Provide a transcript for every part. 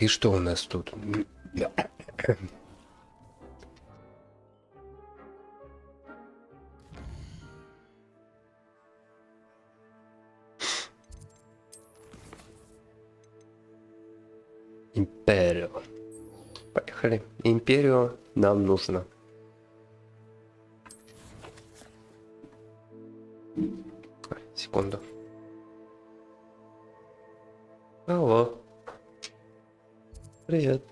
И что у нас тут? Империо. Поехали. Империо нам нужно. Секунду. Алло. Привет.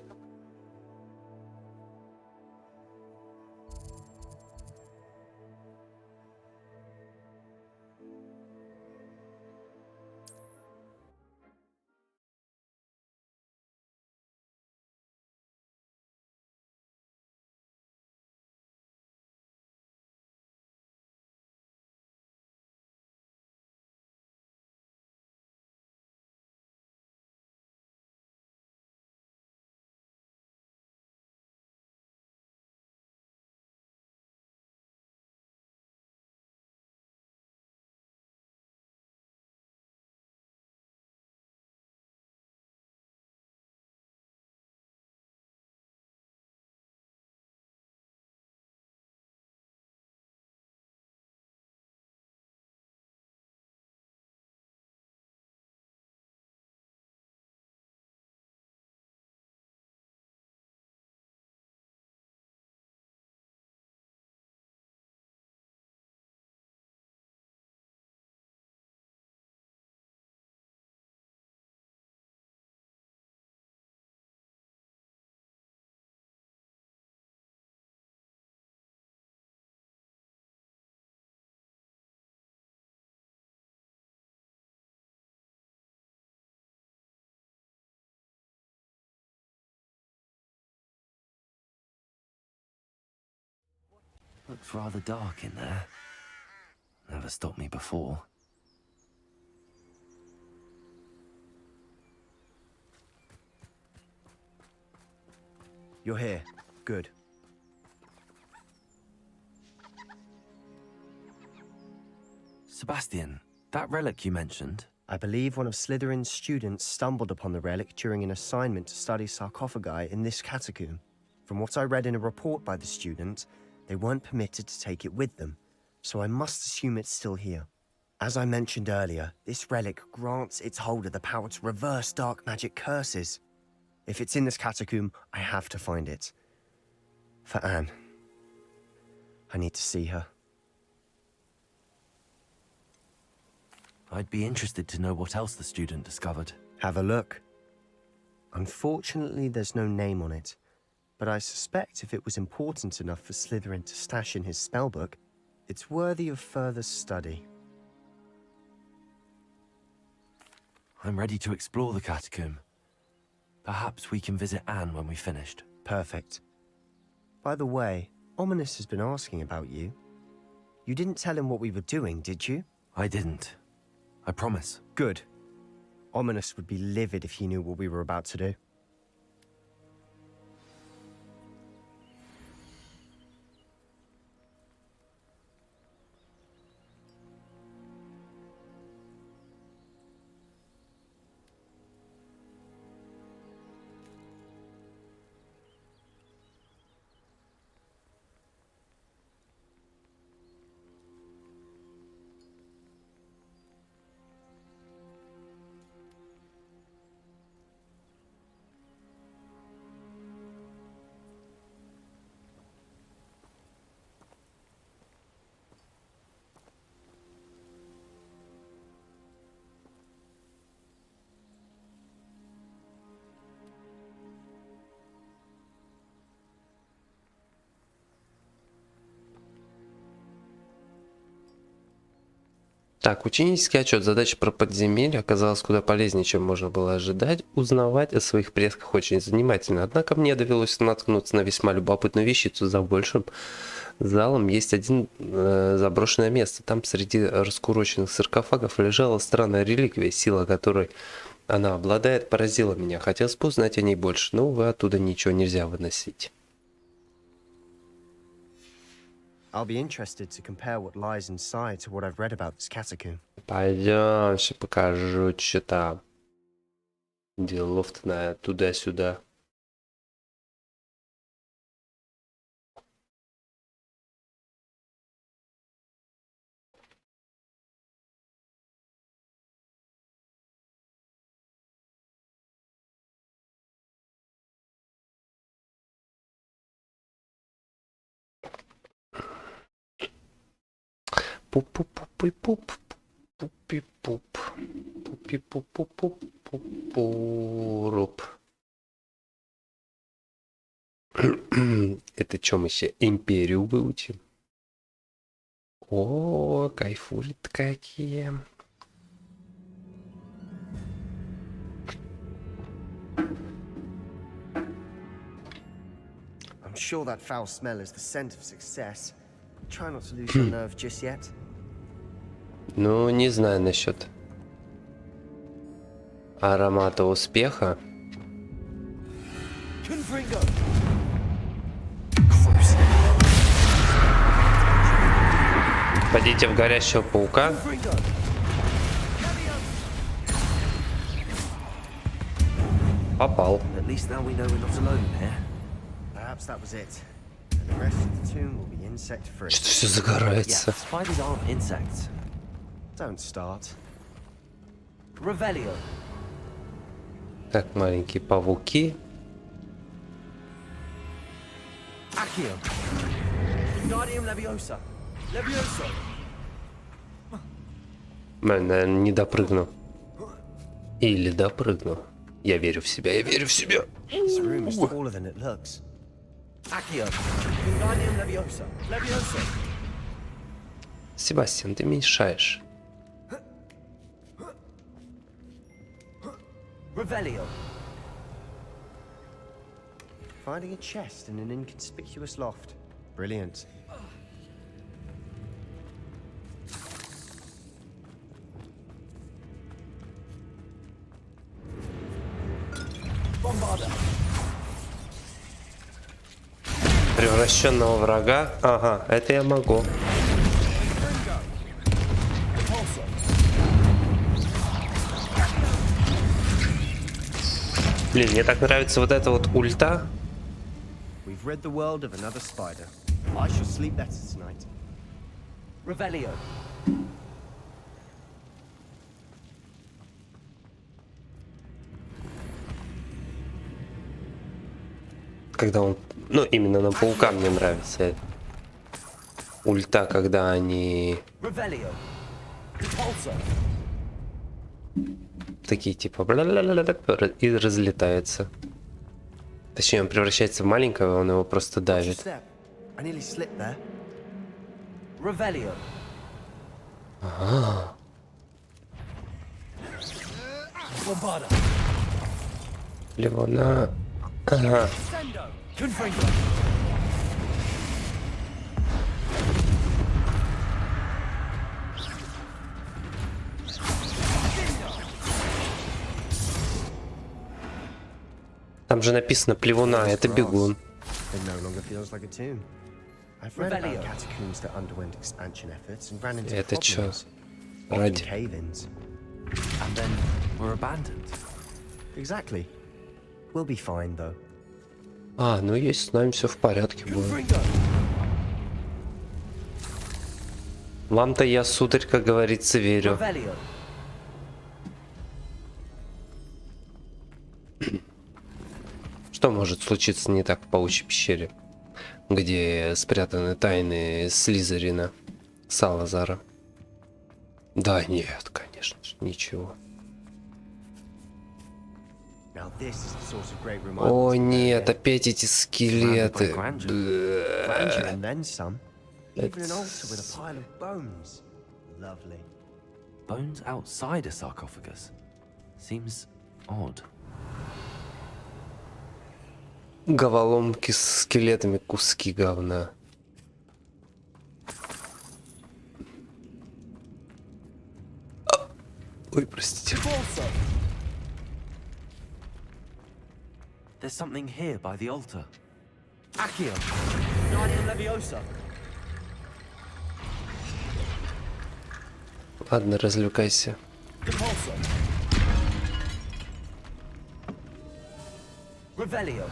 Looks rather dark in there. Never stopped me before. You're here. Good. Sebastian, that relic you mentioned. I believe one of Slytherin's students stumbled upon the relic during an assignment to study sarcophagi in this catacomb. From what I read in a report by the student, they weren't permitted to take it with them, so I must assume it's still here. As I mentioned earlier, this relic grants its holder the power to reverse dark magic curses. If it's in this catacomb, I have to find it. For Anne. I need to see her. I'd be interested to know what else the student discovered. Have a look. Unfortunately, there's no name on it, but I suspect if it was important enough for Slytherin to stash in his spellbook, it's worthy of further study. I'm ready to explore the catacomb. Perhaps we can visit Anne when we've finished. Perfect. By the way, Ominous has been asking about you. You didn't tell him what we were doing, did you? I didn't. I promise. Good. Ominous would be livid if he knew what we were about to do. Так, ученический отчет. Задача про подземелье оказалась куда полезнее, чем можно было ожидать. Узнавать о своих предках очень занимательно. Однако мне довелось наткнуться на весьма любопытную вещицу. За большим залом есть один заброшенное место. Там среди раскуроченных саркофагов лежала странная реликвия, сила которой она обладает, поразила меня. Хотелось бы узнать о ней больше, но, увы, оттуда ничего нельзя выносить. I'll be interested to compare what lies inside to what I've read about this catacomb. Пойдем, сейчас покажу, что там. Делов-то туда-сюда. Пуп-пуп-пуп-пуп. Пупи-пуп. Пупи-пуп-пуп-пуп-пуп. Это что, мы еще империю выучим? О, кайфурит какие. I'm sure that foul smell is the scent of success. Try not to lose your nerve just yet. Ну, не знаю насчет аромата успеха. Пойдите в горящего паука. Попал. At least now we know we're not alone in here. Perhaps that was it. And the rest of the tomb will be insect-free. Что все Yeah, загорается? spiders aren't insects. Don't start. Revelio. Так, маленькие пауки. Accio. Wingardium Leviosa. Levioso. Наверное, не допрыгну. Или допрыгну. Я верю в себя, я верю в себя. This room is taller than it looks. Accio. Wingardium Leviosa. Levioso. Себастьян, ты мешаешь. Revelio. Finding a chest in an inconspicuous loft. Brilliant. Bombarda. Превращенного врага. Ага, это я могу. Repulsor. Блин, мне так нравится вот эта вот ульта. We've rid the world of another spider. I shall sleep better tonight. Revelio. Когда он... Ну, именно на паука мне нравится. Ульта, когда они Revelio. Repulsor. такие типа бла-ла-ла-ла-ла, и разлетаются. Точнее, он превращается в маленького, он его просто Watch your давит. step. I nearly slipped there. Revelio. Bombarda. Левона. Ага. Sendo. Confringo. Там же написано плевуна, это бегун. It no longer feels like a tomb. I've read about Revelio. catacombs that underwent expansion efforts and ran into Это чё? problems. Often Ради. cave-ins. And then we're abandoned. Exactly. We'll be fine, though. А, ну если с нами все в порядке будет. Confringo. Вам-то я, сударь, как говорится, верю. Revelio. Что может случиться не так в паучьей пещере, где спрятаны тайны Слизерина, Салазара? Да нет, конечно же, ничего. Now this is the sort of great room I О want to нет, live in. опять эти скелеты. Grandeur and then some. Even an altar with a pile of bones. Lovely. Bones outside a sarcophagus. Seems odd. Головоломки с скелетами, куски говна. Ой, простите. Repulsor. There's something here by the altar. Accio. Wingardium Leviosa. Ладно, развлекайся. Repulsor. Revelio.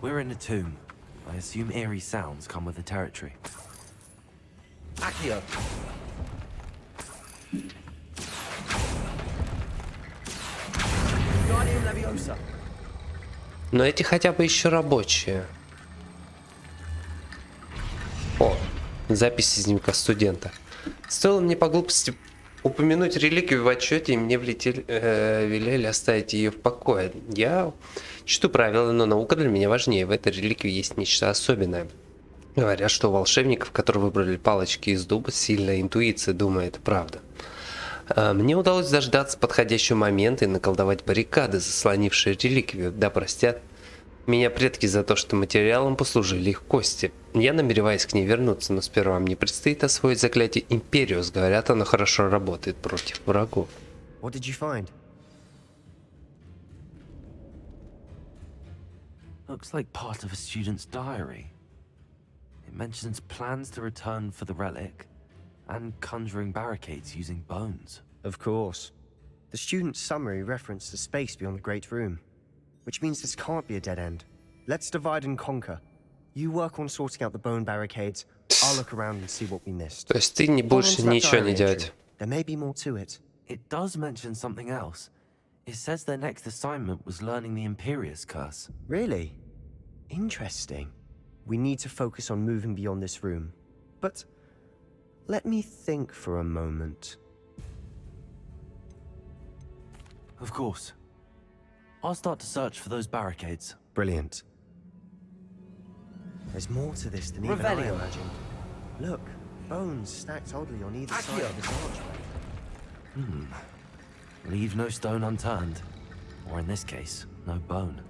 We're in a tomb. I assume eerie sounds come with the territory. Accio. Guardian Leviosa. Но эти хотя бы еще рабочие. О, запись из дневника студента. Стоило мне по глупости упомянуть реликвию в отчете, и мне велели оставить ее в покое. Я чту правила, но наука для меня важнее. В этой реликвии есть нечто особенное. Говорят, что у волшебников, которые выбрали палочки из дуба, сильная интуиция, думаю, это правда. Мне удалось дождаться подходящего момента и наколдовать баррикады, заслонившие реликвию. Да простят меня предки за то, что материалом послужили их кости. Я намереваюсь к ней вернуться, но сперва мне предстоит освоить заклятие Империус. Говорят, оно хорошо работает против врагов. What did you find? Looks like part of a student's diary. It mentions plans to return for the relic and conjuring barricades using bones. Of course. The student's summary referenced the space beyond the Great Room, which means this can't be a dead end. Let's divide and conquer. You work on sorting out the bone barricades. I'll look around and see what we missed. То есть ты не Hold on больше to that ничего diary не entry. делать. There may be more to it. It does mention something else. It says their next assignment was learning the Imperius curse. Really? Interesting. We need to focus on moving beyond this room. But let me think for a moment. Of course. I'll start to search for those barricades. Brilliant. There's more to this than even I Revelio. imagined. Look, bones stacked oddly on either side Accio. of this archway. Leave no stone unturned. Or in this case, no bone.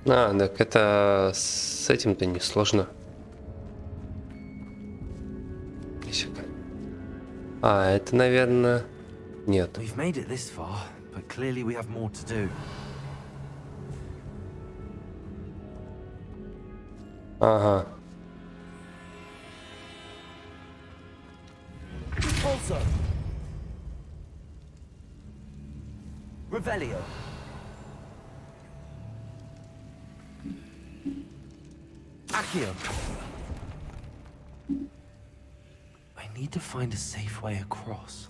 А, так это с этим-то не сложно. А, это, наверное... Нет. We've made it this far, but clearly we have more to do. Ага. Pulso. Revelio. Accio. I need to find a safe way across.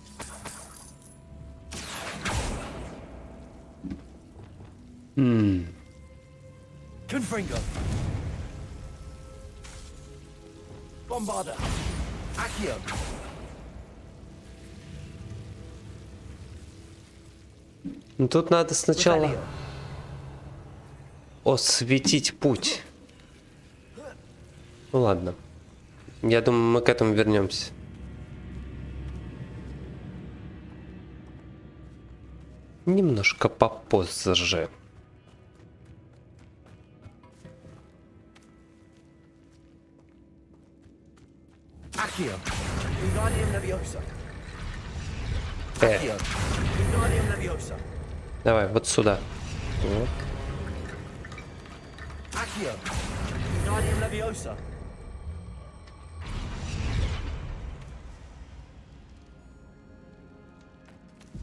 Confringo. Bombarda. Accio. Ну тут надо сначала Revelio. осветить путь. Ну ладно. Я думаю, мы к этому вернемся. Немножко попозже. Accio. Wingardium Leviosa. Э, Accio. Wingardium Leviosa. давай, вот сюда. Вот. Accio. Wingardium Leviosa.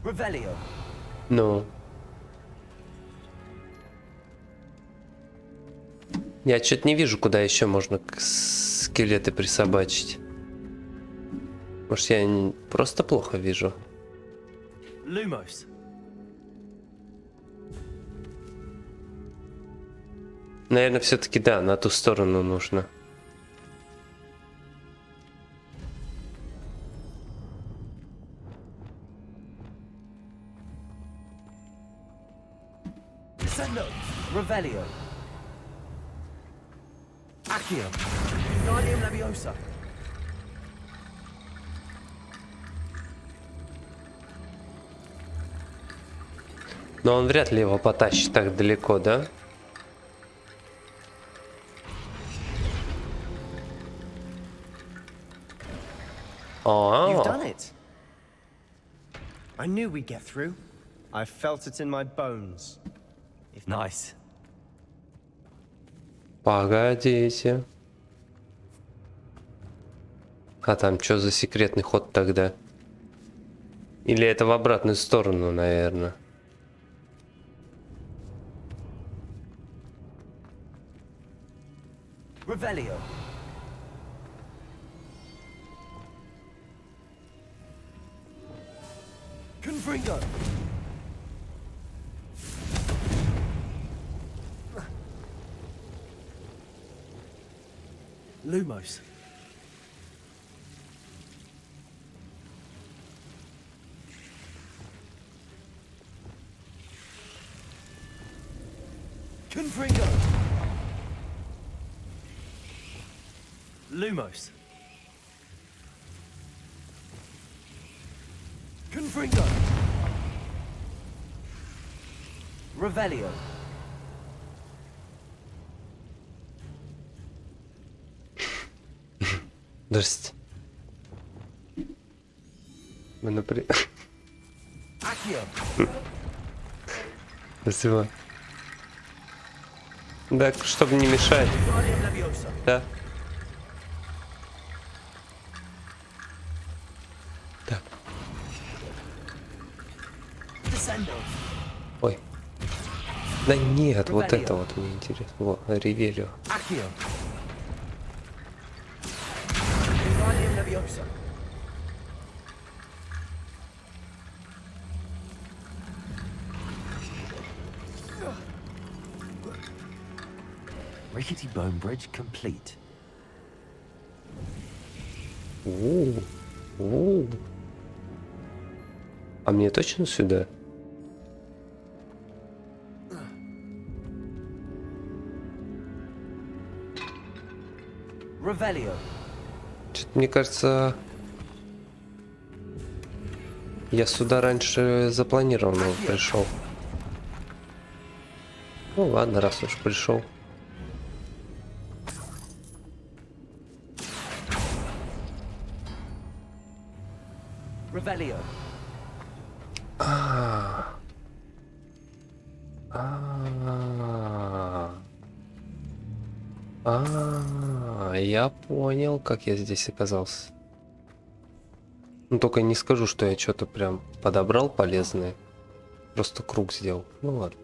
Revelio. Ну. Я что-то не вижу, куда еще можно скелеты присобачить. Может, я просто плохо вижу. Lumos. Наверное, все-таки да, на ту сторону нужно. Descendo. Revelio. Accio. Wingardium Leviosa. Но он вряд ли его потащит так далеко, да? You've А, done it. I knew we'd get through. I felt it in my bones. Nice. погодите. А там что за секретный ход тогда? Или это в обратную сторону, наверное? Revelio. Confringo. Lumos. Confringo. Lumos. Confringo. Revelio. Здрасте. Мы Accio. Спасибо. Да, чтобы не мешать. Guardium Leviosa. Да. Так. Descendo. Ой. Да нет, вот это вот мне интересно. Во, Ревелио. Accio. Guardium Leviosa. Rickety bone bridge complete. У-у-у. А мне точно сюда? Revelio. Что-то мне кажется, я сюда раньше запланированно пришел. Ну ладно, раз уж пришел. Revelio. Я понял, как я здесь оказался. Ну только не скажу, что я что-то прям подобрал полезное. Просто круг сделал. Ну ладно.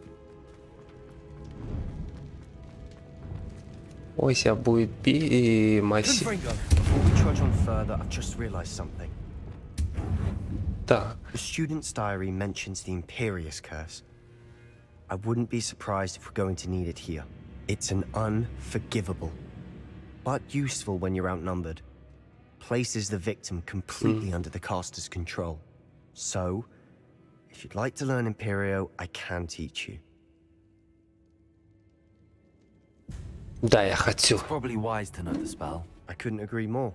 Ой, себя будет масси. Confringo. Before we trudge on further, I've just realized something. Так. The student's diary mentions the Imperious Curse. I wouldn't be surprised if we're going to need it here. It's an unforgivable, but useful when you're outnumbered. Places the victim completely under the caster's control. So, if you'd like to learn Imperio, I can teach you. Да, я хочу. It's probably wise to know the spell. I couldn't agree more.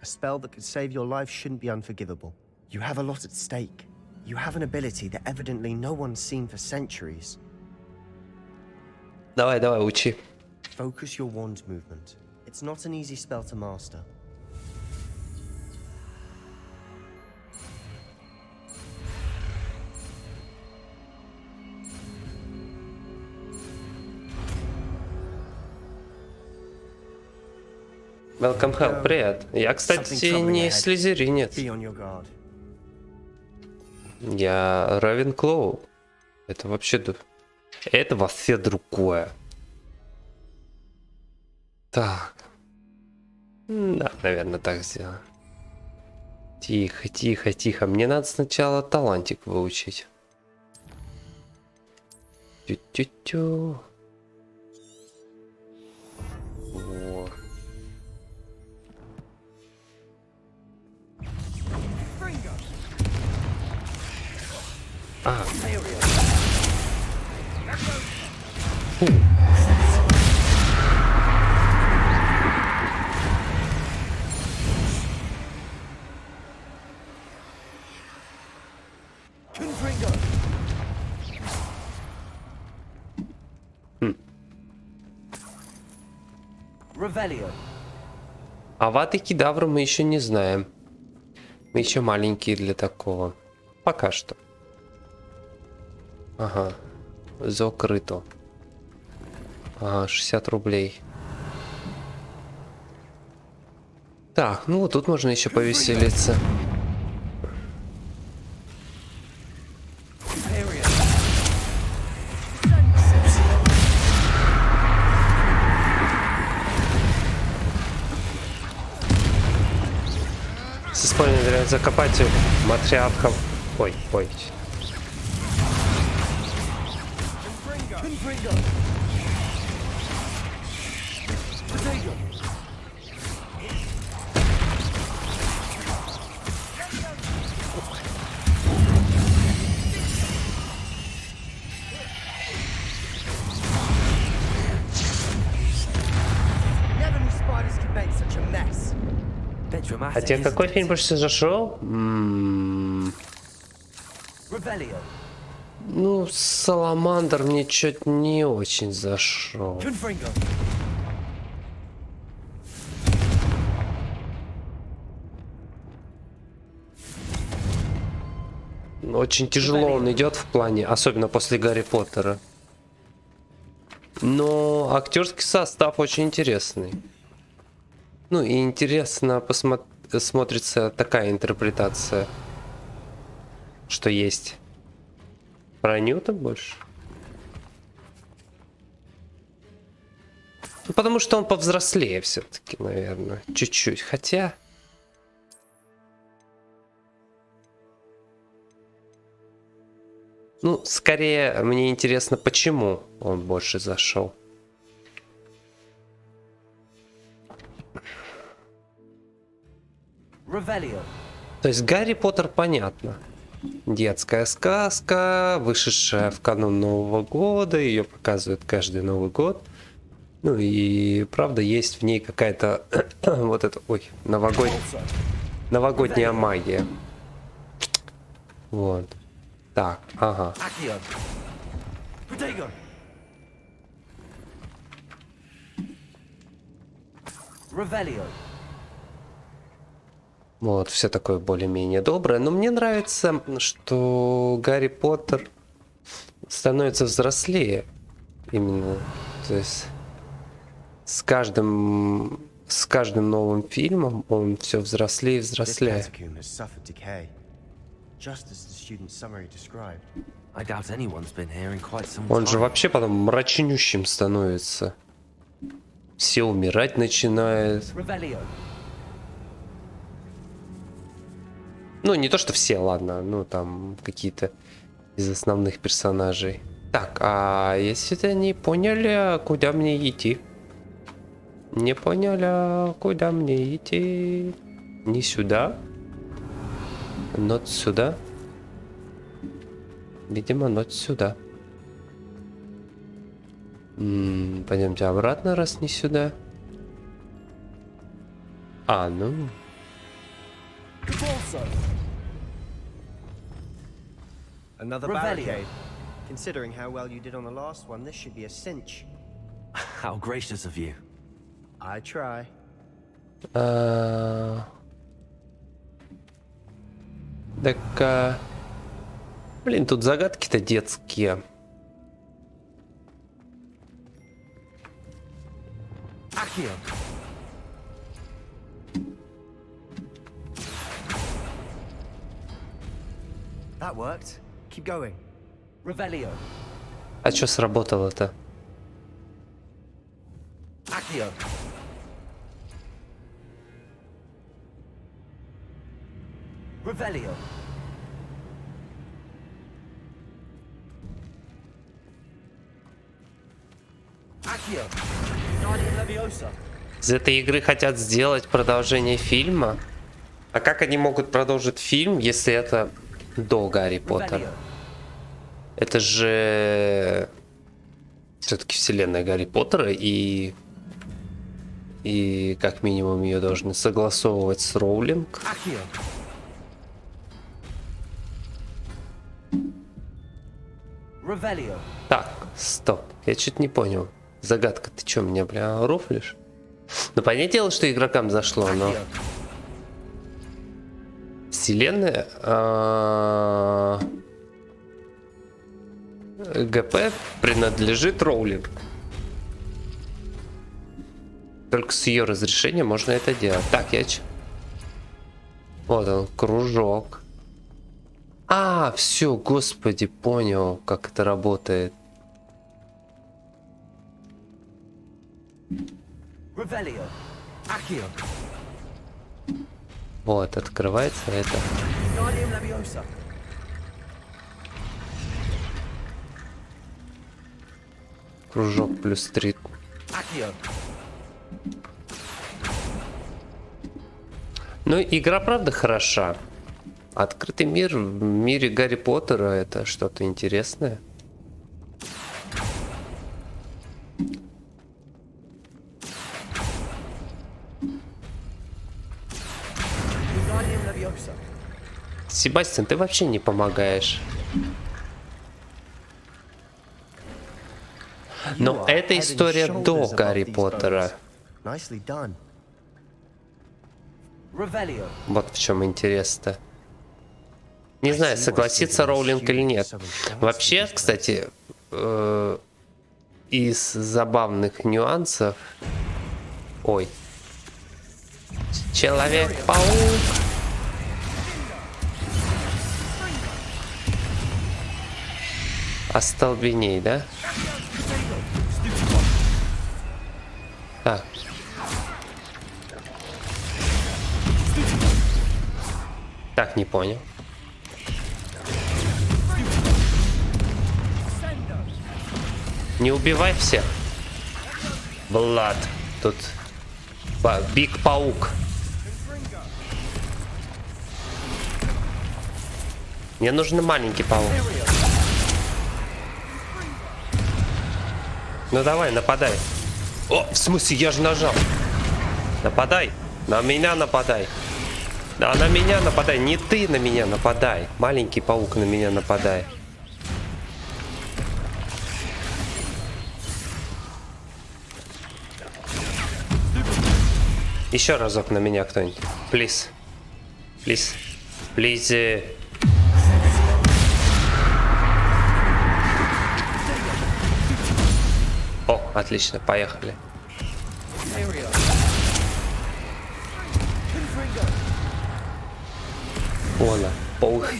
A spell that could save your life shouldn't be unforgivable. You have a lot at stake. You have an ability that evidently no one's seen for centuries. Давай, давай, учи. Focus your wand movement. It's not an easy spell to master. Welcome Hell, привет. Я, кстати, не слизеринец. Be on your guard. Я Равенклоу. Это вообще... Это вообще другое. Так. Да, наверное, так сделаем. Тихо, тихо, тихо. Мне надо сначала талантик выучить. Тю-тю-тю. Во. А. Confringo. Revelio. А ваты кедавры мы еще не знаем. Мы еще маленькие для такого. Пока что. Ага. Закрыто. Ага, 60 рублей. Так, ну вот тут можно еще повеселиться. Imperio. закопать матриархов. Ой, ой. Confringo. Potato. Never knew spiders could make such a mess. Bit dramatic, А тебе isn't какой it? фильм больше всего зашел? Revelio. Ну, Саламандр мне что-то не очень зашел. Confringo. Очень тяжело он идет в плане, особенно после Гарри Поттера. Но актерский состав очень интересный. Ну и интересно смотрится такая интерпретация, что есть. Про Ньюта больше? Ну, потому что он повзрослее все-таки, наверное. Чуть-чуть. Хотя... Ну, скорее, мне интересно, почему он больше зашел. Revelio. То есть Гарри Поттер понятно. Детская сказка, вышедшая в канун Нового года, ее показывают каждый Новый год. Ну и правда есть в ней какая-то вот это, ой, новогодняя магия. Вот. Так, ага. Accio. Potato. Revelio. Вот, все такое более-менее доброе. Но мне нравится, что Гарри Поттер становится взрослее. Именно. То есть с каждым новым фильмом он все взрослее и This взрослее. catacomb has suffered decay, just as the student's summary described. I doubt anyone's been here in quite some Он же time. вообще потом мрачнющим становится. Все умирать начинает. Revelio. Ну, не то, что все, ладно. Ну, там какие-то из основных персонажей. Так, а если не поняли, куда мне идти? Не поняли, куда мне идти? Не сюда? Нот сюда? Видимо, нот сюда. Пойдемте обратно, раз не сюда. А, ну... Convulso. Another Revelio. barricade. Considering how well you did on the last one, this should be a cinch. How gracious of you. I try. Так, блин, тут загадки-то детские. Accio. That worked. Keep going. Revelio. А что сработало-то? Accio. Revelio. Accio. Guardian Leviosa. Из этой игры хотят сделать продолжение фильма. А как они могут продолжить фильм, если это до Гарри Поттера? Revelio. Это же все-таки вселенная Гарри Поттера, и как минимум ее должны согласовывать с Роулинг. Accio. Revelio. Так, стоп, я чуть не понял. Загадка, ты что, меня, бля, рофлишь? Ну, понятное дело, что игрокам зашло, но... Accio. Вселенная ГП принадлежит Роулинг. Только с ее разрешения можно это делать. Так, вот он, кружок. А, все, господи, понял, как это работает. Revelio. Accio. Вот, открывается это. Wingardium Leviosa. Кружок плюс 3. Accio. Ну, игра, правда, хороша. Открытый мир в мире Гарри Поттера — это что-то интересное. Wingardium Leviosa. Себастьян, ты вообще не помогаешь. Но You are это head and история до shoulders above Гарри these Поттера. bones. Nicely done. Revelio. Вот в чем интерес-то. Не знаю, согласится Роулинг или нет. Вообще, кстати, из забавных нюансов... Ой. Человек-паук. Остолбеней, да? Так. Так, не понял. Не убивай всех. Влад. Тут Биг Паук. Мне нужен маленький паук. Ну давай, нападай. О, в смысле, я же нажал. Нападай. На меня нападай. Да, на меня нападай. Не ты на меня нападай. Маленький паук на меня нападай. Еще разок на меня кто-нибудь. Плиз. Плиз. Плиз. О, отлично, поехали. Ола, паук.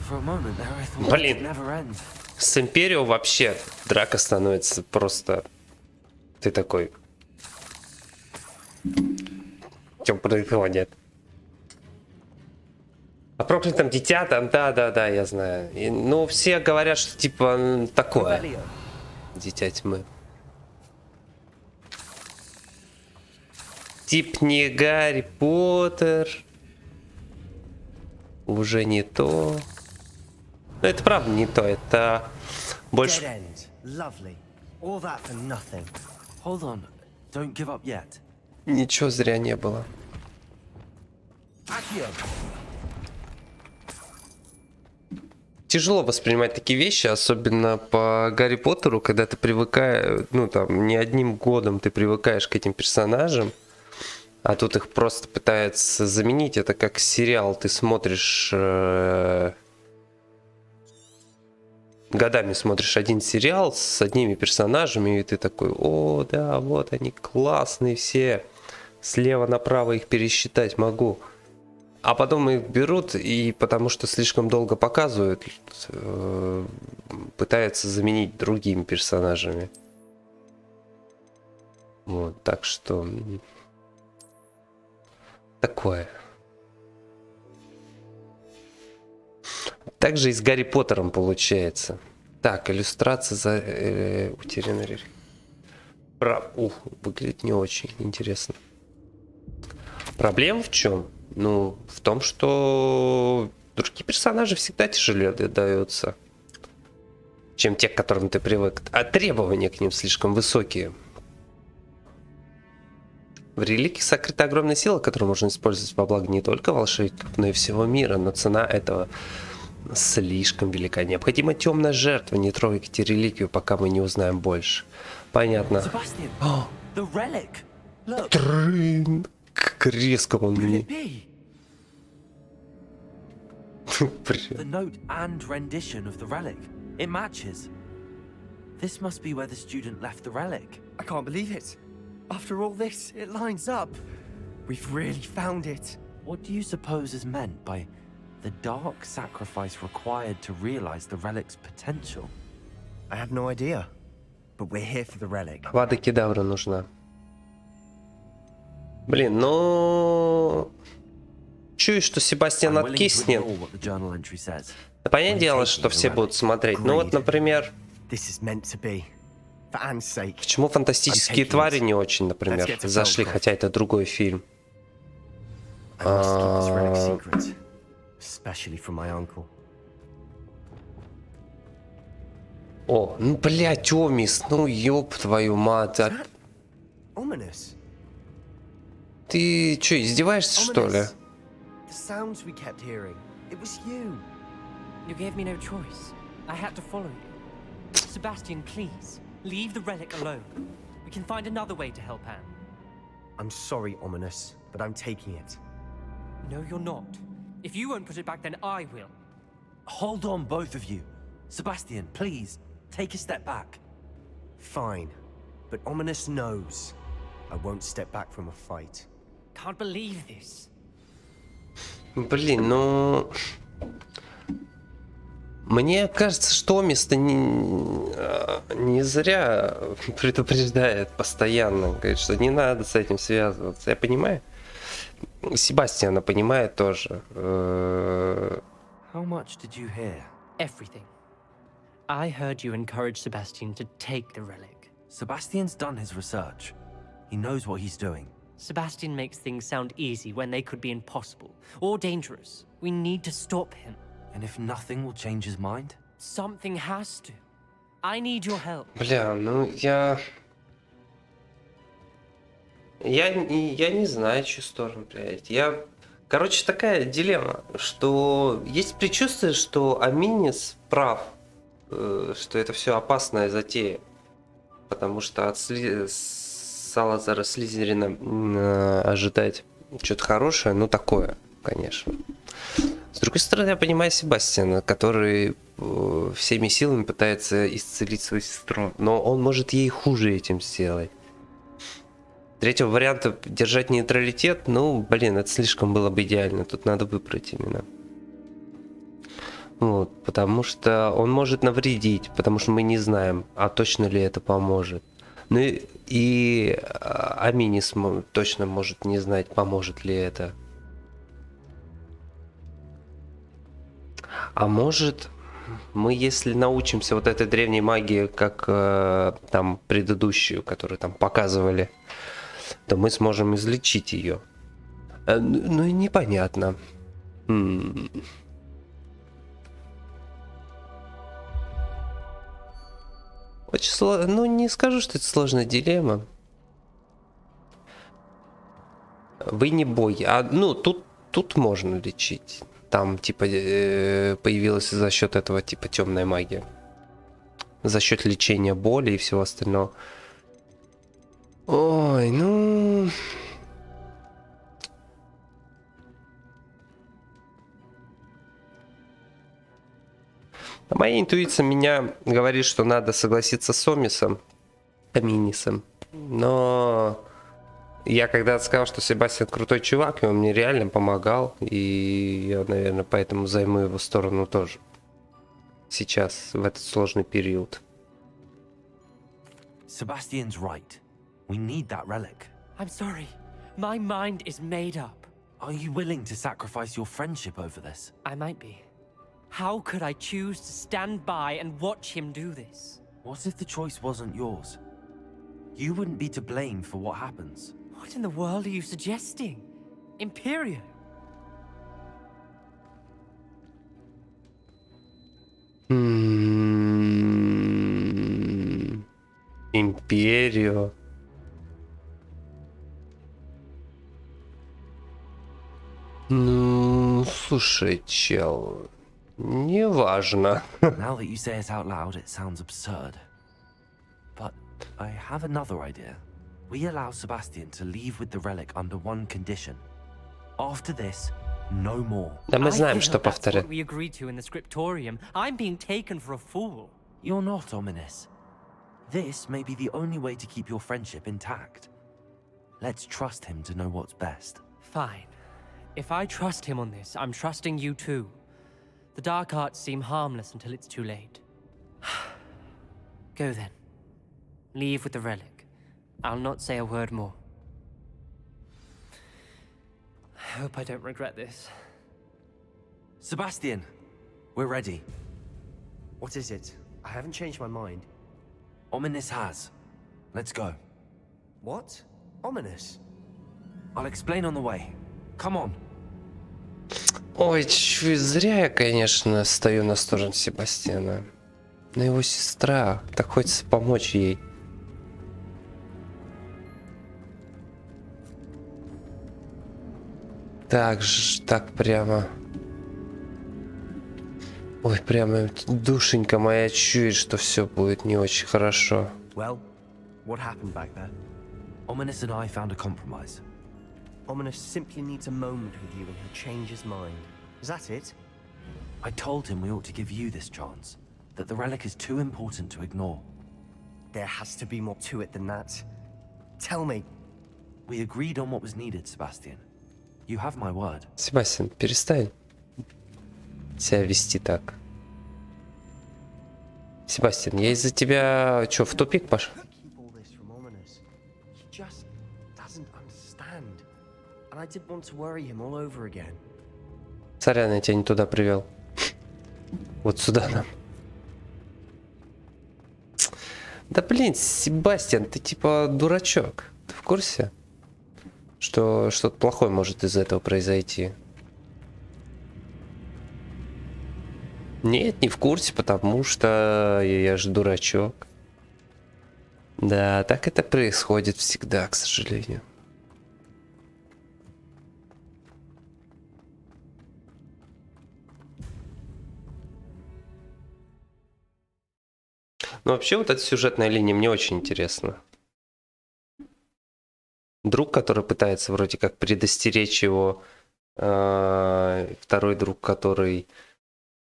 For a moment there, I thought it Блин. would never end. С Империо вообще драка становится просто... Ты такой... Что происходит? О проклятом дитя там, да, я знаю. И, ну, все говорят, что типа такое. Revelio. Дитя тьмы. Тип не Гарри Поттер. Уже не то. Ну, это правда не то. Это Dead больше... end. Lovely. All that for nothing. Hold on, don't give up yet. Ничего зря не было. Accio. Тяжело воспринимать такие вещи, особенно по Гарри Поттеру, когда ты привыкаешь, ну там, не одним годом ты привыкаешь к этим персонажам, а тут их просто пытаются заменить. Это как сериал, ты смотришь, годами смотришь один сериал с одними персонажами, и ты такой: о, да, вот они классные все, слева направо их пересчитать могу. А потом их берут, и потому что слишком долго показывают, пытаются заменить другими персонажами. Вот, так что... Такое. Также и с Гарри Поттером получается. Так, иллюстрация за утерянный... Выглядит не очень интересно. Проблема в чем? Ну, в том, что другие персонажи всегда тяжелее даются, чем те, к которым ты привык. А требования к ним слишком высокие. В реликвии сокрыта огромная сила, которую можно использовать во благо не только волшебников, но и всего мира. Но цена этого слишком велика. Необходима темная жертва. Не трогайте реликвию, пока мы не узнаем больше. Понятно. Sebastian, the relic. Look, Трын. Как резко он could мне... it be? Привет. The note and rendition of the relic. It matches. This must be where the student left the relic. I can't believe it. After all this, it lines up. We've really found it. What do you suppose is meant by the dark sacrifice required to realize the relic's potential? I have no idea. but we're here for the relic. Авада Кедавра нужна. Блин, ну... Чую, что Себастьян I'm willing to откиснет. ignore what the journal entry says. Да, понятное дело, что все будут смотреть. Ну вот, например, This is meant to be. For Anne's sake. почему фантастические твари не очень, например, зашли, хотя это другой фильм. I must keep this relic secret, especially from my uncle. О, ну блять, Омис, ну ёб твою мать. А Ominous. ты чё, издеваешься, что ли? Ominous. The sounds we kept hearing. It was you. You gave me no choice. I had to follow you. Sebastian, please, leave the relic alone. We can find another way to help Anne. I'm sorry, Ominous, but I'm taking it. No, you're not. If you won't put it back, then I will. Hold on, both of you. Sebastian, please, take a step back. Fine, but Ominous knows I won't step back from a fight. Can't believe this. Блин, ну... Мне кажется, что Омис-то не зря предупреждает постоянно. Говорит, что не надо с этим связываться. Я понимаю. Себастьяна понимает тоже. How much did you hear? Everything. I heard you encourage Sebastian to take the relic. Sebastian's done his research. He knows what he's doing. Sebastian makes things sound easy when they could be impossible or dangerous. We need to stop him. And if nothing will change his mind? Something has to. I need your help. Бля, ну я не знаю, чью сторону принять. Короче, такая дилемма, что есть предчувствие, что Аминис прав, что это все опасная затея. Потому что от Салазара Слизерина ожидать что-то хорошее, ну такое, конечно. С другой стороны, я понимаю Себастьяна, который всеми силами пытается исцелить свою сестру, но он может ей хуже этим сделать. Третьего варианта держать нейтралитет, ну, блин, это слишком было бы идеально, тут надо выбрать именно. Вот, потому что он может навредить, потому что мы не знаем, а точно ли это поможет. Ну и Аминис точно может не знать, поможет ли это. А может, мы, если научимся вот этой древней магии, как там предыдущую, которую там показывали, то мы сможем излечить ее. Ну и непонятно. Очень сложно. Ну, не скажу, что это сложная дилемма. Вы не бой. Ну, тут можно лечить. Там, типа, появилась за счет этого, типа, темная магия. За счет лечения боли и всего остального. Ой, ну... Моя интуиция меня говорит, что надо согласиться с Аминисом. Но... Я когда сказал, что Себастьян крутой чувак, и он мне реально помогал, и я, наверное, поэтому займу его сторону тоже. Сейчас, в этот сложный период. Sebastian's right. We need that relic. I'm sorry. My mind is made up. Are you willing to sacrifice your friendship over this? I might be. How could I choose to stand by and watch him do this? What if the choice wasn't yours? You wouldn't be to blame for what happens. What in the world are you suggesting? Imperio? Империо. Ну, слушай, чел, неважно. Now that you say it out loud, it sounds absurd. But I have another idea. We allow Sebastian to leave with the relic under one condition. After this, no more. Да мы знаем, I что thought that's повторять. what we agreed to in the scriptorium. I'm being taken for a fool. You're not ominous. This may be the only way to keep your friendship intact. Let's trust him to know what's best. Fine. If I trust him on this, I'm trusting you too. The dark arts seem harmless until it's too late. Go then. Leave with the relic. I'll not say a word more. I hope I don't regret this. Sebastian, we're ready. What is it? I haven't changed my mind. Ominous has. Let's go. What? Ominous? I'll explain on the way. Come on. Ой, зря я, конечно, стою на сторону Себастьяна. Но его сестра, так хочется помочь ей. Так прямо. Ой, прямо душенька моя чует, что все будет не очень хорошо. Well, what happened back there? Ominous and I found a compromise. Ominous simply needs a moment with you and he'll change his mind. Is that it? I told him we ought to give you this chance. That the relic is too important to ignore. There has to be more to it than that. Tell me. We agreed on what was needed, Sebastian. You have my word. Себастьян, перестань себя вести так. Себастьян, я из-за тебя что, в тупик пошел? Keep all this from Ominous. He just doesn't understand. And I didn't want to worry him all over again. Сорян, я тебя не туда привел. Вот сюда нам. Да блин, Себастьян, ты типа дурачок. Ты в курсе? Что что-то плохое может из этого произойти? Нет, не в курсе, потому что я же дурачок. Да, так это происходит всегда, к сожалению. Но вообще вот эта сюжетная линия мне очень интересна. Друг, который пытается вроде как предостеречь его, второй друг, который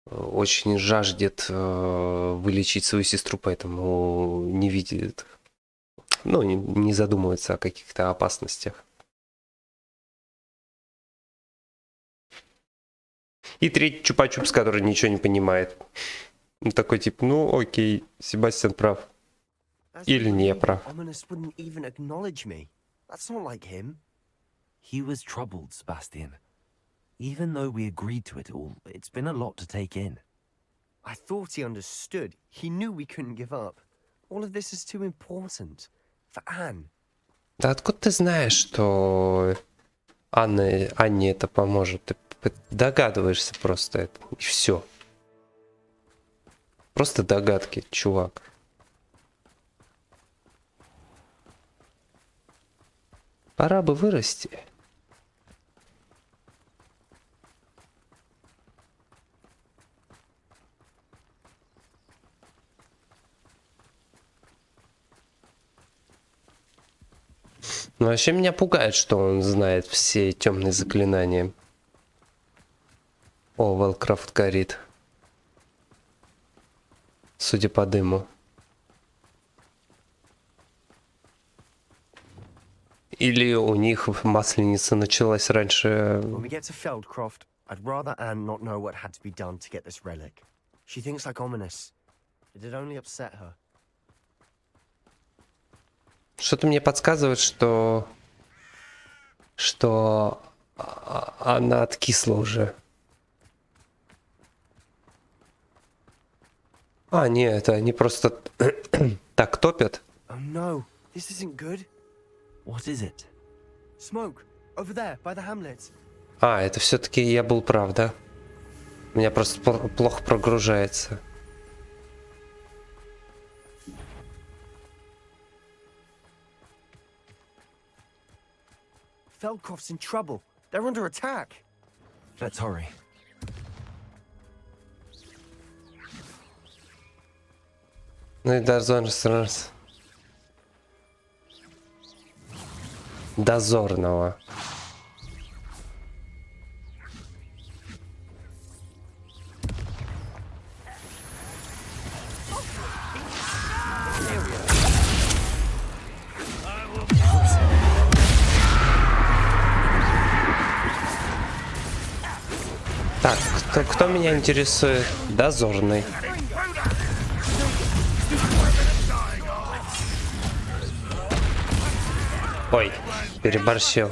очень жаждет вылечить свою сестру, поэтому не видит, ну, не задумывается о каких-то опасностях. И третий чупа-чупс, который ничего не понимает. Он такой тип, ну окей, Себастьян прав. Или не прав. Ominous wouldn't even acknowledge me. That's not like him. He was troubled, Sebastian. Even though we agreed to it all, it's been a lot to take in. I thought he understood. He knew we couldn't give up. All of this is too important. For Anne. Да откуда ты знаешь, что Анне это поможет? Ты догадываешься просто это. И все. Просто догадки, чувак. Пора бы вырасти. Но вообще меня пугает, что он знает все темные заклинания. О, Велкрафт горит. Судя по дыму. Или у них масленица началась раньше. When we get to Feldcroft, I'd rather Anne not know what had to be done to get this relic. She thinks like Ominous. It'd only upset her. Что-то мне подсказывает, что она откисла уже. А, нет, они просто так топят. Oh no, this isn't good. What is it? Smoke, over there, by the hamlet. А, это все-таки я был прав, да? У меня просто плохо прогружается. Feldcroft's in trouble. They're under attack. Let's hurry. Ну и дозорного. Дозорного. Так, кто меня интересует? Дозорный. Ой, переборщил.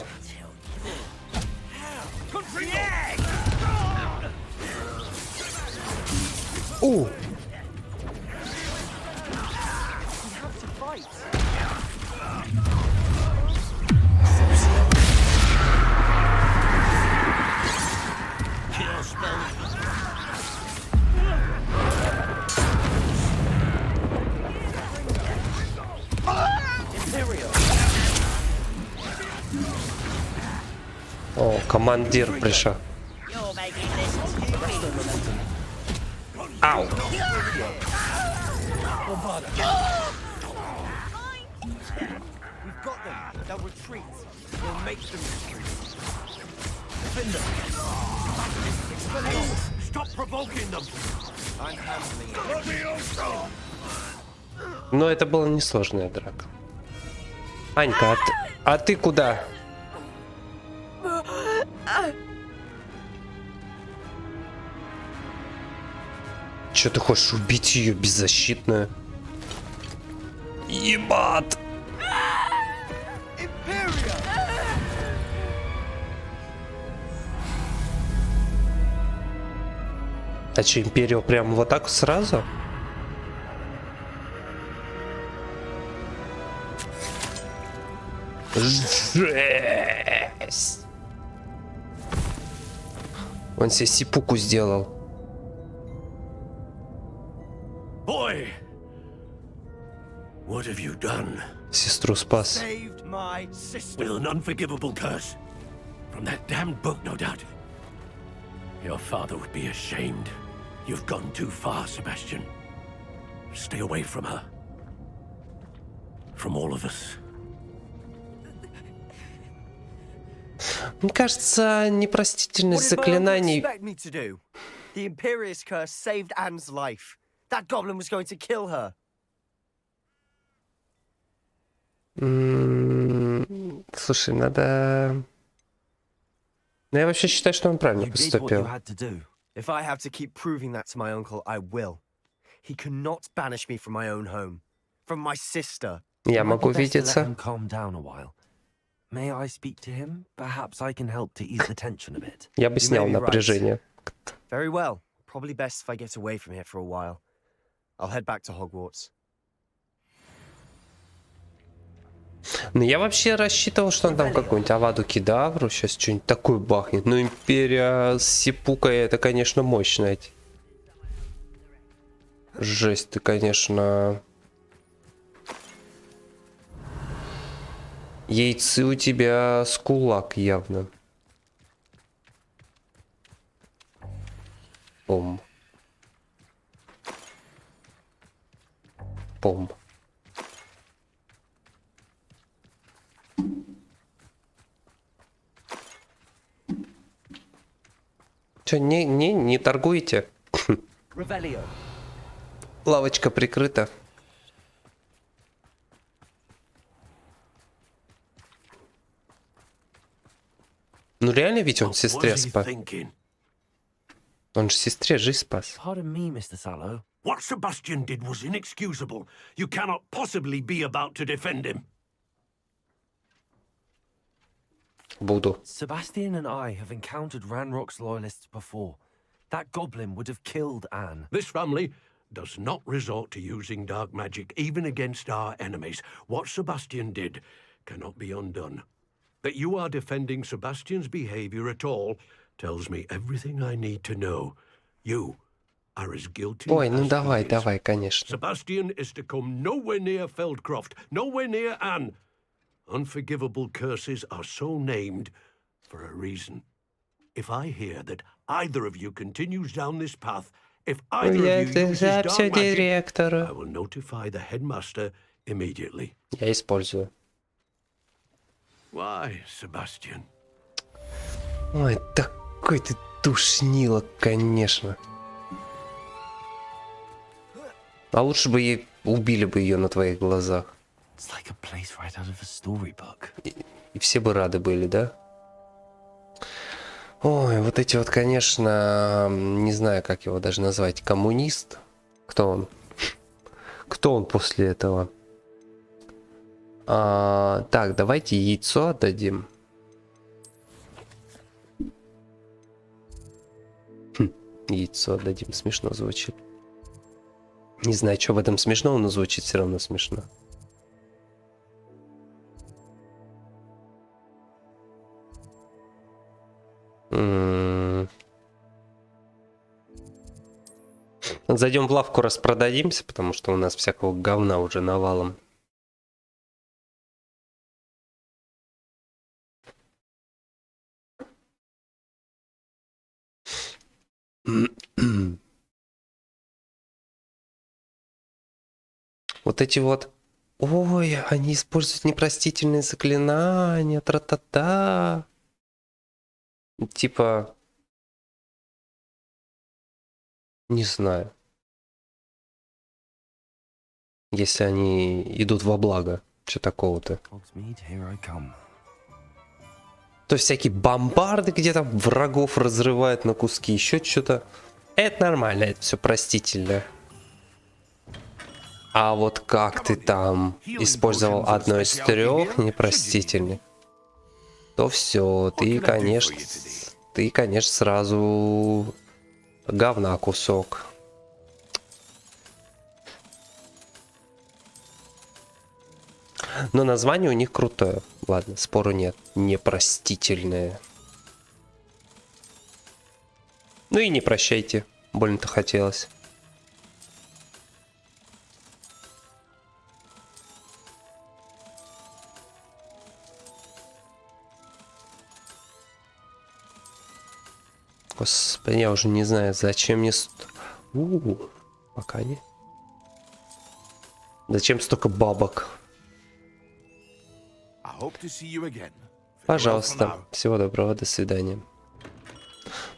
У! О, командир пришел. Ау! We've got them. They'll retreat. We'll make them retreat. Defend them. Expelliarmus. Stop provoking them. I'm handling it. Но это была несложная драка. Анька, а ты куда? Че ты хочешь убить ее беззащитную? Ебать! А че, Империю прям вот так сразу? Жесть! Он себе сипуку сделал. Boy, what have you done? Сестру спас. Saved my sister. With an unforgivable curse. From that damned book, no doubt. Your father would be ashamed. You've gone too far, Sebastian. Stay away from her. From all of us. Мне кажется, непростительность What did my uncle заклинаний... expect me to do? The Imperious curse saved Anne's life. That goblin was going to kill her. Слушай, надо... Ну, я вообще считаю, что он правильно You did what you поступил. had to do. If I have to keep proving that to my uncle, I will. He cannot banish me from my own home. From my sister. Я It might могу be best to let видеться. him calm down a while. May I speak to him? Perhaps I can help to ease the tension a bit. Я бы You снял may be right. напряжение. Very well. Probably best if I get away from here for a while. I'll head back to Hogwarts. Ну, я вообще рассчитывал, что он там какую-нибудь Аваду Кедавру сейчас что-нибудь такое бахнет. Ну, Империя с сипукой, это, конечно, мощно. Жесть, ты, конечно... Яйцы у тебя с кулак явно. Пом. Пом. Че, не торгуете? Revelio. Лавочка прикрыта. Ну реально ведь он What сестре was he спас. thinking? Он же сестре жизнь спас. Pardon me, Mr. Sallow. What Sebastian did was inexcusable. You cannot possibly be about to defend him. Буду. Sebastian and I have encountered Ranrock's loyalists before. That goblin would have killed Anne. This family does not resort to using dark magic even against our enemies. What Sebastian did cannot be undone. That you are defending Sebastian's behavior at all tells me everything I need to know. You are as guilty Ой, ну as давай, he is. давай, конечно. Sebastian is to come nowhere near Feldcroft, nowhere near Anne. Unforgivable curses are so named for a reason. If I hear that either of you continues down this path, if either Я of you это uses dark запишу magic, I директору. will notify the headmaster immediately. Я использую. Why, Sebastian? Ой, такой ты душнило, конечно. А лучше бы убили бы ее на твоих глазах. It's like a place right out of a storybook. И все бы рады были, да? Ой, вот эти вот, конечно, не знаю, как его даже назвать, коммунист. Кто он? Кто он после этого? Так, давайте яйцо отдадим. Яйцо отдадим. Смешно звучит. Не знаю, что в этом смешного, но звучит все равно смешно. Зайдем в лавку, распродадимся, потому что у нас всякого говна уже навалом. Вот эти вот... Ой, они используют непростительные заклинания, тра-та-та. Типа... Не знаю. Если они идут во благо. Что такого-то. Hogsmeade, here I come. То есть всякие бомбарды где-то врагов разрывают на куски, еще что-то. Это нормально, это все простительно. А вот как ты там использовал одно из трех непростительных, то все, ты, конечно, сразу говна кусок. Но название у них крутое. Ладно, спору нет. Непростительное. Ну и не прощайте. Больно-то хотелось. Господи, я уже не знаю, зачем мне... Пока не. Зачем столько бабок? Пожалуйста. Всего доброго, до свидания.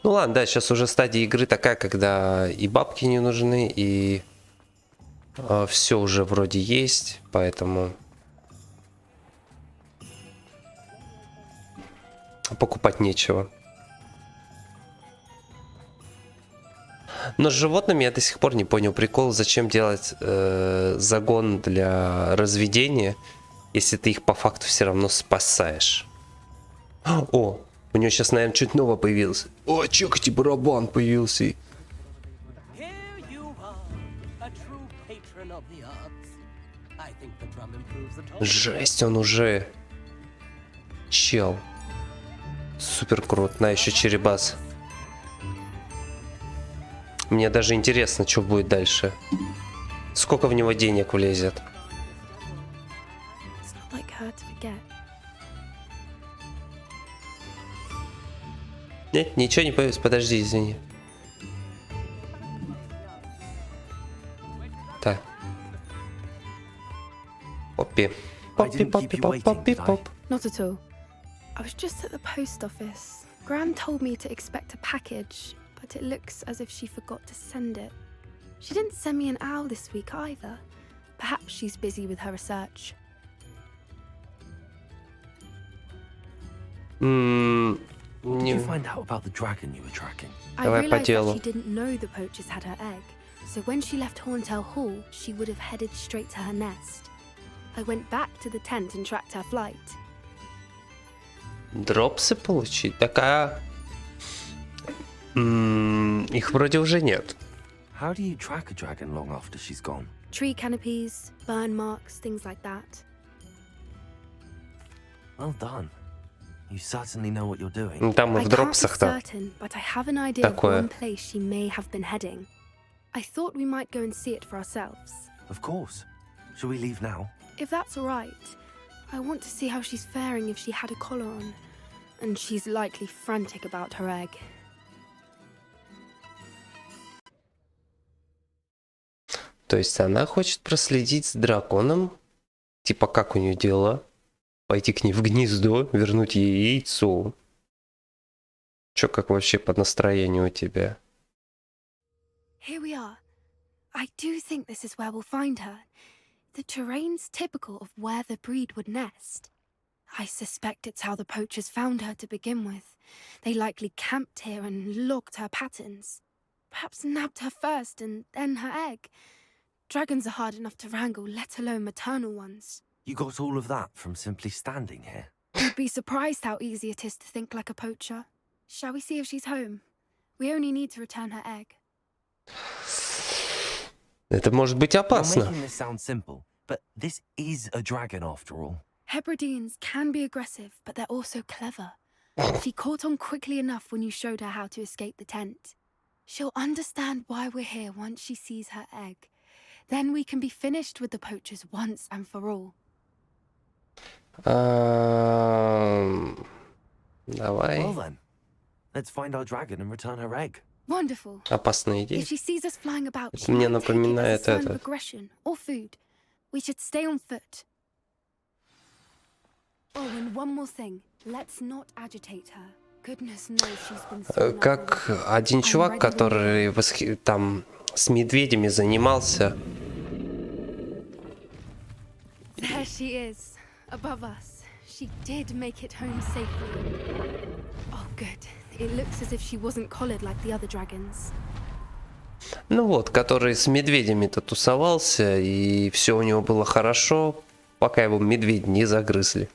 Ну ладно, да, сейчас уже стадия игры такая, когда и бабки не нужны, и все уже вроде есть, поэтому покупать нечего. Но с животными я до сих пор не понял прикол, зачем делать загон для разведения, если ты их по факту все равно спасаешь. О, у него сейчас, наверное, чуть новое появилось. О, чокати барабан появился. Here you are, a true patron of the arts. I think the drum improves the tone. Жесть, он уже... Чел. Супер крут. На, еще черебас. Мне даже интересно, что будет дальше. Сколько в него денег влезет. It's not like her to forget. Нет, ничего не появится. Подожди, извини. Так. Поппи. Поппи, поппи, поппи, поппи, поп. Not at all. I was just at the post office. Gran told me to expect a package, but it looks as if she forgot to send it. She didn't send me an owl this week either. Perhaps she's busy with her research. What did Не... you find out about the dragon you were tracking? I Давай по realized делу. that she didn't know the poachers had her egg, so when she left Horntail Hall, she would have headed straight to her nest. I went back to the tent and tracked her flight. Дропсы получить? Такая... Их вроде уже нет. How do you track a dragon long after she's gone? Tree canopies, burn marks, things like that. Well done. You certainly know what you're doing. Там и I в can't be дропсах-то certain, but I have an idea of такое. one place she may have been heading. I thought we might go and see it for ourselves. Of course. Shall we leave now? If that's all right, I want to see how she's faring if she had a collar on. And she's likely frantic about her egg. То есть она хочет проследить с драконом? Типа как у нее дела? Пойти к ней в гнездо, вернуть ей яйцо. Чё, как вообще по настроению у тебя? Here we are. I do think this is where we'll find her. The terrain's typical of where the breed would nest. I suspect it's how the poachers found her to begin with. They likely camped here and logged her patterns. Perhaps nabbed her first and then her egg. Dragons are hard enough to wrangle, let alone maternal ones. You got all of that from simply standing here? You'd be surprised how easy it is to think like a poacher. Shall we see if she's home? We only need to return her egg. Это может быть You're опасно. making this sound simple, but this is a dragon after all. Hebrideans can be aggressive, but they're also clever. She caught on quickly enough when you showed her how to escape the tent. She'll understand why we're here once she sees her egg. Then we can be finished with the poachers once and for all. Давай. Well then, let's find our dragon and return her egg. Wonderful. Опасная идея. If she sees us flying about, Это she мне might take it as a напоминает sign of это. aggression or food. We should stay on foot. Oh, and one more thing. Let's not agitate her. Goodness knows she's been through enough Как already. один чувак, ready when который там с медведями занимался. There she is, above us. She did make it home safely. Oh, good. It looks as if she wasn't collared like the other dragons. Ну вот, который с медведями-то тусовался, и все у него было хорошо, пока его медведи не загрызли.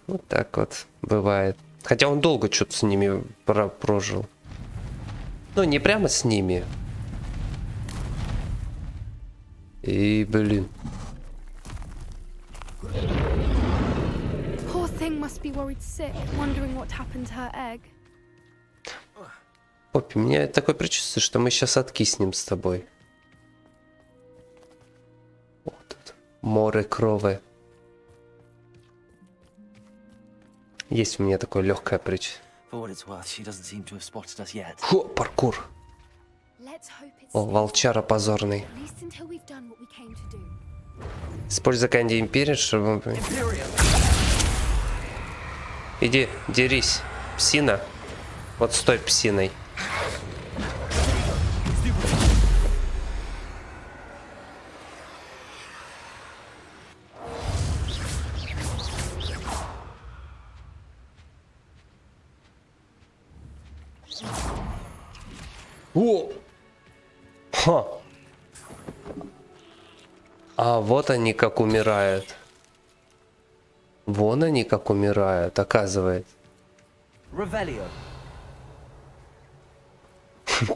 Вот так вот бывает. Хотя он долго что-то с ними прожил. Ну, не прямо с ними. И, блин. Poor thing must be worried sick, wondering what happened to her egg. Опи, у меня такое предчувствие, что мы сейчас откиснем с тобой. Вот тут. Море крови. Есть у меня такое легкое предчувствие. For what it's worth, she doesn't seem to have spotted us yet. Фу, паркур. Let's hope it's О, safe, волчара позорный. at least until we've done what we came to do. Используй Канди Империи, чтобы... Иди, дерись. Псина. Вот стой псиной. О! Ха! А вот они как умирают. Вон они как умирают, оказывается. Revelio.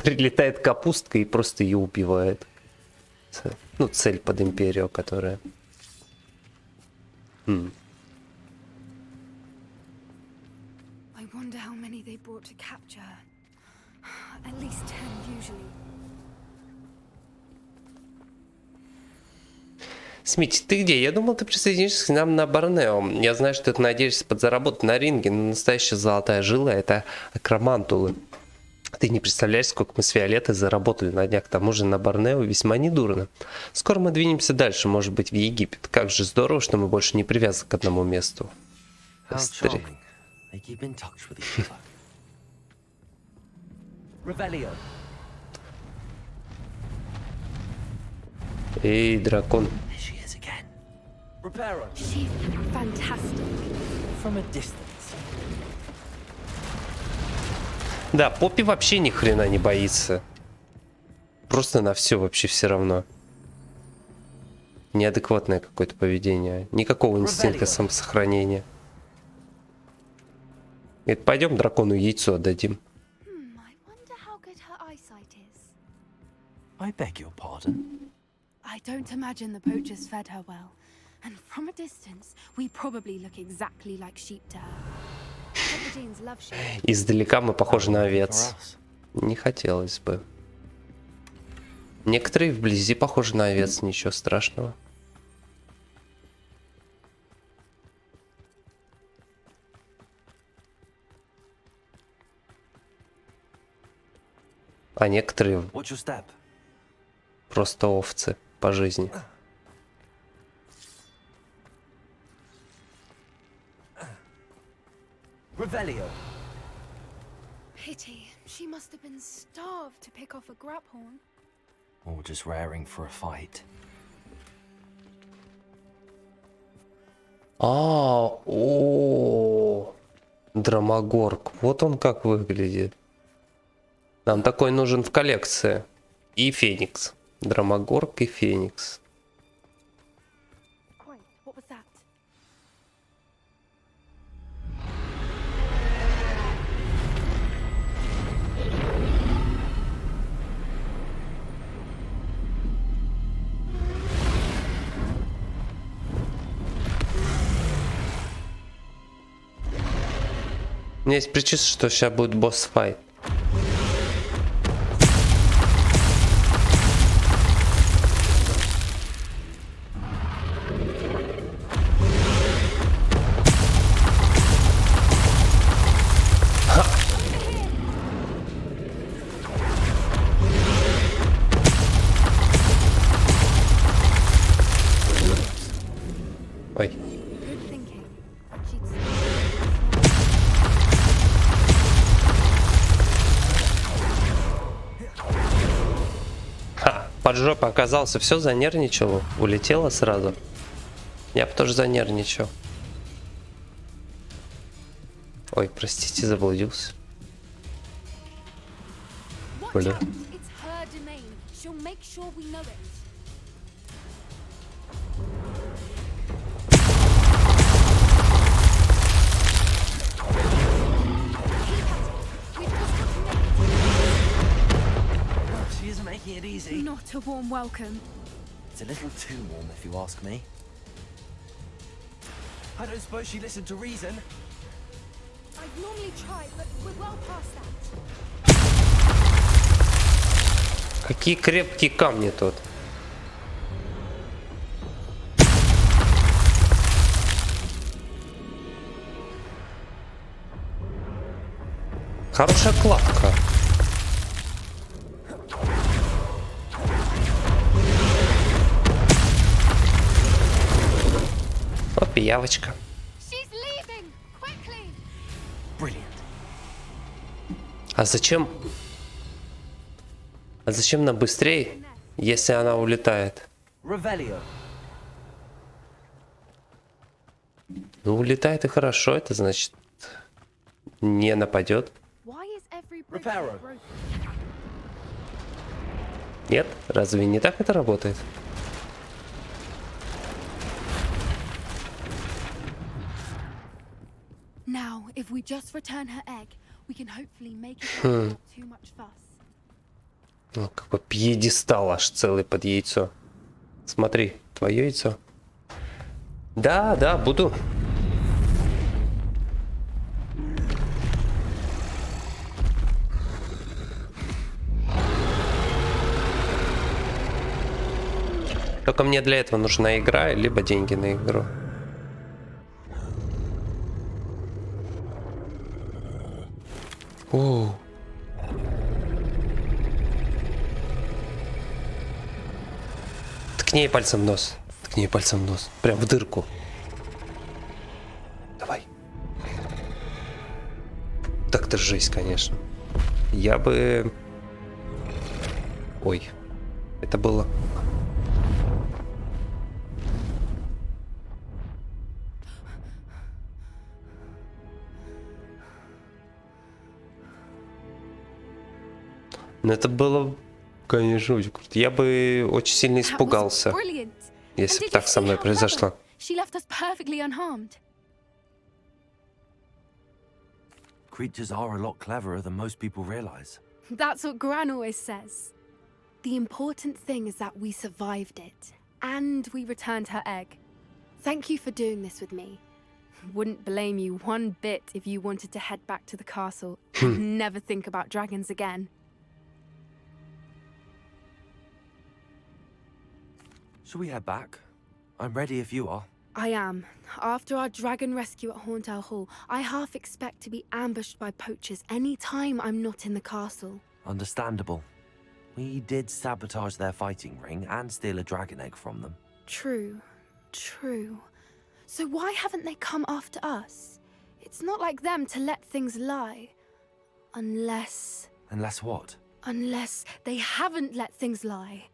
Прилетает капустка и просто ее убивает. Ну, цель под империю, которая... I wonder how many they brought to capture her. At least 10 usually. Смити, ты где? Я думал, ты присоединишься к нам на Борнео. Я знаю, что ты надеешься подзаработать на ринге, но настоящая золотая жила — это акромантулы. Ты не представляешь, сколько мы с Виолеттой заработали на днях. К тому же на Борнео весьма недурно. Скоро мы двинемся дальше, может быть, в Египет. Как же здорово, что мы больше не привязаны к одному месту. How Быстрее. charming. They keep in touch with each other. Revelio. Эй, дракон. There she is again. Reparo. She's fantastic. From a distance. Да, Поппи вообще ни хрена не боится. Просто на все вообще все равно. Неадекватное какое-то поведение. Никакого инстинкта самосохранения. Говорит, пойдем дракону яйцо отдадим. I wonder how good her eyesight is. I beg your pardon. I don't imagine the poachers fed her well. And from a distance, we probably look exactly like sheep to her. Hebrideans love sheep. Издалека мы похожи на For овец. us. Не хотелось бы. Некоторые вблизи похожи на овец, ничего страшного. А некоторые Watch your step. просто овцы по жизни. Revelio. Pity. She must have been starved to pick off a graphorn. Or just raring for a fight. О, Драмагорг. Вот он как выглядит. Нам такой нужен в коллекции. И Феникс. Драмагорг и Феникс. У меня есть предчувствие, что сейчас будет босс-файт. Ой. Good thinking. She'd Ха, под жопой оказался, все занервничал, улетело сразу. Я бы тоже занервничал. Ой, простите, заблудился. Watch Бля. out. It's her domain. She'll make sure we know it. She isn't making it easy. Not a warm welcome. It's a little too warm, if you ask me. I don't suppose she listened to reason. I'd normally try, but we're well past that. Какие крепкие камни тут. Хорошая кладка. О, пиявочка. She's leaving! Quickly! Brilliant. А зачем? А зачем нам быстрее, если она улетает? Revelio. Ну, улетает и хорошо, это значит не нападет. Why is every bridge Reparo. broken? Нет? Разве не так это работает? Now, if we just return her egg, we can hopefully make it without too much fuss. Ну, какой пьедестал аж целый под яйцо. Смотри, твое яйцо. Да, да, буду. Только мне для этого нужна игра, либо деньги на игру. О. Ткни ей пальцем в нос. Ткни ей пальцем в нос. Прям в дырку. Давай. Так-то жесть, конечно. Я бы... Ой. Это было... Ну, это было, конечно, очень круто. Я бы очень сильно That was испугался, brilliant. если And бы did you так со see мной how произошло. clever? She left us perfectly unharmed. Creatures are a lot cleverer than most people realize. That's what Gran always says. The important thing is that we survived it, and we returned her egg. Thank you for doing this with me. Wouldn't blame you one bit if you wanted to head back to the castle and never think about dragons again. Shall we head back? I'm ready if you are. I am. After our dragon rescue at Hauntow Hall, I half expect to be ambushed by poachers any time I'm not in the castle. Understandable. We did sabotage their fighting ring and steal a dragon egg from them. True, true. So why haven't they come after us? It's not like them to let things lie. Unless Unless they haven't let things lie.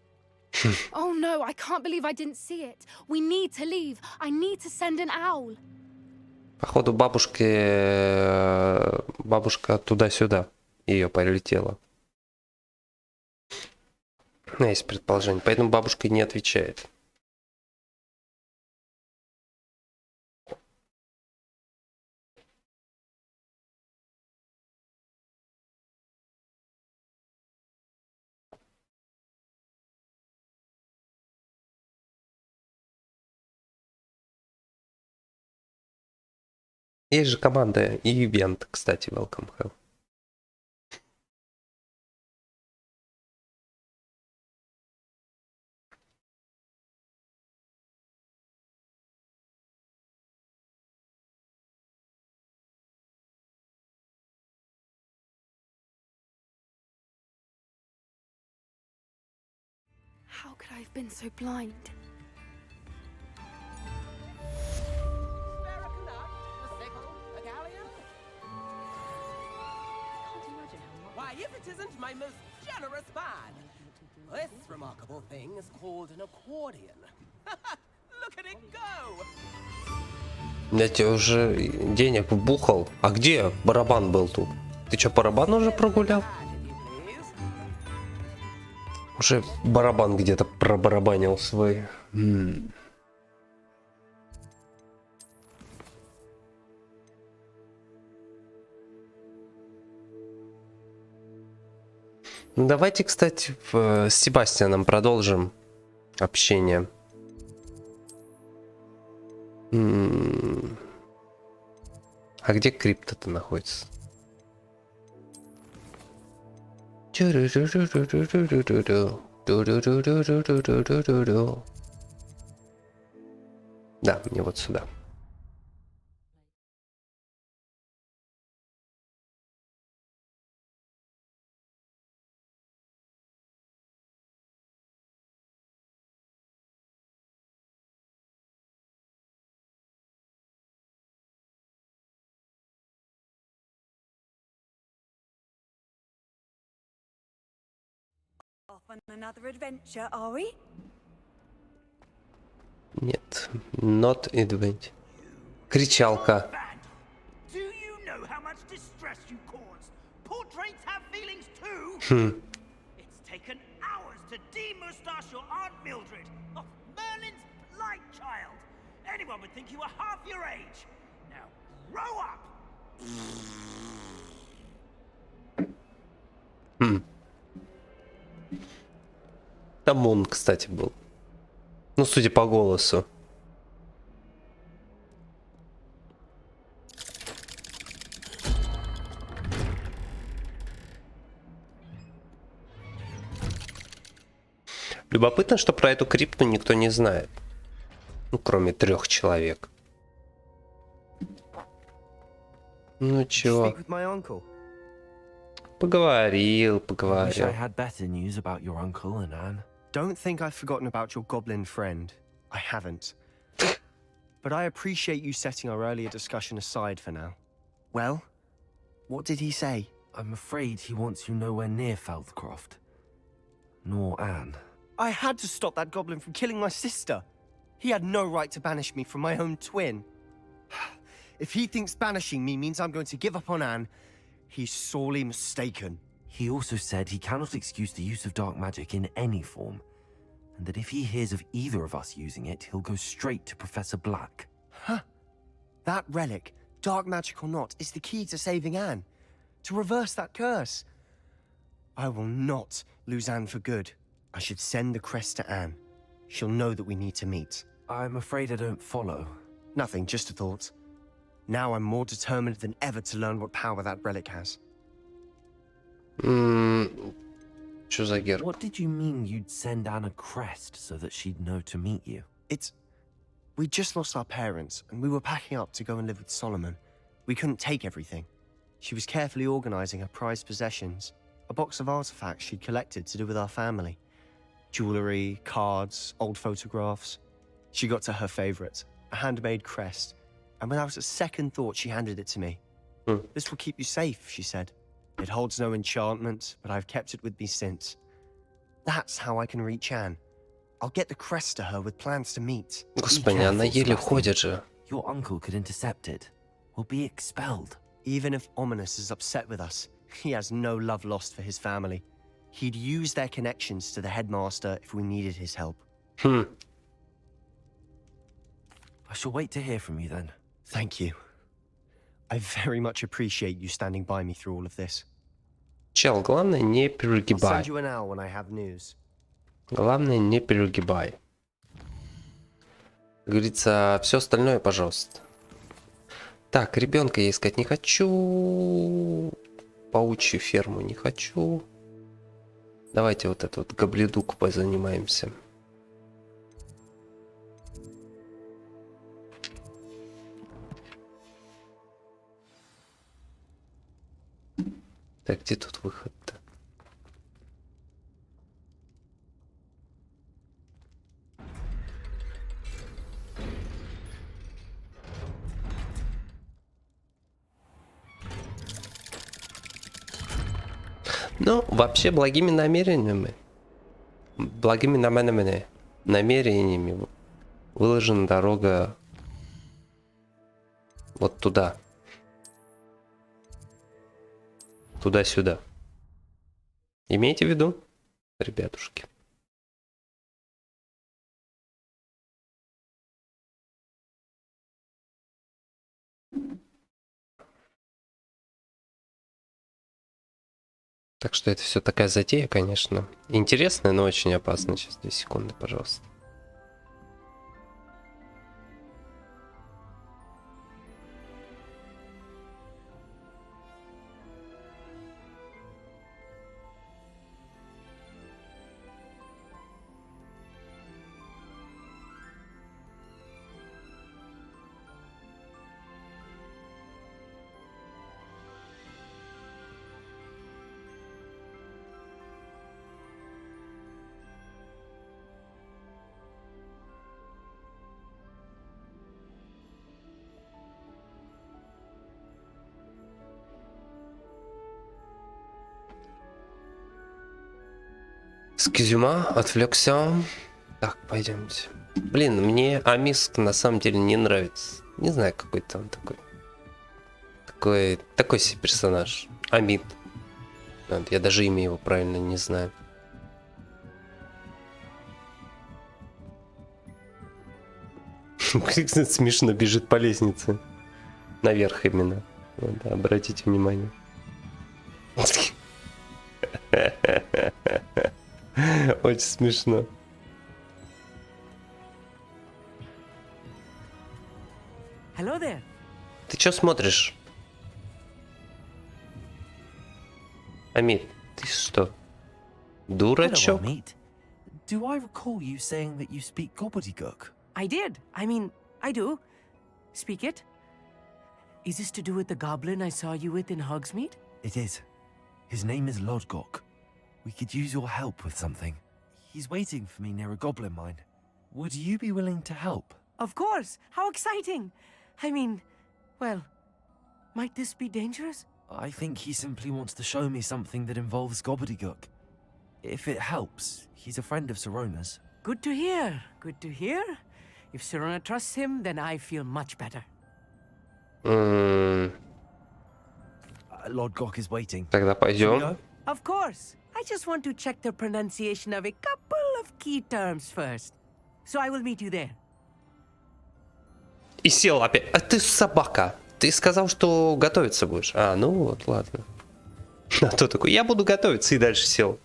Oh no, I can't believe I didn't see it. We need to leave. I need to send an owl. Походу бабушка туда-сюда ее полетела. Ну, есть предположение. Поэтому бабушка и не отвечает. Есть же команда и ивент, кстати, welcome hell. How could I have been so blind? Why, if it isn't my most generous man! This remarkable thing is called an accordion. Look at it go! Я тебе уже денег вбухал. А где барабан был тут? Ты что, барабан уже прогулял? Уже барабан где-то пробарабанил свой. Давайте, кстати, с Себастьяном продолжим общение. А где крипта-то находится? Да, мне вот сюда. Off on another adventure, are we? Нет, not advent. Кричалка. Do you know how much distress you cause? Portraits have feelings too. It's taken hours to demoustache your Aunt Mildred. Oh, Merlin's blight child. Anyone would think you were half your age. Now, grow up. Там он, кстати, был. Ну, судя по голосу. Любопытно, что про эту крипту никто не знает. Ну, кроме 3 человек. Ну чё? Speak with my uncle. Поговорил, I wish I поговорил. had better news about your uncle and Anne. Don't think I've forgotten about your goblin friend. I haven't. But I appreciate you setting our earlier discussion aside for now. Well, what did he say? I'm afraid he wants you nowhere near Feldcroft. Nor Anne. I had to stop that goblin from killing my sister. He had no right to banish me from my own twin. If he thinks banishing me means I'm going to give up on Anne, he's sorely mistaken. He also said he cannot excuse the use of dark magic in any form, and that if he hears of either of us using it, he'll go straight to Professor Black. Huh. That relic, dark magic or not, is the key to saving Anne. To reverse that curse. I will not lose Anne for good. I should send the crest to Anne. She'll know that we need to meet. I'm afraid I don't follow. Nothing, just a thought. Now I'm more determined than ever to learn what power that relic has. Чё за герб? What did you mean you'd send Anne a crest so that she'd know to meet you? We just lost our parents, and we were packing up to go and live with Solomon. We couldn't take everything. She was carefully organizing her prized possessions, a box of artifacts she'd collected to do with our family. Jewelry, cards, old photographs. She got to her favorite, a handmade crest, and without a second thought she handed it to me. This will keep you safe, she said. It holds no enchantment, but I've kept it with me since. That's how I can reach Anne. I'll get the crest to her with plans to meet. Господи, она еле ходит же. Your uncle could intercept it. We'll be expelled. Even if Ominous is upset with us, he has no love lost for his family. He'd use their connections to the headmaster if we needed his help. I shall wait to hear from you then. Thank you. I very much appreciate you standing by me through all of this. Чел, главное не I'll перегибай. send you an owl when I have news. Главное не перегибай. Как говорится, все остальное, пожалуйста. Так, ребенка я искать не хочу. Паучью ферму не хочу. Давайте вот этот вот гобледук позанимаемся. Так, где тут выход-то? Ну, вообще, благими намерениями выложена дорога вот туда. Туда-сюда. Имейте в виду, ребятушки. Так что это все такая затея, конечно. Интересная, но очень опасная. Сейчас 2 секунды, пожалуйста. Скизюма, отвлекся. Так, пойдемте. Блин, мне Амиск на самом деле не нравится. Не знаю, какой-то он такой. Такой себе персонаж. Амид. Я даже имя его правильно не знаю. Смешно бежит по лестнице. Наверх именно. Вот, да, обратите внимание. Очень смешно. Hello there. Ты чё смотришь? Амид, ты что? Hello, Дурачок? Amit. Do I recall you saying that you speak gobbledygook? I did. I mean, I do. Speak it. Is this to do with the goblin I saw you with in Hogsmeade? It is. His name is Lodgok. We could use your help with something. He's waiting for me near a goblin mine. Would you be willing to help? Of course. How exciting. I mean, well, might this be dangerous? I think he simply wants to show me something that involves gobbledygook. If it helps, he's a friend of Sirona's. Good to hear. Good to hear. If Sirona trusts him, then I feel much better. Lodgok is waiting. Тогда Shall we пойдем. go? Of course. I just want to check the pronunciation of a couple of key terms first. So I will meet you there. И сел опять. А ты собака. Ты сказал, что готовиться будешь. А, ну вот, ладно. А то такой, я буду готовиться, и дальше сел.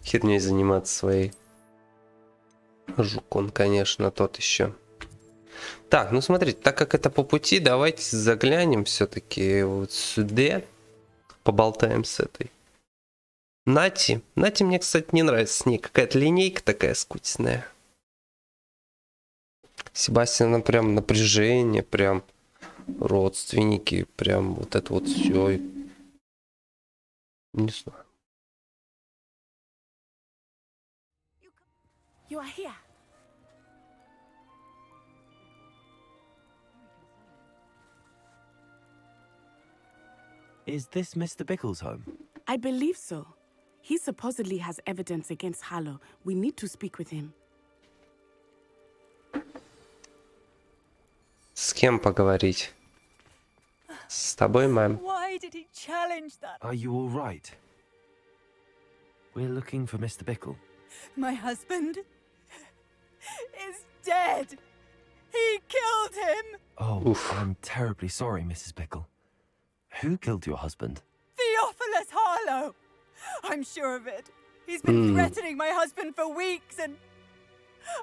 Херней заниматься своей. Жук он, конечно, тот еще. Так, ну смотрите, так как это по пути, давайте заглянем все-таки вот сюда. Поболтаем с этой. Нати. Нати мне, кстати, не нравится. С ней какая-то линейка такая скучная. Себастьяна прям напряжение, прям родственники, прям вот это вот все. Не знаю. You are here. Is this Mr. Bickle's home? I believe so. He supposedly has evidence against Harlow. We need to speak with him. С кем поговорить? С тобой, мэм. Why did he challenge that? Are you all right? We're looking for Mr. Bickle. My husband is dead. He killed him. Oh, Oof. I'm terribly sorry, Mrs. Bickle. Who killed your husband? Theophilus Harlow. I'm sure of it. He's been threatening my husband for weeks and...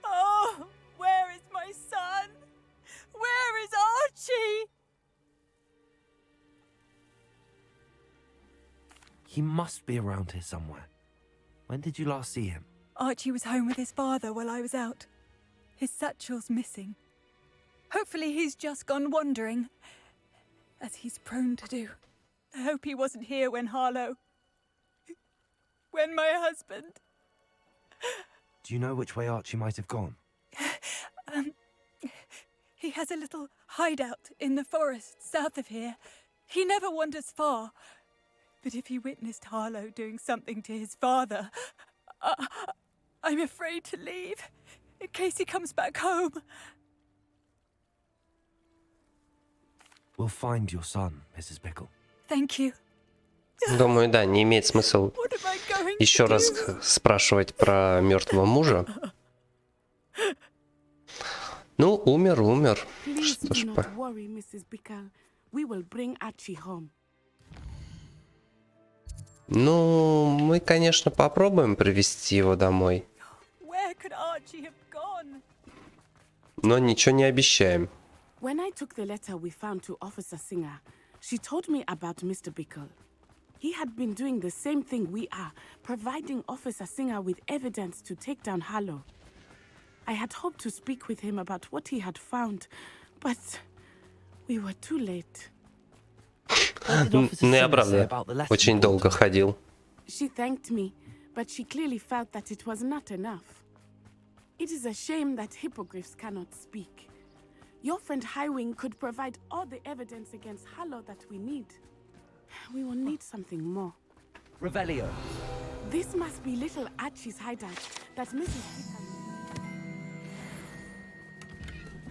Oh, where is my son? Where is Archie? He must be around here somewhere. When did you last see him? Archie was home with his father while I was out. His satchel's missing. Hopefully he's just gone wandering, as he's prone to do. I hope he wasn't here when when my husband... Do you know which way Archie might have gone? He has a little hideout in the forest south of here. He never wanders far. But if he witnessed Harlow doing something to his father, I'm afraid to leave, in case he comes back home. We'll find your son, Mrs. Bickle. Thank you. Думаю, да, не имеет смысла What am I going еще to раз do? спрашивать про мертвого мужа. Ну, умер. Please Что do ж, not worry, Mrs. Bickle. We will bring Archie home. Ну, мы, конечно, попробуем привести его домой, Where could Archie have gone? но ничего не обещаем. When I took the letter we found to Officer Singer, she told me about Mr. Bickle. He had been doing the same thing we are, providing Officer Singer with evidence to take down Harlow. I had hoped to speak with him about what he had found, but we were too late. What did Officer Ну, я Singer say правда about the letter очень you долго brought? ходил. She thanked me, but she clearly felt that it was not enough. It is a shame that hippogriffs cannot speak. Your friend Highwing could provide all the evidence against Harlow that we need. We will need something more. Revelio. This must be little Archie's hideout that Mrs. Bickle...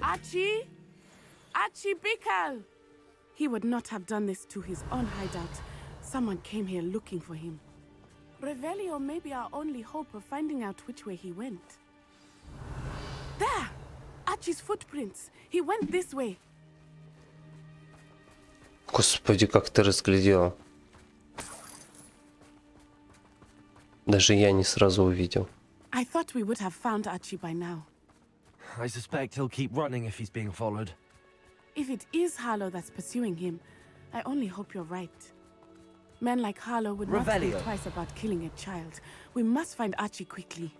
Archie? Archie Bickle! He would not have done this to his own hideout. Someone came here looking for him. Revelio may be our only hope of finding out which way he went. There! Archie's footprints. He went this way. Господи, как ты разглядела. Даже я не сразу увидел. I thought we would have found Archie by now. I suspect he'll keep running if he's being followed. If it is Harlow that's pursuing him, I only hope you're right. Men like Harlow would not think Revelio. twice about killing a child. We must find Archie quickly.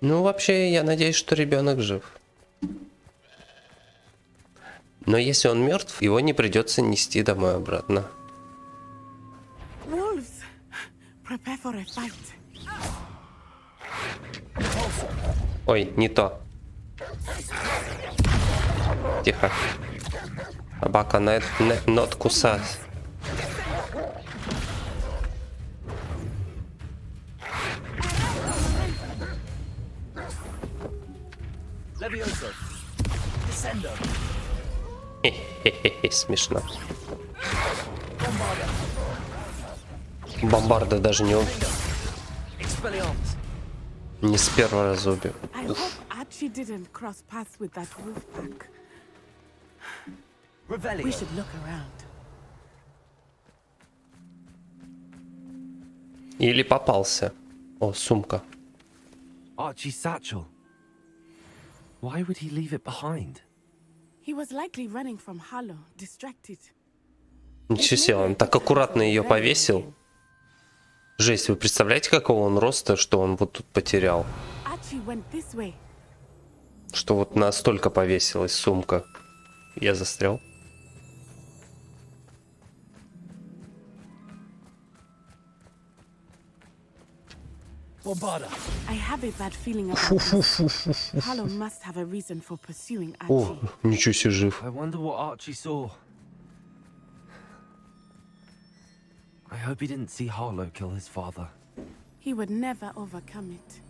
Ну, вообще, я надеюсь, что ребенок жив. Но если он мертв, его не придется нести домой обратно. Wolves! Prepare for a fight. Ой, не то. Тихо. Собака, not кусать. Levioso. Descendo. Хе-хе-хе, смешно. Бомбарда даже не Expelliarmus. не с первого раза убил. I hope Archie didn't cross paths with that wolf pack. We Revelio. should look around. Или попался. О, сумка. Archie's satchel. Why would he leave it behind? He was likely running from Harlow, distracted. Ничего себе, он так аккуратно ее повесил. Жесть, вы представляете, какого он роста, что он вот тут потерял? Archie went this way. Что вот настолько повесилась сумка. Я застрял. Bombarda. I have a bad feeling about this. Harlow must have a reason for pursuing О, Archie. ничего себе, жив. I wonder what Archie saw. I hope he didn't see Harlow kill his father. He would never overcome it.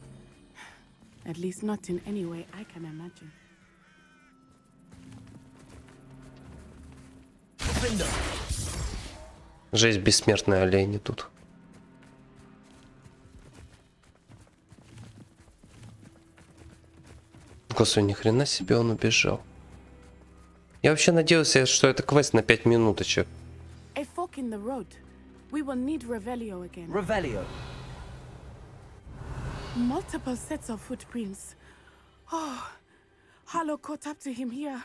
At least not in any way I can imagine. Жесть, бессмертные олени тут. Господи, ни хрена себе он убежал. Я вообще надеялся, что это квест на 5 минуточек. A fork in the road. We will need Revelio again. Revelio. Multiple sets of footprints. Oh, Harlow caught up to him here.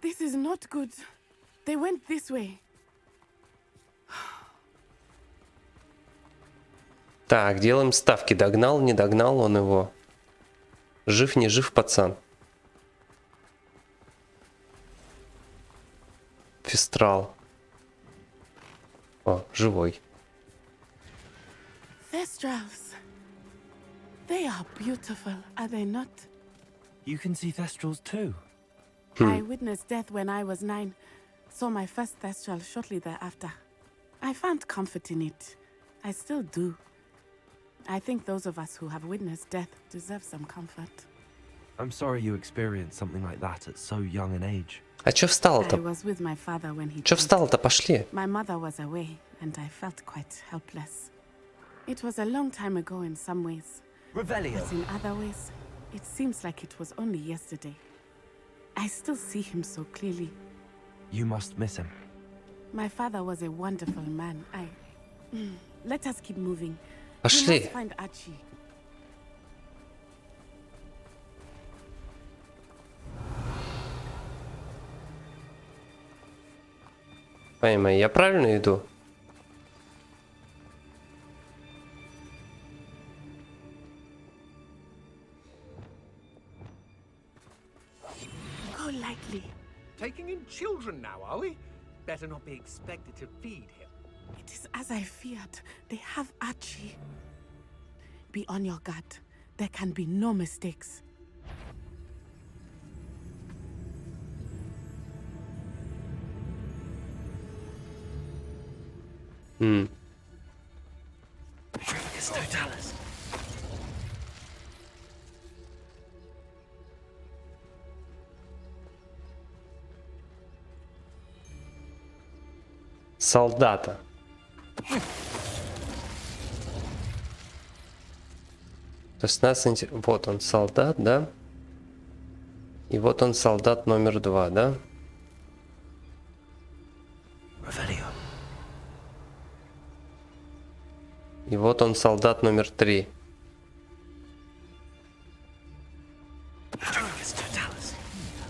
This is not good. They went this way. Так, делаем ставки. Догнал, не догнал он его. Жив, не жив, пацан. Фестрал. О, живой. Thestrals. They are beautiful, are they not? You can see Thestrals too. I witnessed death when I was 9. Saw my first Thestral shortly thereafter. I found comfort in it. I still do. I think those of us who have witnessed death deserve some comfort. I'm sorry you experienced something like that at so young an age. А чё I встал-то? was with my father when he Чё died. встал-то? Пошли. My mother was away, and I felt quite helpless. It was a long time ago in some ways, Revelio. but in other ways, it seems like it was only yesterday. I still see him so clearly. You must miss him. My father was a wonderful man. Let us keep moving. We Пошли. must find Archie. Поймай, я правильно иду? Go lightly. Taking in children now, are we? Better not be expected to feed him. It is as I feared. They have Archie. Be on your guard. There can be no mistakes. Солдата. То есть нас вот он солдат, да? И вот он солдат номер 2, да? Revelio. И вот он солдат номер 3.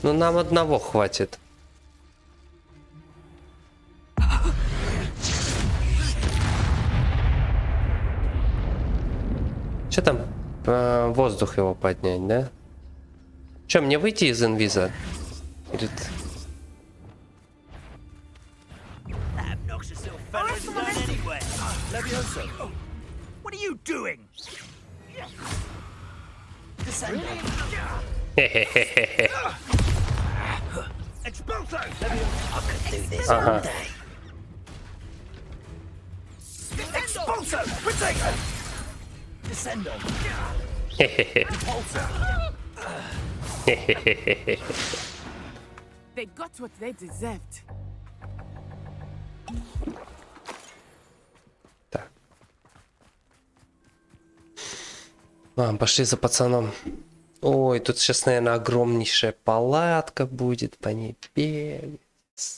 Ну нам одного хватит. Че там? Воздух его поднять, да? Че, мне выйти из инвиза? Или... Obnoxious little fella isn't going anywhere. Levioso. What are you doing? Хе-хе-хе-хе-хе. Expulso! Ага. Expulso! Protego! Descendo! Хе-хе-хе. Хе-хе-хе-хе. They got what they deserved. Так. Ладно, пошли за пацаном. Ой, тут сейчас, наверное, огромнейшая палатка будет. По ней бегать,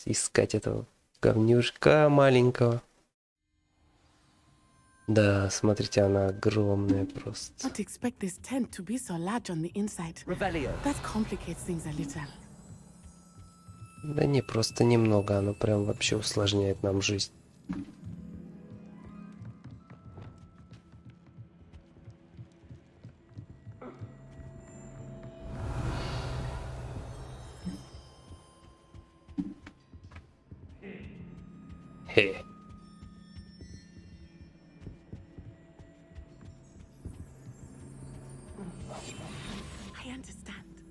искать этого говнюшка маленького. Да, смотрите, она огромная просто. Not expect this tent to be so large on the inside. Revelio. That complicates things a little. Да не, просто немного. Оно прям вообще усложняет нам жизнь. Хе. I understand.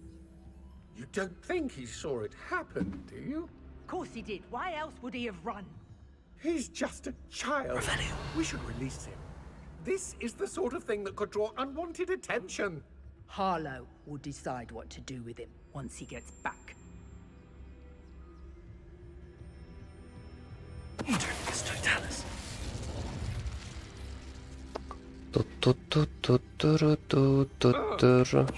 You don't think he saw it happen, do you? Of course he did. Why else would he have run? He's just a child. We should release him. This is the sort of thing that could draw unwanted attention. Harlow will decide what to do with him once he gets back. Тут-тут-тут-тут-тут-тут-тут.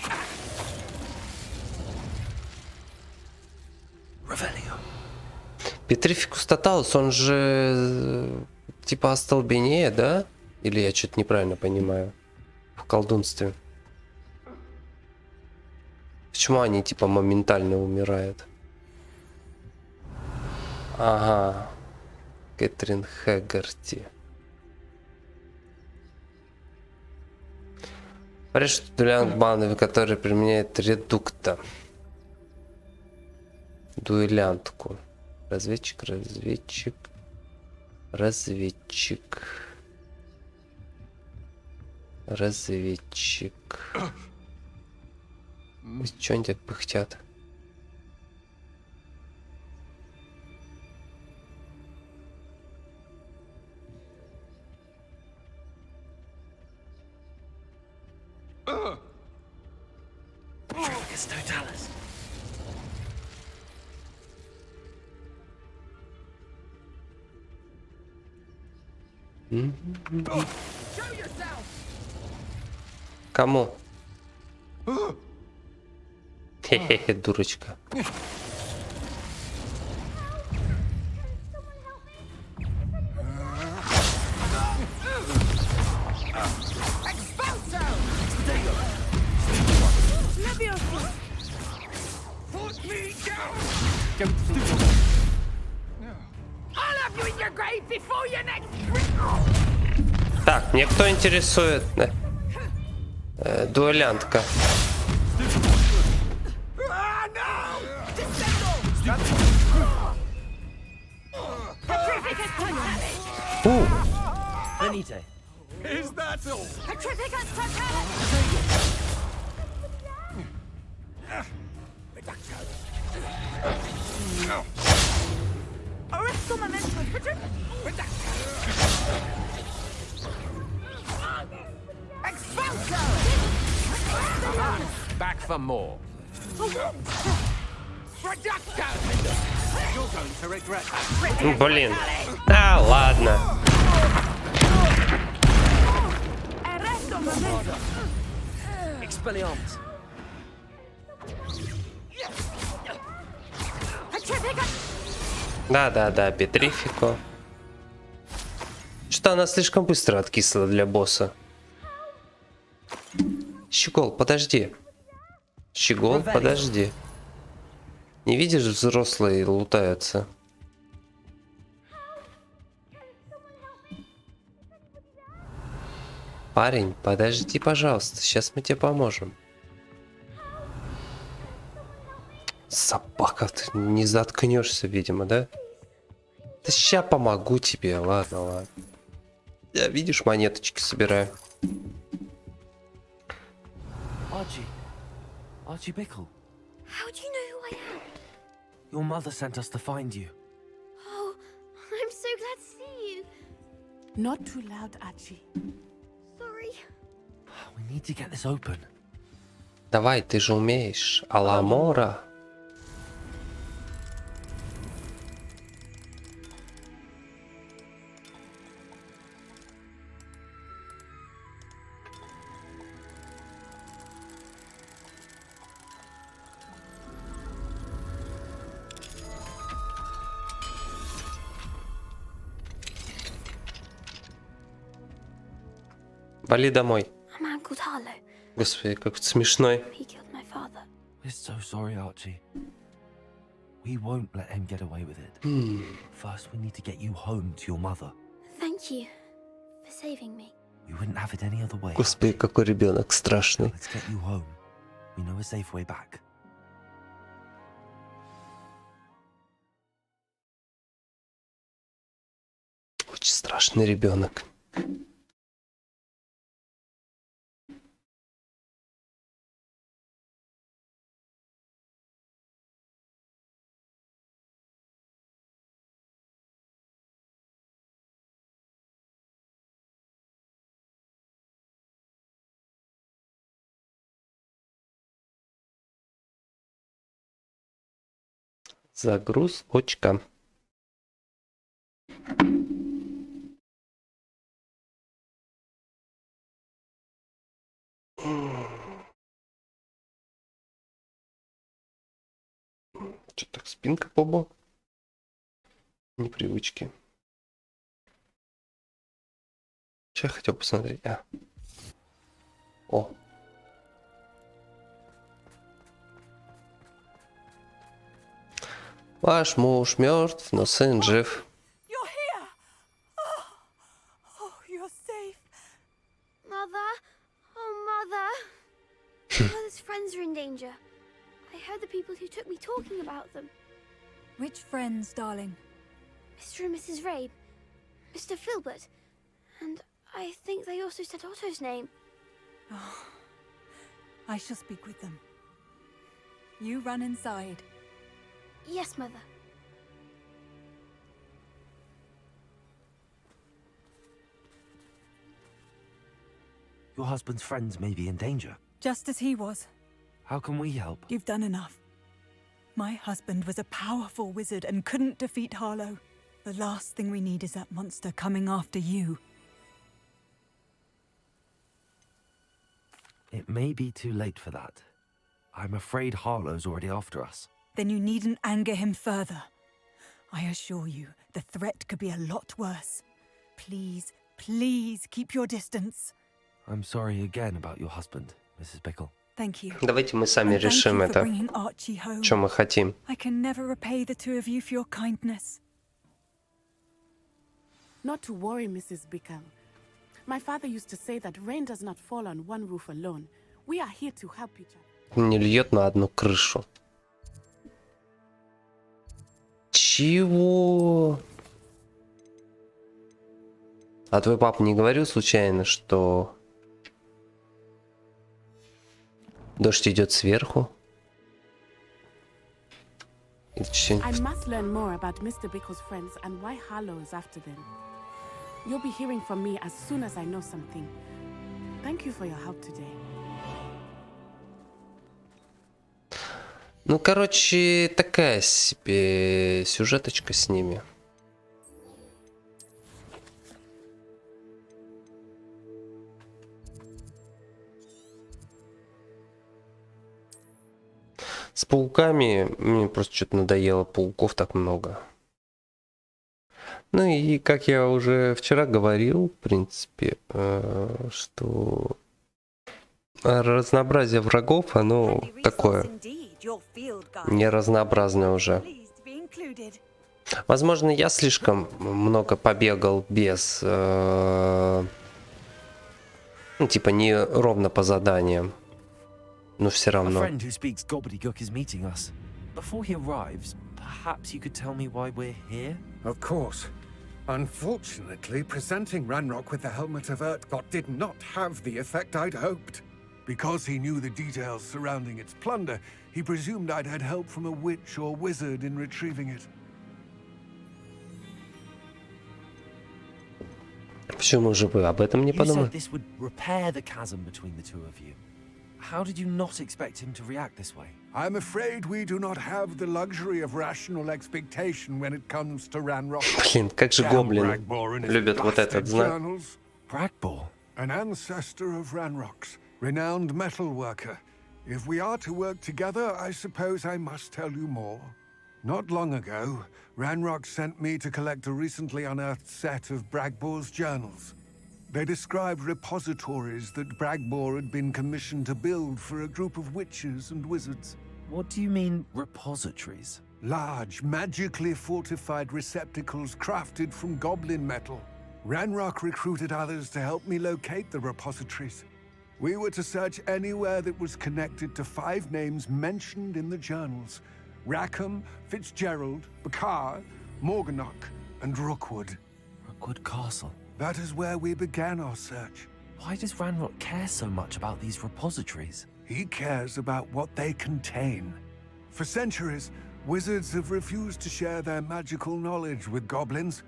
Петрификус Тоталус, он же типа остолбенеет, да? Или я что-то неправильно понимаю в колдунстве? Почему они типа моментально умирают? Ага. Кэтрин Хэггерти. Париж дуэлянт банды, который применяет редукта. Дуэлянтку. Разведчик, разведчик. Разведчик. Разведчик. Чё они так пыхтят? Кому? Хе-хе-хе, дурочка. Так, мне кто интересует? Дуэлянтка. Is that all? Back for more. You're going to regret that. Блин. А, ладно. Expelliarmus. Да, Петрифико. Что она слишком быстро откисла для босса. Щегол, подожди. Щегол, подожди. Не видишь, взрослые лутаются? Парень, подожди, пожалуйста. Сейчас мы тебе поможем. Собака, ты не заткнешься, видимо, да? Да ща помогу тебе. Ладно. Я, видишь, монеточки собираю. Archie Bickle. How do you know who I am? Your mother sent us to find you. Oh, I'm so glad to see you. Not too loud, Archie. Sorry. We need to get this open. Давай, ты же умеешь. Аламора. Вали домой. A man called Harlow. Господи, как смешной. He killed my father. We're so sorry, Archie. We won't let him get away with it. First, we need to get you home to your mother. Thank you for saving me. We wouldn't have it any other way. Господи, какой ребенок страшный. Let's get you home. We know a safe way back. Очень страшный ребенок. Загрузочка. Что так, спинка побо? Непривычки. Что я хотел посмотреть? О. Ваш муж мертв, но сын жив. You're here! Oh, you're safe. Mother? Oh, Mother. Father's friends are in danger. I heard the people who took me talking about them. Which friends, darling? Mr. and Mrs. Rabe. Mr. Filbert. And I think they also said Otto's name. Oh, I shall speak with them. You run inside. Yes, Mother. Your husband's friends may be in danger. Just as he was. How can we help? You've done enough. My husband was a powerful wizard and couldn't defeat Harlow. The last thing we need is that monster coming after you. It may be too late for that. I'm afraid Harlow's already after us. Then you needn't anger him further. I assure you, the threat could be a lot worse. Please, please keep your distance. I'm sorry again about your husband, Mrs. Bickle. Thank you. Давайте мы сами And thank решим you for это, bringing Archie home. что мы хотим. I can never repay the two of you for your kindness. Not to worry, Mrs. Bickle. My father used to say that rain does not fall on one roof alone. We are here to help each other. Не льет на одну крышу. Чего? А твой папа не говорил случайно, что дождь идет сверху? I must learn more about Mr. Bickle's friends and why Harlow is after them. You'll be hearing from me as soon as I know something. Thank you for your help today. Ну, короче, такая себе сюжеточка с ними. С пауками мне просто что-то надоело, пауков так много. Ну и как я уже вчера говорил, в принципе, что разнообразие врагов, оно такое неразнообразное уже. Возможно, я слишком много побегал без, ну, типа не ровно по заданиям. Но все A равно. friend who speaks gobbledygook is meeting us. Before he arrives, perhaps you could tell me why we're here? Of course. Unfortunately, presenting Ranrock with the Helmet of Urtkot did not have the effect I'd hoped. Because he knew the details surrounding its plunder, he presumed I'd had help from a witch or wizard in retrieving it. Почему же вы об этом не You подумали? said this would repair the chasm between the two of you. How did you not expect him to react this way? I'm afraid we do not have the luxury of rational expectation when it comes to Ranrock. Блин, как же гоблины любят вот этот знак. Bragbor? An ancestor of Ranrock's, renowned metal worker. If we are to work together, I suppose I must tell you more. Not long ago, Ranrock sent me to collect a recently unearthed set of Bragbor's journals. They described repositories that Bragbor had been commissioned to build for a group of witches and wizards. What do you mean, repositories? Large, magically fortified receptacles crafted from goblin metal. Ranrock recruited others to help me locate the repositories. We were to search anywhere that was connected to 5 names mentioned in the journals: Rackham, Fitzgerald, Bakar, Morganach, and Rookwood. Rookwood Castle. That is where we began our search. Why does Ranrock care so much about these repositories? He cares about what they contain. For centuries, wizards have refused to share their magical knowledge with goblins.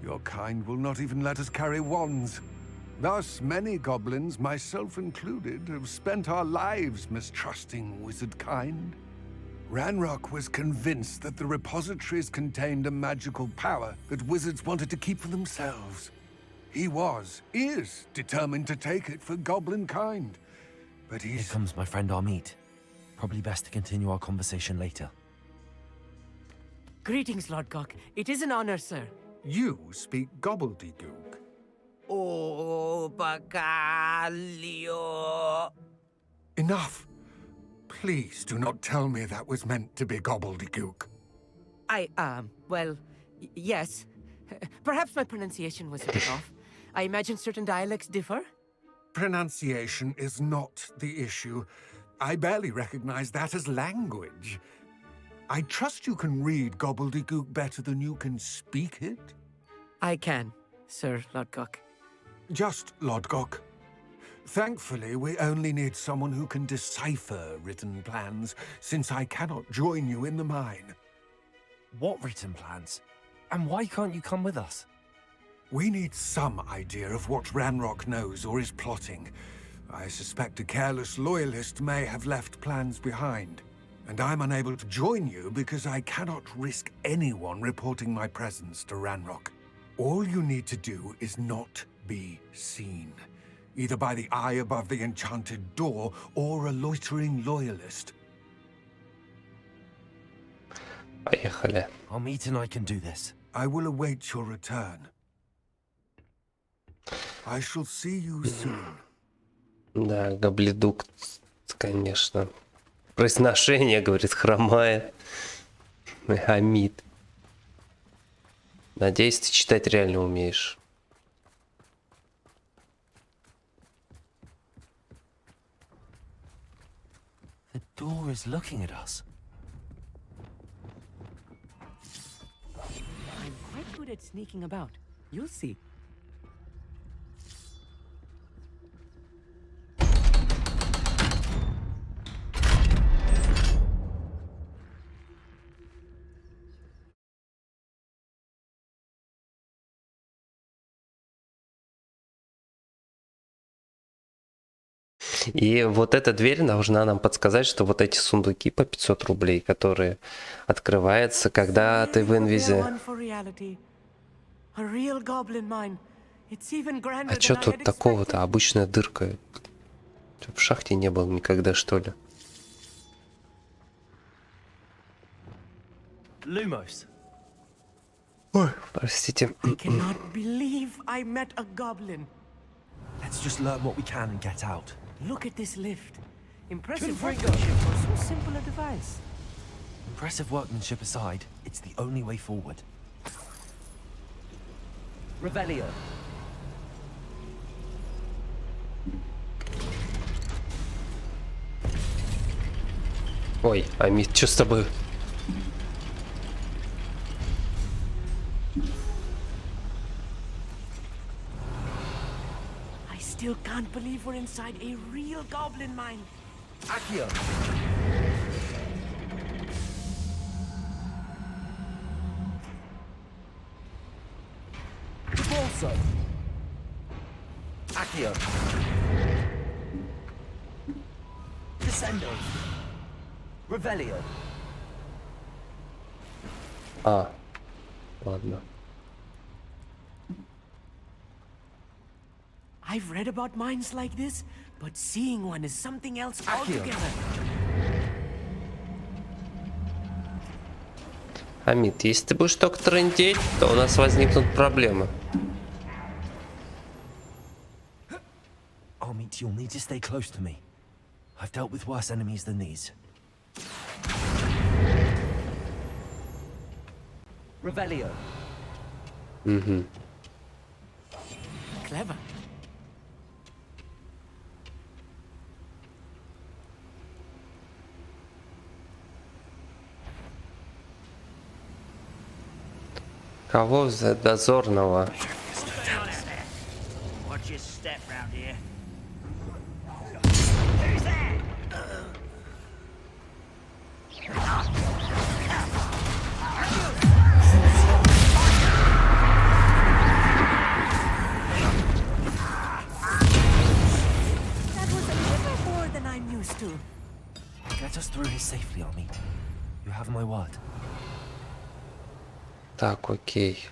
Your kind will not even let us carry wands. Thus, many goblins, myself included, have spent our lives mistrusting wizard kind. Ranrock was convinced that the repositories contained a magical power that wizards wanted to keep for themselves. He is determined to take it for goblin kind. But Here comes my friend Amit. Probably best to continue our conversation later. Greetings, Lord Gok. It is an honor, sir. You speak gobbledygook. Oh, Bacalio. Enough. Please do not tell me that was meant to be gobbledygook. Well, yes. Perhaps my pronunciation was a bit off. I imagine certain dialects differ. Pronunciation is not the issue. I barely recognize that as language. I trust you can read gobbledygook better than you can speak it? I can, Sir Lodgok. Just Lodgok. Thankfully, we only need someone who can decipher written plans, since I cannot join you in the mine. What written plans? And why can't you come with us? We need some idea of what Ranrock knows or is plotting. I suspect a careless loyalist may have left plans behind. And I'm unable to join you because I cannot risk anyone reporting my presence to Ranrock. All you need to do is not be seen. Either by the eye above the enchanted door, or a loitering loyalist. Поехали. Amit and I can do this. I will await your return. I shall see you soon. Да, гобледук, конечно. Произношение, говорит, хромает. Хамид. Надеюсь, ты читать реально умеешь. The door is looking at us. I'm quite good at sneaking about. You'll see. И вот эта дверь должна нам подсказать, что вот эти сундуки по 500 рублей, которые открываются, когда ты в инвизе. А что тут такого-то? Обычная дырка. В шахте не был никогда, что ли? Lumos. Ой, простите. I cannot believe I met a goblin. Let's just learn what we can and get out. Look at this lift. Impressive workmanship for so simple a device. Impressive workmanship aside, it's the only way forward. Revelio. Ой, Амит, что с тобой? I still can't believe we're inside a real goblin mine. Accio. Repulso. Accio. Descendo. Revelio. А, ладно. I've read about mines like this, but seeing one is something else altogether. Амит, если ты будешь только трындеть, то у нас возникнут проблемы. Amit, you'll need to stay close to me. I've dealt with worse enemies than these. Revelio. Угу. Clever. Кого за дозорного? Watch your step round here. Who's there? That was a little more than I'm used to. Get us through here safely, Amit. You have my word. Так, окей.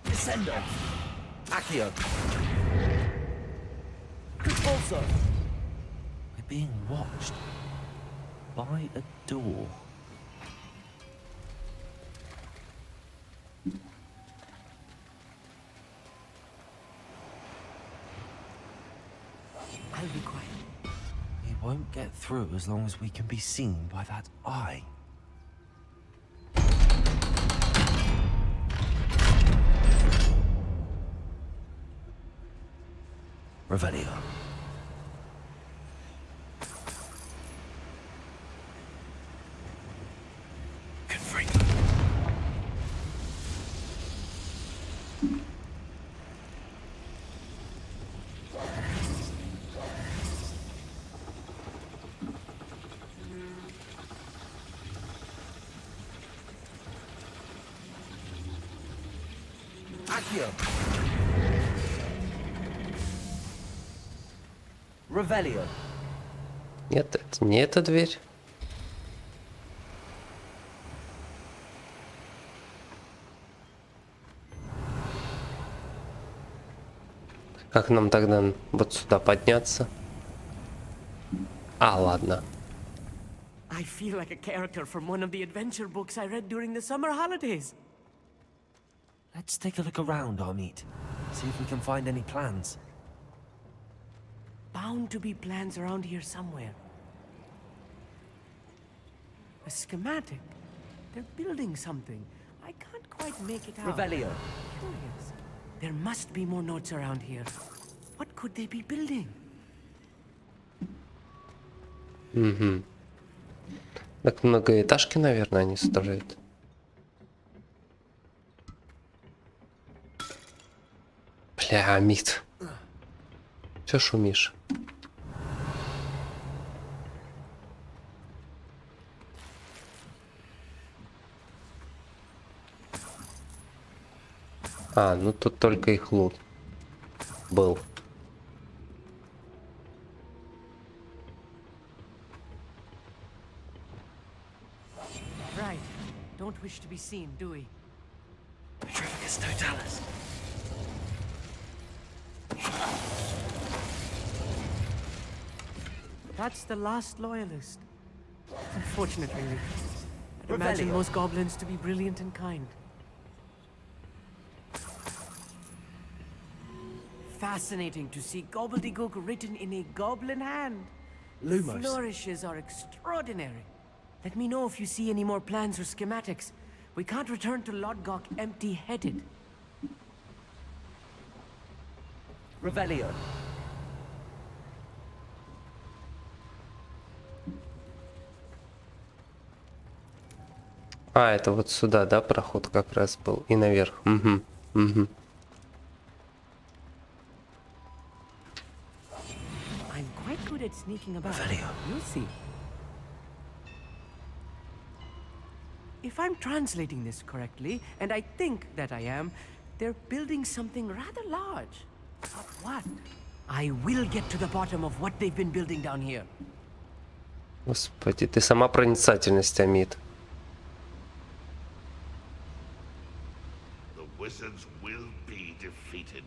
Descendo. Accio. Repulso. We're being watched by a door. I'll be quiet. It won't get through as long as we can be seen by that eye. Revelio. Revelio. Нет, это не эта дверь. Как нам тогда вот сюда подняться? А, ладно. I feel like a character from one of the adventure books I read during the summer holidays. Let's take a look around, Amit. See if we can find any plans. Bound to be plans around here somewhere. A schematic. They're building something. I can't quite make it out. Revelio. Curious. There must be more notes around here. What could they be building? Угу. Так многоэтажки, наверное, они строят. Бля, Мит. Все шумишь. А, ну тут только их лут был. Right. Don't wish to be seen, do we? Petrificus totalis. That's the last loyalist. Unfortunately, I'd imagine most goblins to be brilliant and kind. Fascinating to see gobbledygook written in a goblin hand. Lumos. Flourishes are extraordinary. Let me know if you see any more plans or schematics. We can't return to Lodgok empty-headed. Revelio. А, это вот сюда, да, проход как раз был. И наверх. Угу. Угу. I'm quite good at sneaking about. You'll see. If I'm translating this correctly, and I think that I am, they're building something rather large. But what? I will get to the bottom of what they've been building down here. Господи, ты сама проницательность, Амит. The wizards will be defeated.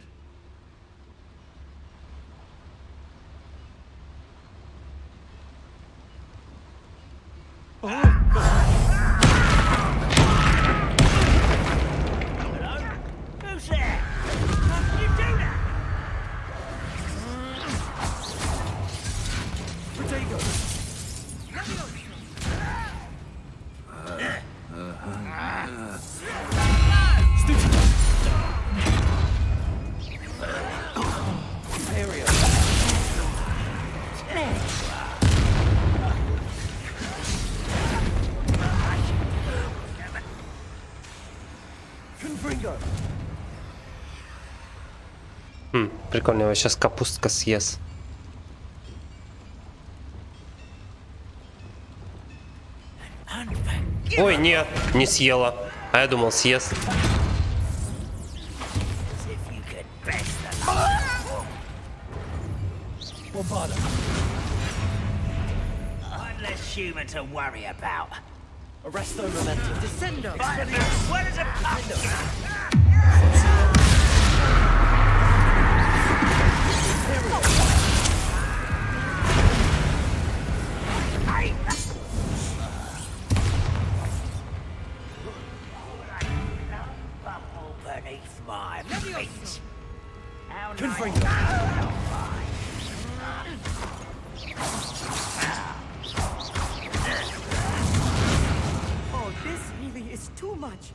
Who's there? How can you do that? Прикольно, его сейчас капустка съест. Ой, нет, не съела. А я думал, съест. I'm less human to worry about. Arresto momentum. Descendo. Where is it? Beneath my feet. Oh, this really is too much.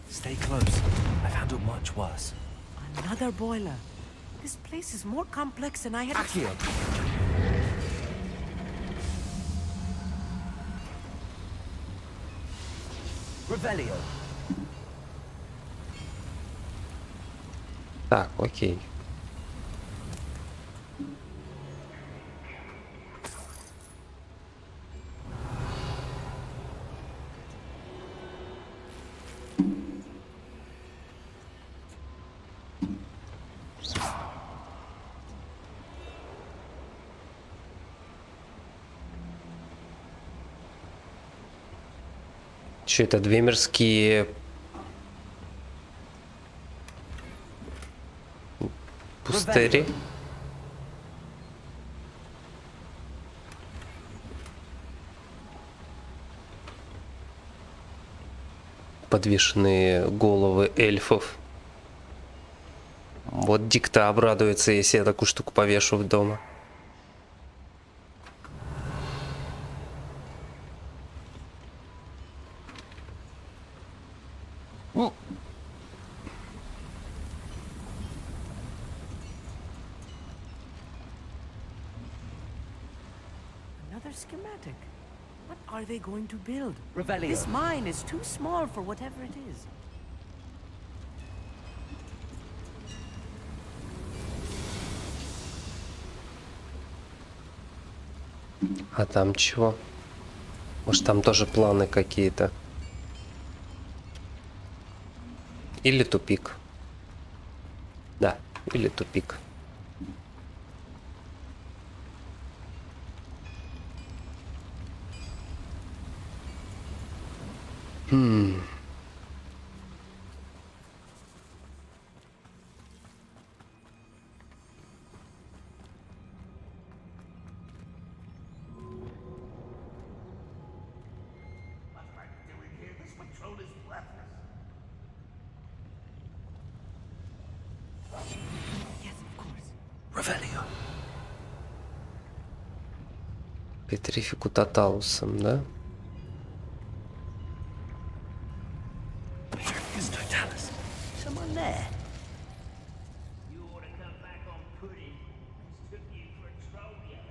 Stay close. I've handled much worse. Another boiler. This place is more complex than I had Accio. Revelio. Так, окей. Что это, две мирские пустыри? Подвешенные головы эльфов. Вот Дик-то обрадуется, если я такую штуку повешу в дома. another schematic. What are they going to build? Revelio. This mine is too small for whatever it is. А там чего? Может, там тоже планы какие-то? Или тупик? Да, или тупик. Revelio. Петрифику Тоталусом, да? Someone there.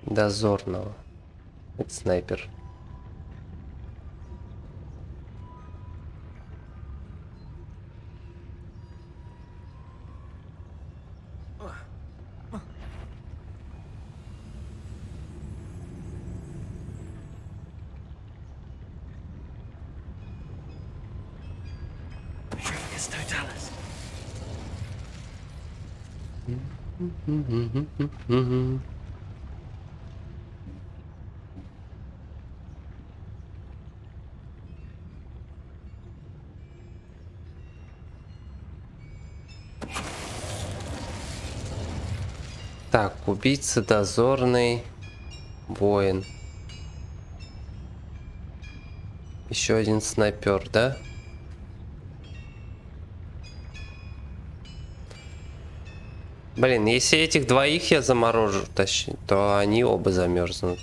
Дозорного. Это снайпер. Так, убийца, дозорный, воин. Еще один снайпер, да? Блин, если этих двоих я заморожу, то они оба замерзнут.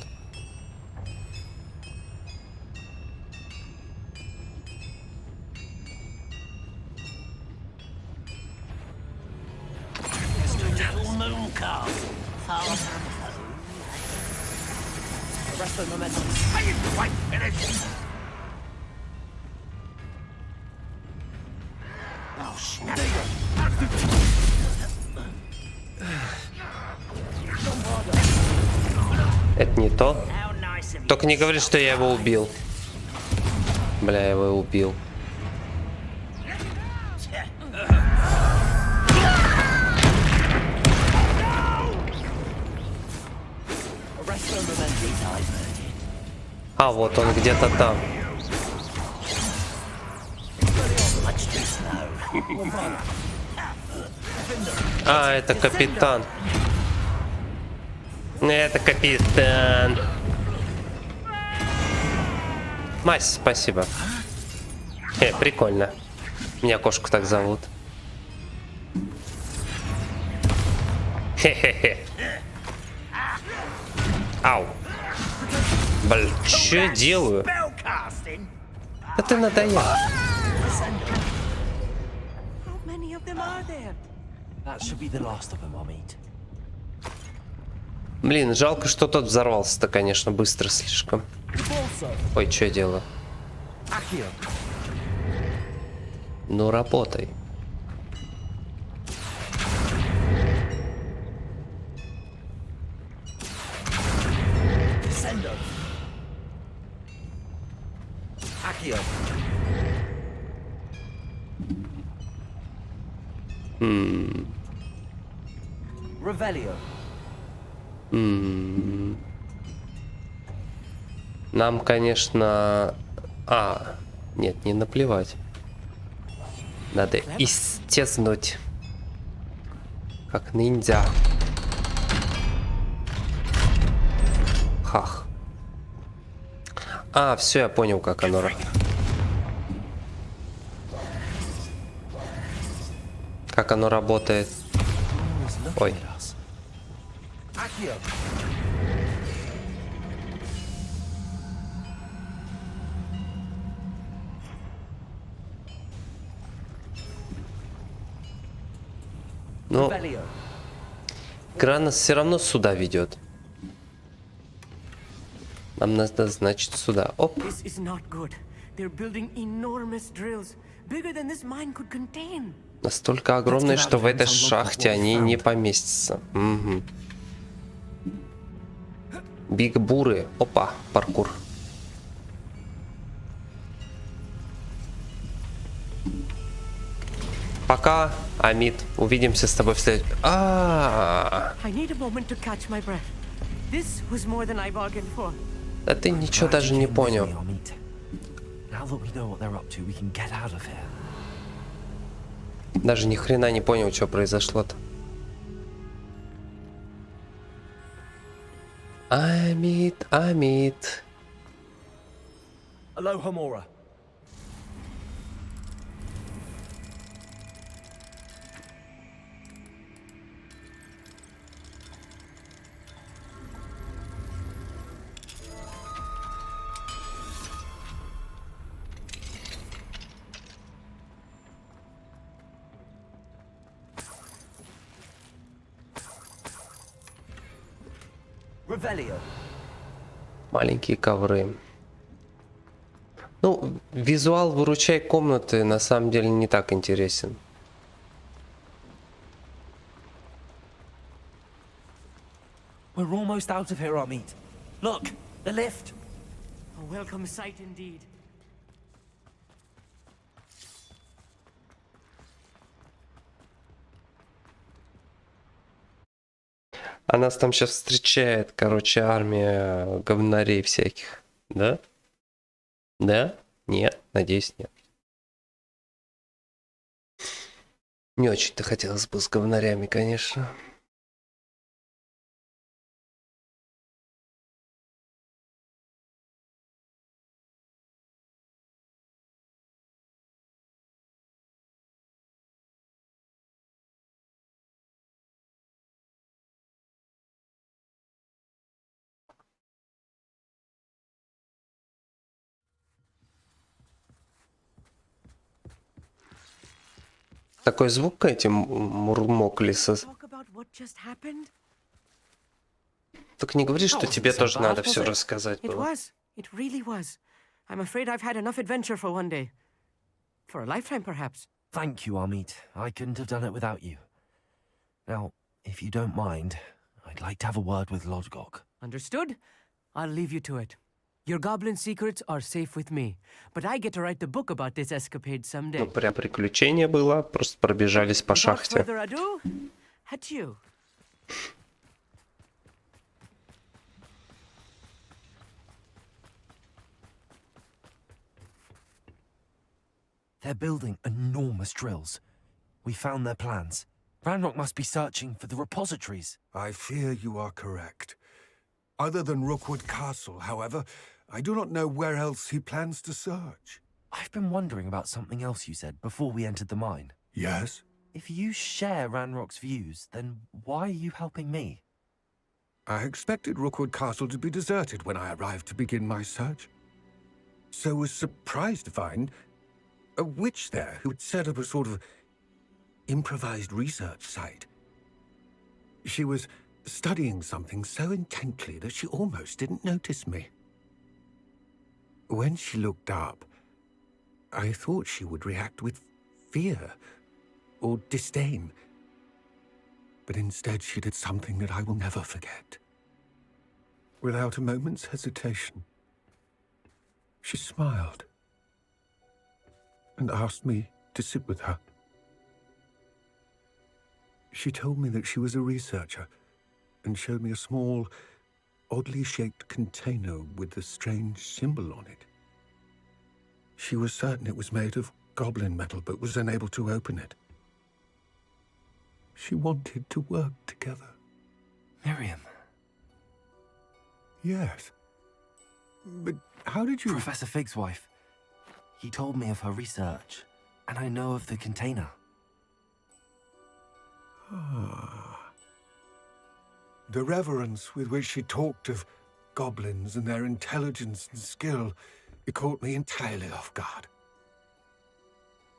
Это не то. Только не говори, что я его убил. Бля, я его убил. А, вот он где-то там. А, это капитан. Это капитан. Мась, спасибо. Прикольно. Меня кошку так зовут. Хе-хе-хе. Ау. Блин, что я делаю? Spellcasting? Да ты надоел. How many of them are there? That should be the last of them, I'll meet. Блин, жалко, что тот взорвался-то, конечно, быстро слишком. Ой, что я делаю? Ну, работай. Revelio. Нам, конечно... нет, не наплевать. Надо исчезнуть. Как ниндзя. Хах. Все, я понял, как оно. Как оно работает. Ой. Ну, игра нас все равно сюда ведет. Нам надо, значит, сюда. Оп. This is not good. They're building enormous drills, bigger than this mine could contain. Настолько огромные, что в этой шахте они не поместятся. Угу. Биг-буры. Опа, паркур. Пока, Амид. Увидимся с тобой в следующем... I need a moment to catch my breath. This was more than I bargained for. Да ты ничего даже не понял. Даже ни хрена не понял, что произошло-то. Амид, Амид. Aloha Mora. Маленькие ковры. Ну, визуал выручай комнаты на самом деле не так интересен. We're almost out of here, Amit. Look, the lift. A welcome sight indeed. А нас там сейчас встречает, короче, армия говнарей всяких. Да? Да? Нет? Надеюсь, нет. Не очень-то хотелось бы с говнарями, конечно. Такой звук этим мурмоклиса. Только не говори, что тебе тоже надо все рассказать было. It really was. I'm afraid I've had enough adventure for one day. For a lifetime, perhaps. Thank you, Amit. I couldn't have done it without you. Now, if you don't mind, I'd like to have a word with Lodgok. Understood? I'll leave you to it. Your goblin secrets are safe with me, but I get to write the book about this escapade someday. Ну, прям приключение было, просто пробежались по шахте. Without further ado, adieu. They're building enormous drills. We found their plans. Ranrock must be searching for the repositories. I fear you are correct. Other than Rookwood Castle, however, I do not know where else he plans to search. I've been wondering about something else you said before we entered the mine. Yes? If you share Ranrock's views, then why are you helping me? I expected Rookwood Castle to be deserted when I arrived to begin my search. So was surprised to find a witch there who had set up a sort of improvised research site. She was studying something so intently that she almost didn't notice me. When she looked up, I thought she would react with fear or disdain. But instead she did something that I will never forget. Without a moment's hesitation, she smiled and asked me to sit with her. She told me that she was a researcher and showed me a small, oddly shaped container with a strange symbol on it. She was certain it was made of goblin metal, but was unable to open it. She wanted to work together. Miriam. Yes. But how did you... Professor Fig's wife. He told me of her research, and I know of the container. Ah. The reverence with which she talked of goblins and their intelligence and skill, it caught me entirely off guard.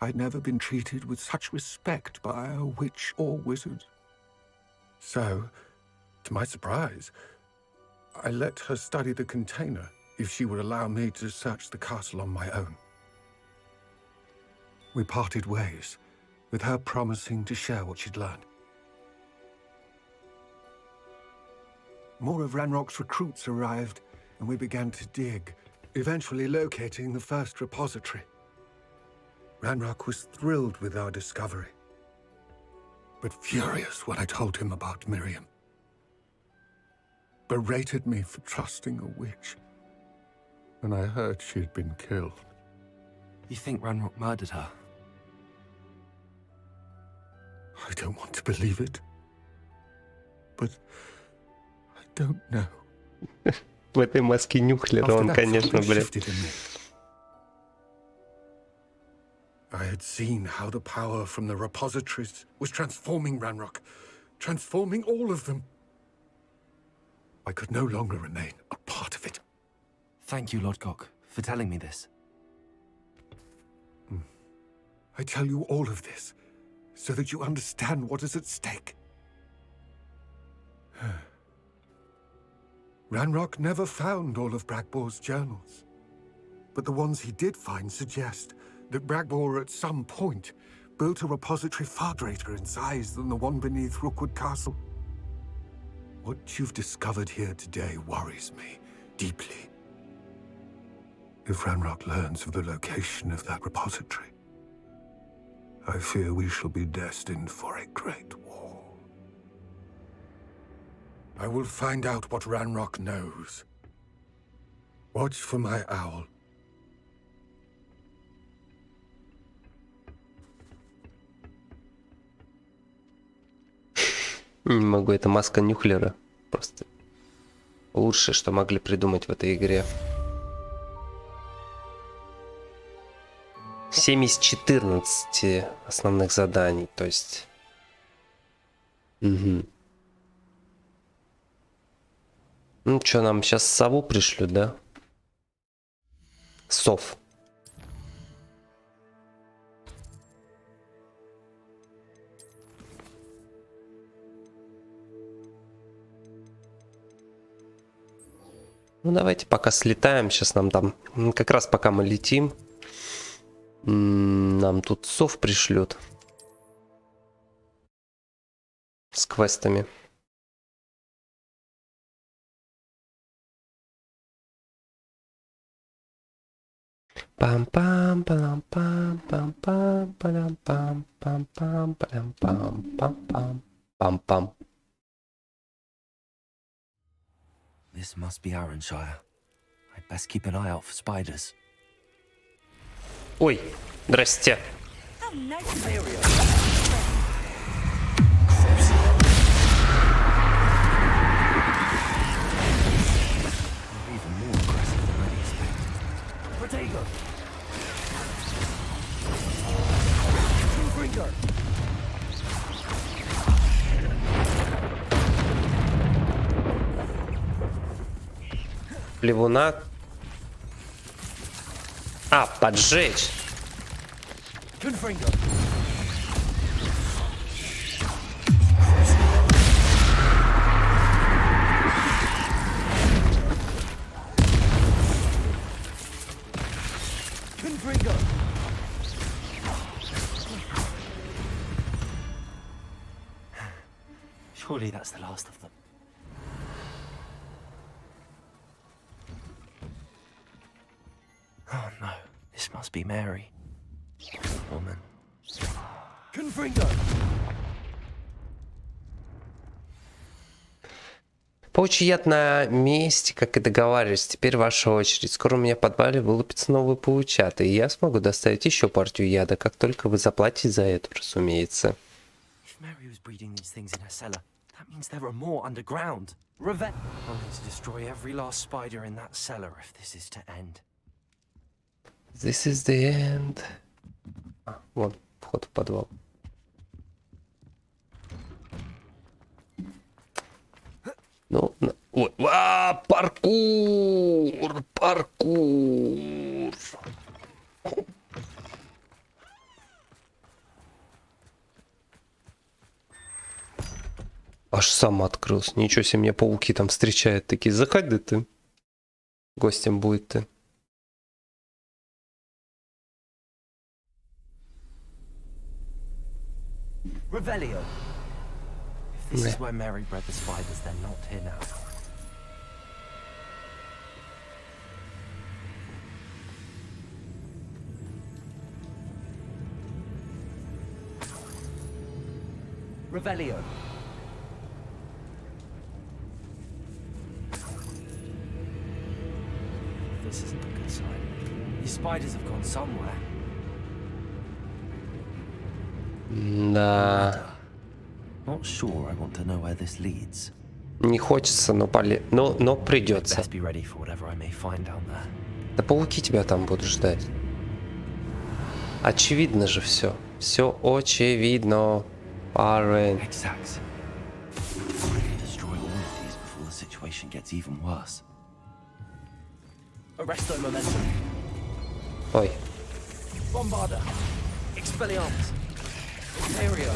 I'd never been treated with such respect by a witch or wizard. So, to my surprise, I let her study the container if she would allow me to search the castle on my own. We parted ways, with her promising to share what she'd learned. More of Ranrock's recruits arrived, and we began to dig, eventually locating the first repository. Ranrock was thrilled with our discovery, but furious when I told him about Miriam. Berated me for trusting a witch, and I heard she had been killed. You think Ranrock murdered her? I don't want to believe it, but I don't know. В этой маске Нюхлера он, конечно, блядь. I had seen how the power from the repositories was transforming Ranrock, transforming all of them. I could no longer remain a part of it. Thank you, Lord Cock, for telling me this. I tell you all of this so that you understand what is at stake. Ranrock never found all of Bragbor's journals, but the ones he did find suggest that Bragbor at some point built a repository far greater in size than the one beneath Rookwood Castle. What you've discovered here today worries me deeply. If Ranrock learns of the location of that repository, I fear we shall be destined for a great war. I will find out what Ranrock knows. Watch for my owl. Не могу, это маска Нюхлера. Просто лучшее, что могли придумать в этой игре. 7 из 14 основных заданий, то есть... Угу. Ну что, нам сейчас сову пришлют, да? Сов. Ну давайте пока слетаем, сейчас нам там, как раз пока мы летим, нам тут сов пришлют с квестами. Пам-пам, пам-пам, пам-пам, пам-пам, пам-пам, пам-пам, пам-пам, пам-пам. This must be Arranshire. I'd best keep an eye out for spiders. Ой, здрасте. плевуна. А, поджечь. Surely that's the last of them. Oh no, this must be Mary. Woman. Confringo! Паучий яд на месте, как и договаривались. Теперь ваша очередь. Скоро у меня в подвале вылупятся новые паучата, и я смогу доставить еще партию яда, как только вы заплатите за эту, разумеется. If Mary was breeding these things in her cellar, that means there are more underground. I'll need to destroy every last spider in that cellar if this is to end. This is the end. А, вон, вход в подвал. Ну, ой, паркур, паркур. Аж сам открылся. Ничего себе, мне пауки там встречают такие. Заходи ты. Гостем будет ты. Revelio. If this is where Mary bred the spiders, they're not here now. Revelio. This isn't a good sign. These spiders have gone somewhere. Да. Not sure I want to know where this leads. Не хочется, но придется. Best be ready for whatever I may find down there. Да пауки тебя там будут ждать. Очевидно же все. Все очевидно. Парень. Exact. Destroy all of these before the situation gets even worse. Arresto momentum. Ой. Bombarda. Expelliarmus. Imperio.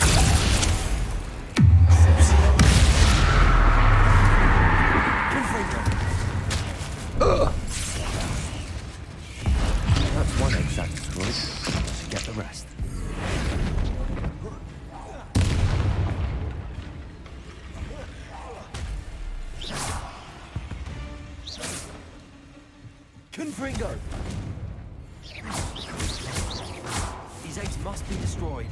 That's one exact destroyed. Should get the rest. Confringo! These eggs must be destroyed.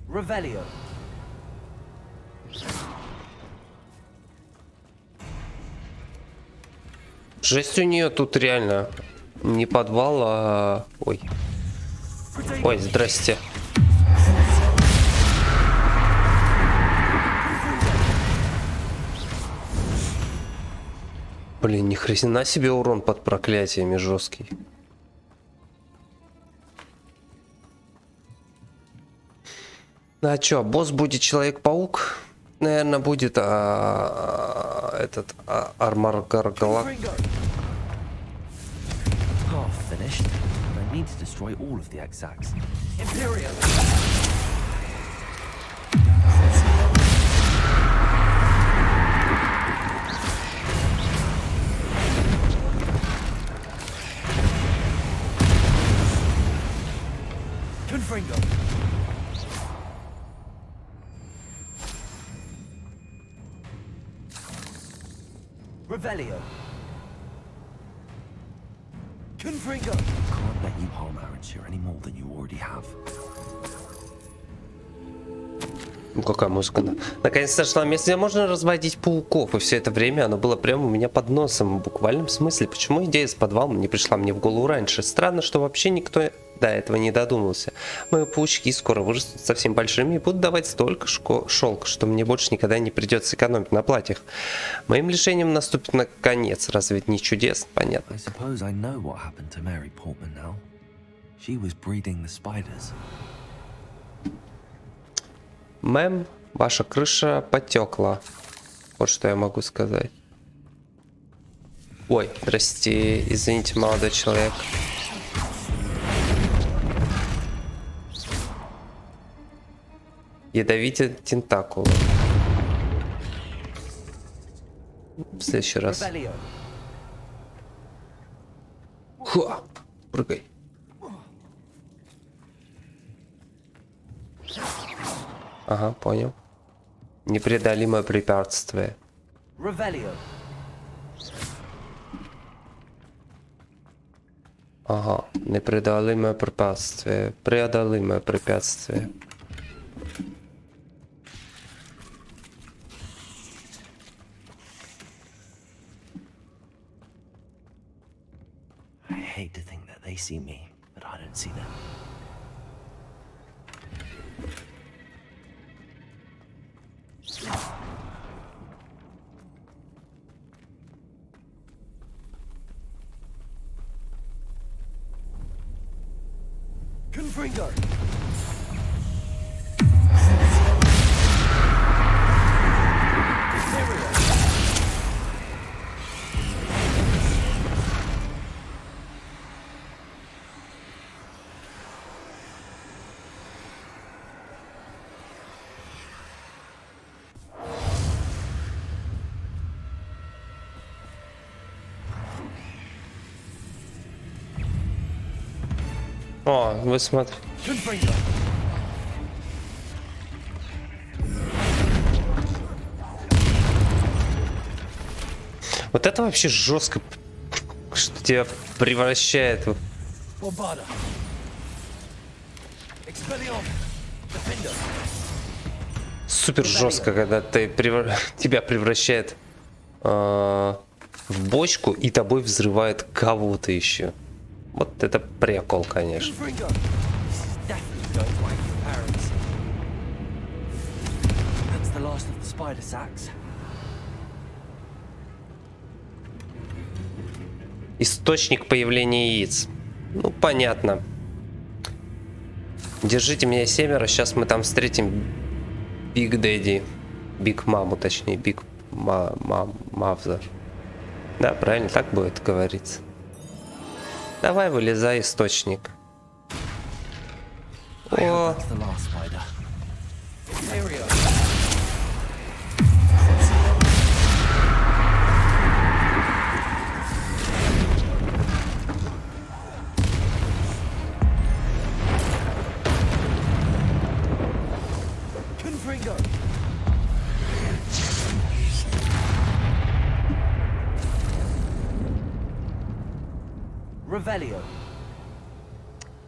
Revelio. Жесть у нее тут реально. Не подвал, а... Ой. Ой, здрасте. Блин, ни хрена себе урон под проклятиями жесткий. А чё, босс будет Человек-паук? Наверное, будет этот Армор Гаргала. Finished. I need to destroy all of the exacts. Imperio. Confringo. Revelio. Confringo. Can't let you harm Aranshire any more than you already have. Ну какая музыка. Наконец-то нашла место, где можно разводить пауков. И все это время оно было прямо у меня под носом. В буквальном смысле. Почему идея с подвалом не пришла мне в голову раньше? Странно, что вообще никто до этого не додумался. Мои паучки скоро вырастут совсем большими и будут давать столько шелка, что мне больше никогда не придется экономить на платьях. Моим лишением наступит наконец. Разве это не чудесно? Понятно. Мэм, ваша крыша потекла. Вот что я могу сказать. Ой, здрасте, извините, молодой человек. Ядовитые тентакулы. В следующий раз. Ха! Прыгай. Ага, понял. Непреодолимое препятствие. Ага, непреодолимое препятствие. Преодолимое препятствие. I hate to think that they see me, but I don't see them. Confringo! О, вы смотрите. Вот это вообще жестко, что тебя превращает в... Супер жестко, когда ты тебя превращает в бочку и тобой взрывает кого-то еще. Вот это прикол, конечно. Источник появления яиц. Ну, понятно. Держите меня 7, сейчас мы там встретим Биг Дэдди. Биг Маму, точнее, Биг Мавза. Да, правильно, так будет говориться. Давай, вылезай, источник. О!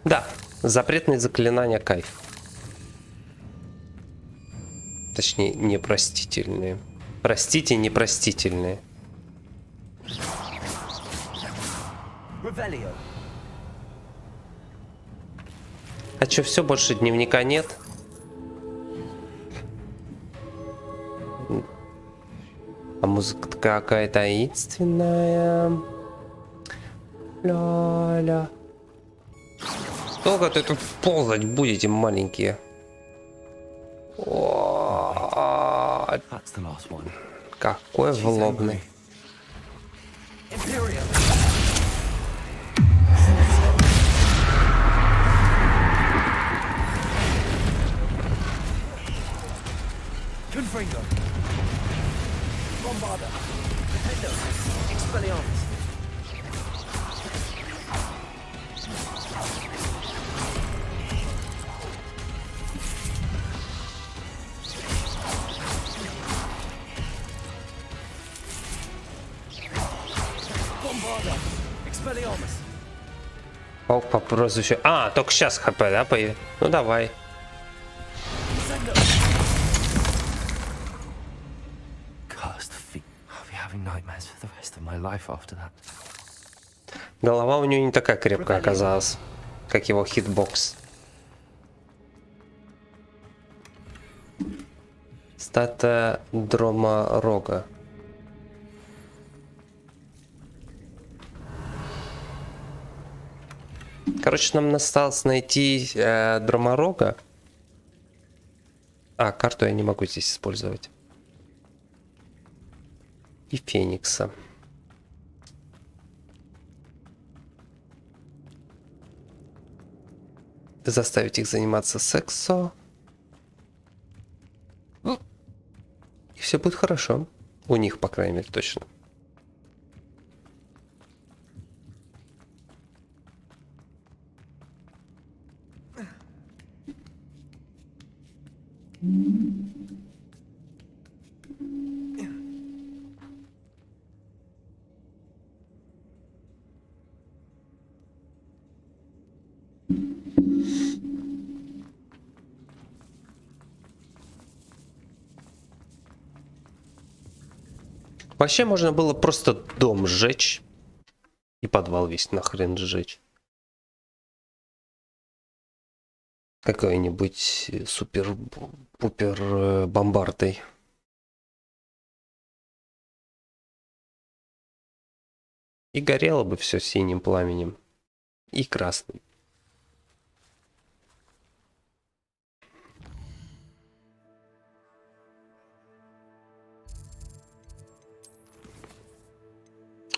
Да, запретные заклинания кайф. Точнее, непростительные. Простите, непростительные. А чё, все, больше дневника нет? А музыка какая-то таинственная. Ля-ля. Долго ты тут ползать будете, маленькие? О, какой злобный. Confringo! Bombarda! Defender! Expelliarmus! Паук по прозвищу. А, только сейчас хп, да, появится? Ну давай. Голова у него не такая крепкая оказалась, как его хитбокс. Статуя Дроморога. Короче, нам осталось найти Дроморога. А, карту я не могу здесь использовать. И Феникса. заставить их заниматься сексом. И все будет хорошо. У них, по крайней мере, точно. Вообще можно было просто дом сжечь и подвал весь нахрен сжечь. Какой-нибудь супер-пупер бомбардой. И горело бы все синим пламенем. И красным.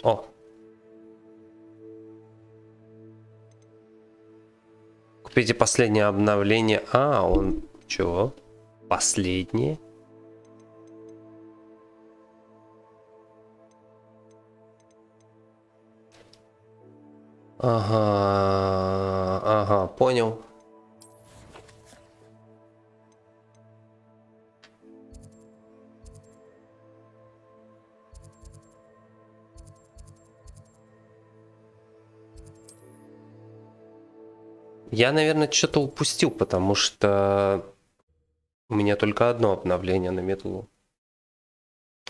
О! Купите последнее обновление. А, он... Чего? Последнее? Ага, понял. Я, наверное, что-то упустил, потому что у меня только одно обновление на метлу.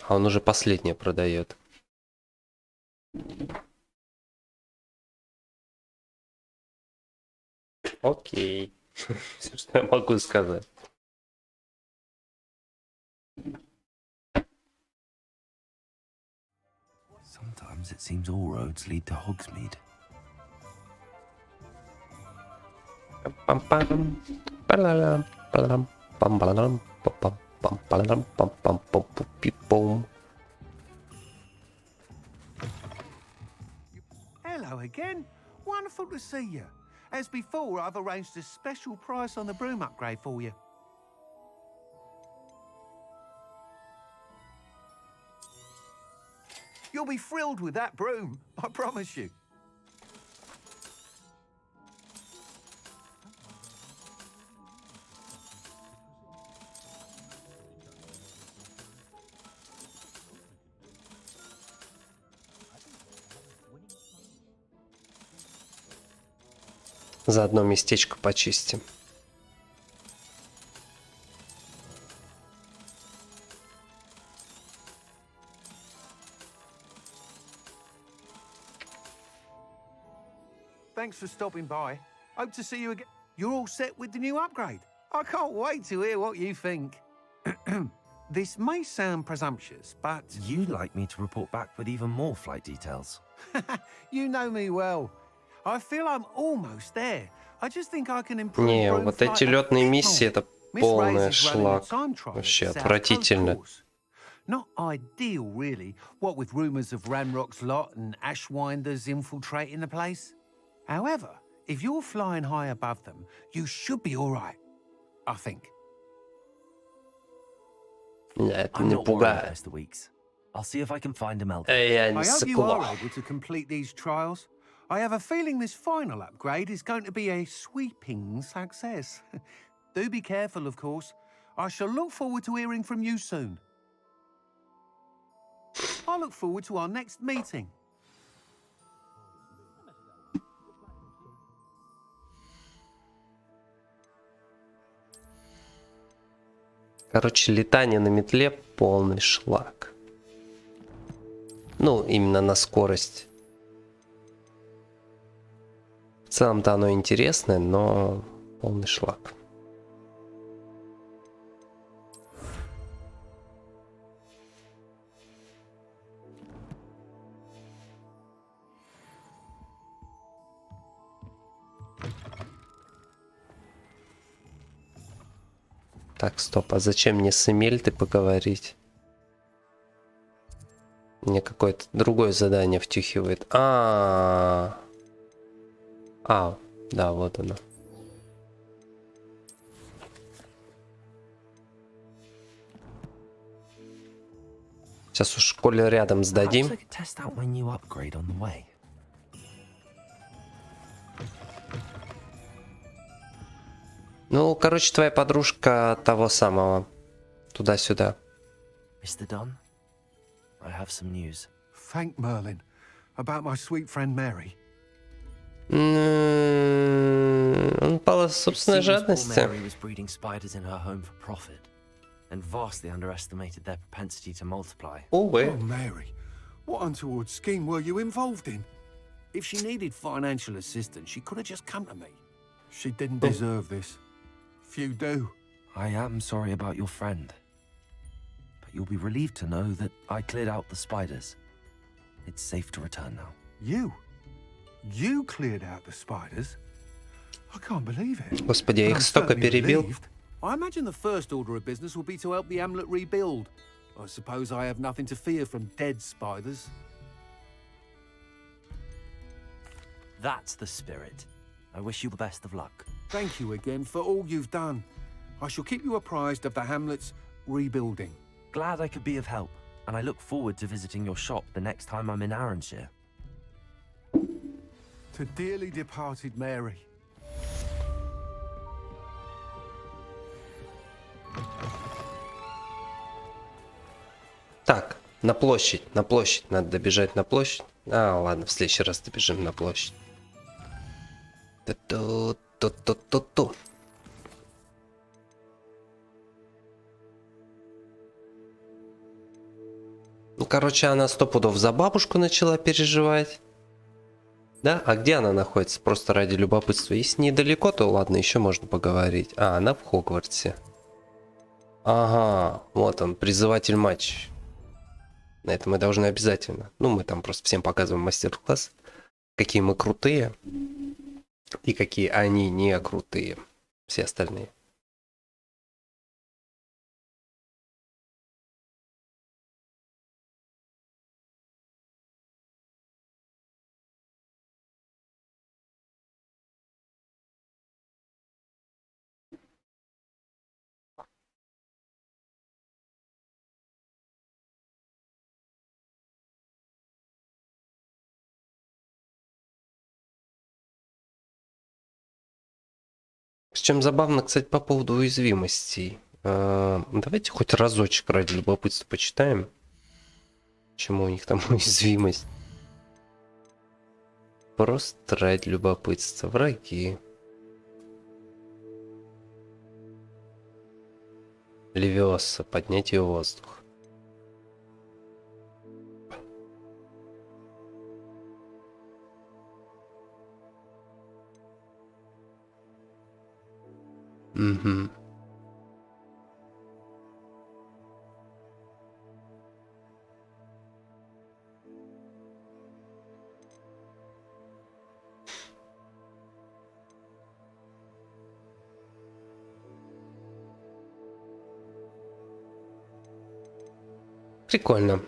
А он уже последнее продает. Окей. Все, что я могу сказать. Sometimes it seems all roads lead to Hogsmeade. Пам-пам, паралам, паралам, пам-паралам, пам-пам, пам-паралам, пам-пам, пам-пу-пи-пом. Hello again. Wonderful to see you. As before, I've arranged a special price on the broom upgrade for you. You'll be thrilled with that broom, I promise you. Заодно местечко почистим. Thanks for stopping by. Hope to see you again. You're all set with the new upgrade. I can't wait to hear what you think. This may sound presumptuous, but... You'd like me to report back with even more flight details. You know me well. I feel I'm almost there. I just think I can improve. Не, вот эти летные миссии это полный шлак. Вообще отвратительно. Not ideal, really. What with rumours of Ranrock's lot and Ashwinders infiltrating the place. However, if you're flying high above them, you should be all right. I think. Это I'm не not worried, пугает. Mr. Weeks. I'll see if I can find him else. Я I не hope you are согласен. able to complete these trials. I have a feeling this final upgrade is going to be a sweeping success. Do be careful, of course. I shall look forward to hearing from you soon. I look forward to our next meeting. Короче, летание на метле полный шлак. Ну, именно на скорость. В целом-то оно интересное, но полный шлак. Так, стоп, а зачем мне с Эмельтой поговорить? Мне какое-то другое задание втюхивает. Да, вот оно. Сейчас у школе рядом сдадим. Perhaps I could test out my new upgrade on the way. Ну, короче, твоя подружка того самого. Туда-сюда. Mr. Dunn, I have some news. Thank Merlin. About my sweet friend Mary. Он пал собственной It seems poor жадности. Mary was breeding spiders in her home for profit, and vastly underestimated their propensity to multiply. Oh, Mary. What untoward scheme were you involved in? If she needed financial assistance, she could have just come to me. She didn't deserve this. Few do. I am sorry about your friend, but you'll be relieved to know that I cleared out the spiders. It's safe to return now. You? You cleared out the spiders? I can't believe it. Господи, я их I'm столько certainly перебил. relieved. I imagine the first order of business will be to help the amulet rebuild. I suppose I have nothing to fear from dead spiders. That's the spirit. I wish you the best of luck. Thank you again for all you've done. I shall keep you apprised of the hamlet's rebuilding. Glad I could be of help, and I look forward to visiting your shop the next time I'm in Arranshire. To dearly departed Mary. Так, на площадь, надо добежать на площадь. А, ладно, в следующий раз добежим на площадь. Ту-ту-ту-ту-ту-ту. Ну, короче, она 100 пудов за бабушку начала переживать. Да? А где она находится? Просто ради любопытства. Если недалеко, то ладно, еще можно поговорить. А, она в Хогвартсе. Ага, вот он, призыватель матч. На это мы должны обязательно. Ну, мы там просто всем показываем мастер-класс. Какие мы крутые. И какие они не крутые. Все остальные. С чем забавно, кстати, по поводу уязвимостей. Давайте хоть разочек ради любопытства почитаем. Почему у них там уязвимость? Просто ради любопытства. Враги. Левиоса. Поднятие воздуха. Угу. Прикольно.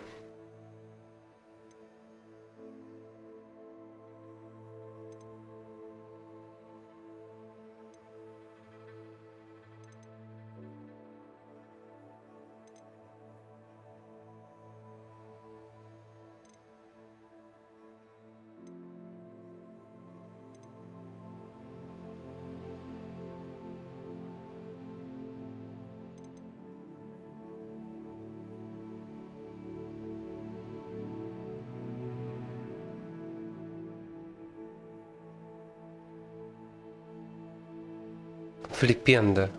Флипенда.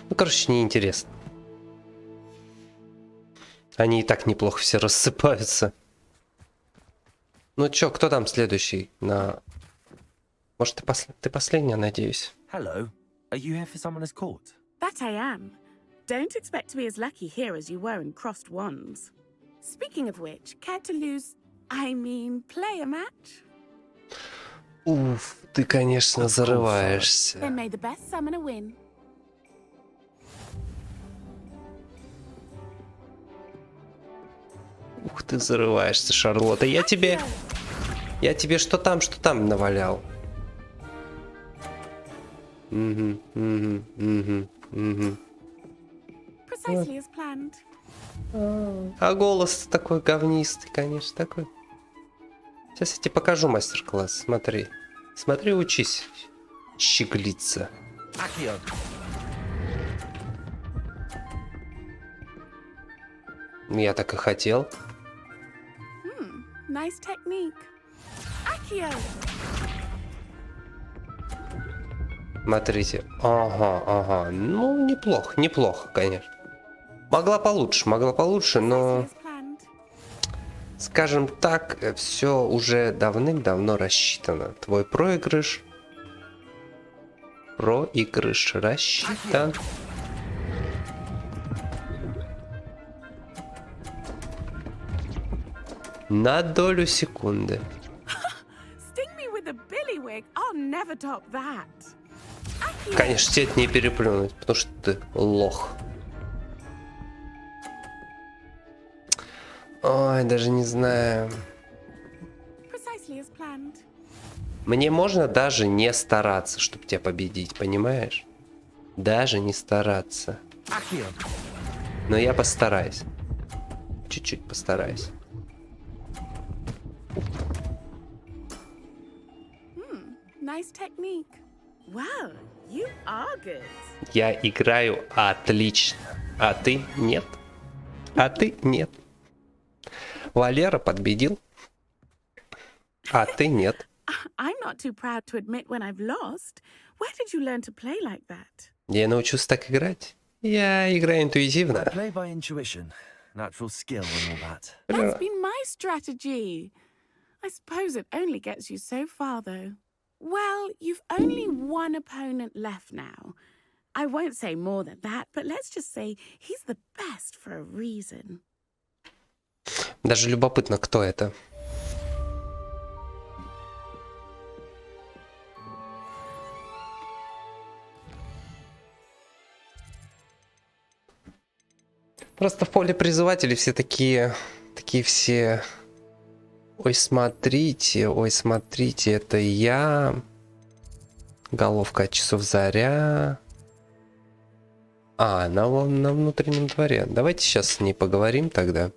Ну, короче, неинтересно. Они и так неплохо все рассыпаются. Ну чё, кто там следующий? Может, ты последняя, надеюсь? Hello. Are you here for someone as court? That I am. Don't expect to be as lucky here as you were in Crossed Wands. Speaking of which, care to play a match? Уф, ты, конечно, зарываешься. Then may the best summoner win. Ух ты, зарываешься, Шарлотта. Я тебе что там навалял. Угу. Precisely as planned. А голос такой говнистый, конечно, такой. Сейчас я тебе покажу мастер-класс. Смотри. Смотри, учись. Щеглица. Я так и хотел. Nice technique. Accio. Смотрите. Ага. Ну, неплохо, конечно. Могла получше, но... Скажем так, все уже давным-давно рассчитано. Твой проигрыш рассчитан. На долю секунды. Sting me with a billywig. I'll never top that. Конечно, тебе это не переплюнуть, потому что ты лох. Ой, даже не знаю. Precisely as planned. Мне можно даже не стараться, чтобы тебя победить, понимаешь? Даже не стараться. Но я постараюсь. Чуть-чуть постараюсь. Nice technique. Well, you are good. Я играю отлично. А ты нет. А ты нет. Валера победил. А ты нет. I'm not too proud to admit when I've lost. Where did you learn to play like that? Я научился так играть. Я играю интуитивно. Play by intuition, natural skill and all that. That's been my strategy. I suppose it only gets you so far, though. Well, you've only one opponent left now. I won't say more than that, but let's just say he's the best for a reason. Даже любопытно, кто это. Просто в поле призывателей все такие все. Ой, смотрите, это я. Головка от часов заря. Она вон на внутреннем дворе. Давайте сейчас с ней поговорим тогда.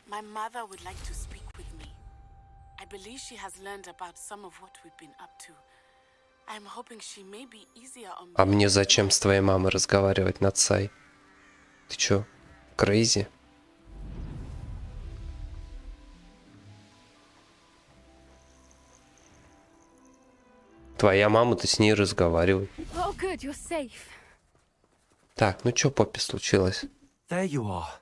My mother would like to speak with me. I believe she has learned about some of what we've been up to. I'm hoping she may be easier on me. А мне зачем с твоей мамой разговаривать над Сай? Ты чё, крейзи? Твоя мама, ты с ней разговаривай. Oh, good, you're safe. Так, ну чё, Поппи, случилось? There you are.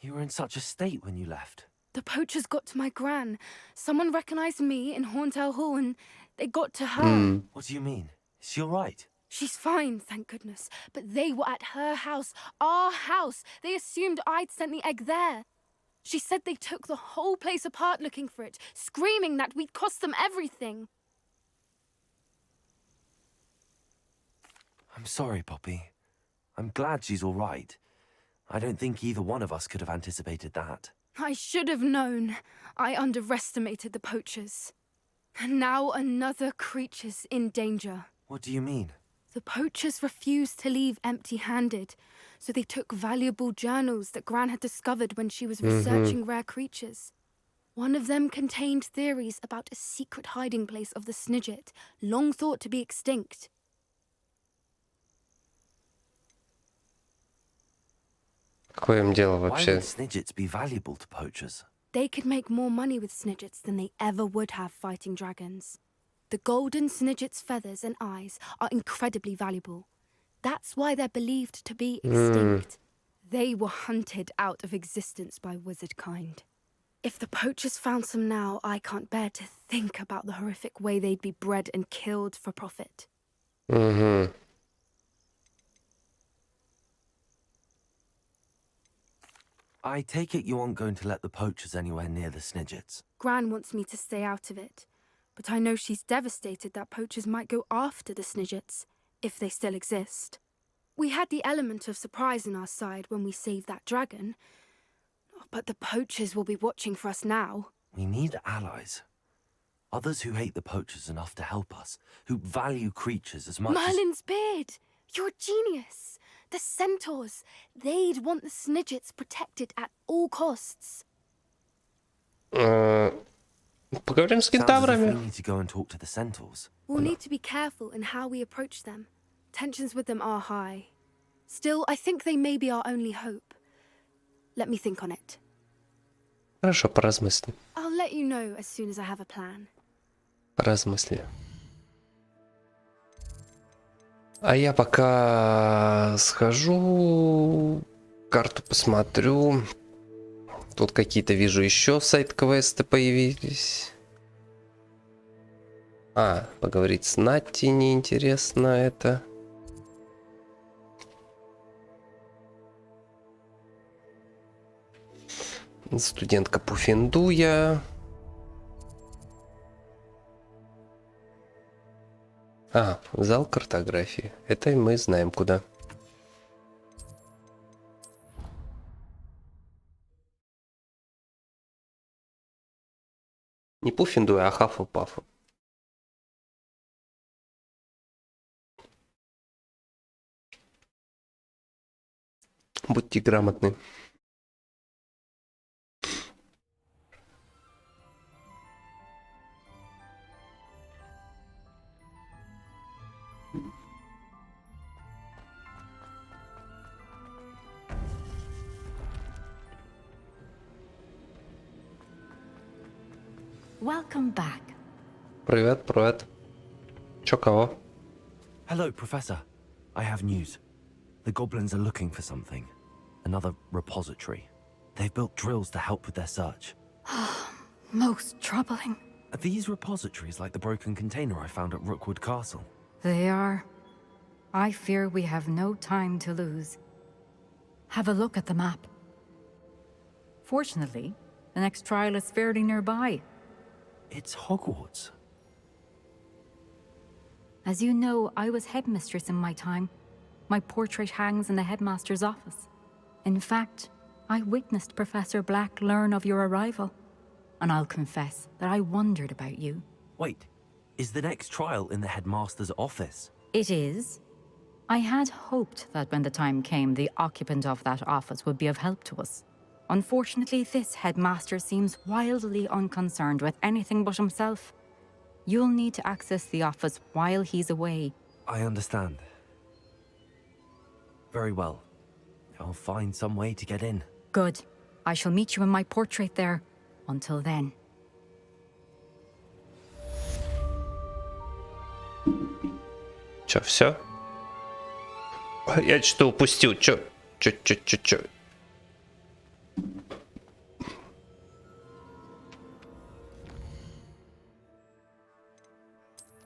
You were in such a state when you left. The poachers got to my gran. Someone recognized me in Horntail Hall and they got to her. What do you mean? Is she all right? She's fine, thank goodness. But they were at her house, our house. They assumed I'd sent the egg there. She said they took the whole place apart looking for it, screaming that we'd cost them everything. I'm sorry, Poppy. I'm glad she's all right. I don't think either one of us could have anticipated that. I should have known. I underestimated the poachers. And now another creature's in danger. What do you mean? The poachers refused to leave empty-handed, so they took valuable journals that Gran had discovered when she was researching rare creatures. One of them contained theories about a secret hiding place of the Snidget, long thought to be extinct. Какое им дело Why вообще? would Snidgets be valuable to poachers? They could make more money with Snidgets than they ever would have fighting dragons. The golden Snidget's feathers and eyes are incredibly valuable. That's why they're believed to be extinct. They were hunted out of existence by wizard kind. If the poachers found some now, I can't bear to think about the horrific way they'd be bred and killed for profit. I take it you aren't going to let the poachers anywhere near the Snidgets. Gran wants me to stay out of it, but I know she's devastated that poachers might go after the Snidgets, if they still exist. We had the element of surprise on our side when we saved that dragon, but the poachers will be watching for us now. We need allies. Others who hate the poachers enough to help us, who value creatures as much Merlin's beard! You're a genius! The centaurs! They'd want the Snidgets protected at all costs. Поговорим с Sounds as if we кентаврами. need to go and talk to the centaurs. We'll need to be careful in how we approach them. Tensions with them are high. Still, I think they may be our only hope. Let me think on it. Хорошо, поразмыслим. I'll let you know as soon as I have a plan. Поразмыслим. А я пока схожу, карту посмотрю. Тут какие-то, вижу, еще сайт-квесты появились. Поговорить с Натти неинтересно это. Студентка Пуффендуя. Зал картографии. Это мы знаем куда. Не Пуффендуя, а Хаффлпаффа. Будьте грамотны. Welcome back. Привет, привет. Чё, кого? Hello, Professor. I have news. The goblins are looking for something. Another repository. They've built drills to help with their search. Most troubling. Are these repositories like the broken container I found at Rookwood Castle? They are. I fear we have no time to lose. Have a look at the map. Fortunately, the next trial is fairly nearby. It's Hogwarts. As you know, I was headmistress in my time. My portrait hangs in the headmaster's office. In fact, I witnessed Professor Black learn of your arrival. And I'll confess that I wondered about you. Wait, is the next trial in the headmaster's office? It is. I had hoped that when the time came, the occupant of that office would be of help to us. Unfortunately, this headmaster seems wildly unconcerned with anything but himself. You'll need to access the office while he's away. I understand. Very well. I'll find some way to get in. Good. I shall meet you in my portrait there. Until then. Чё, все? Я что-то упустил. Чё?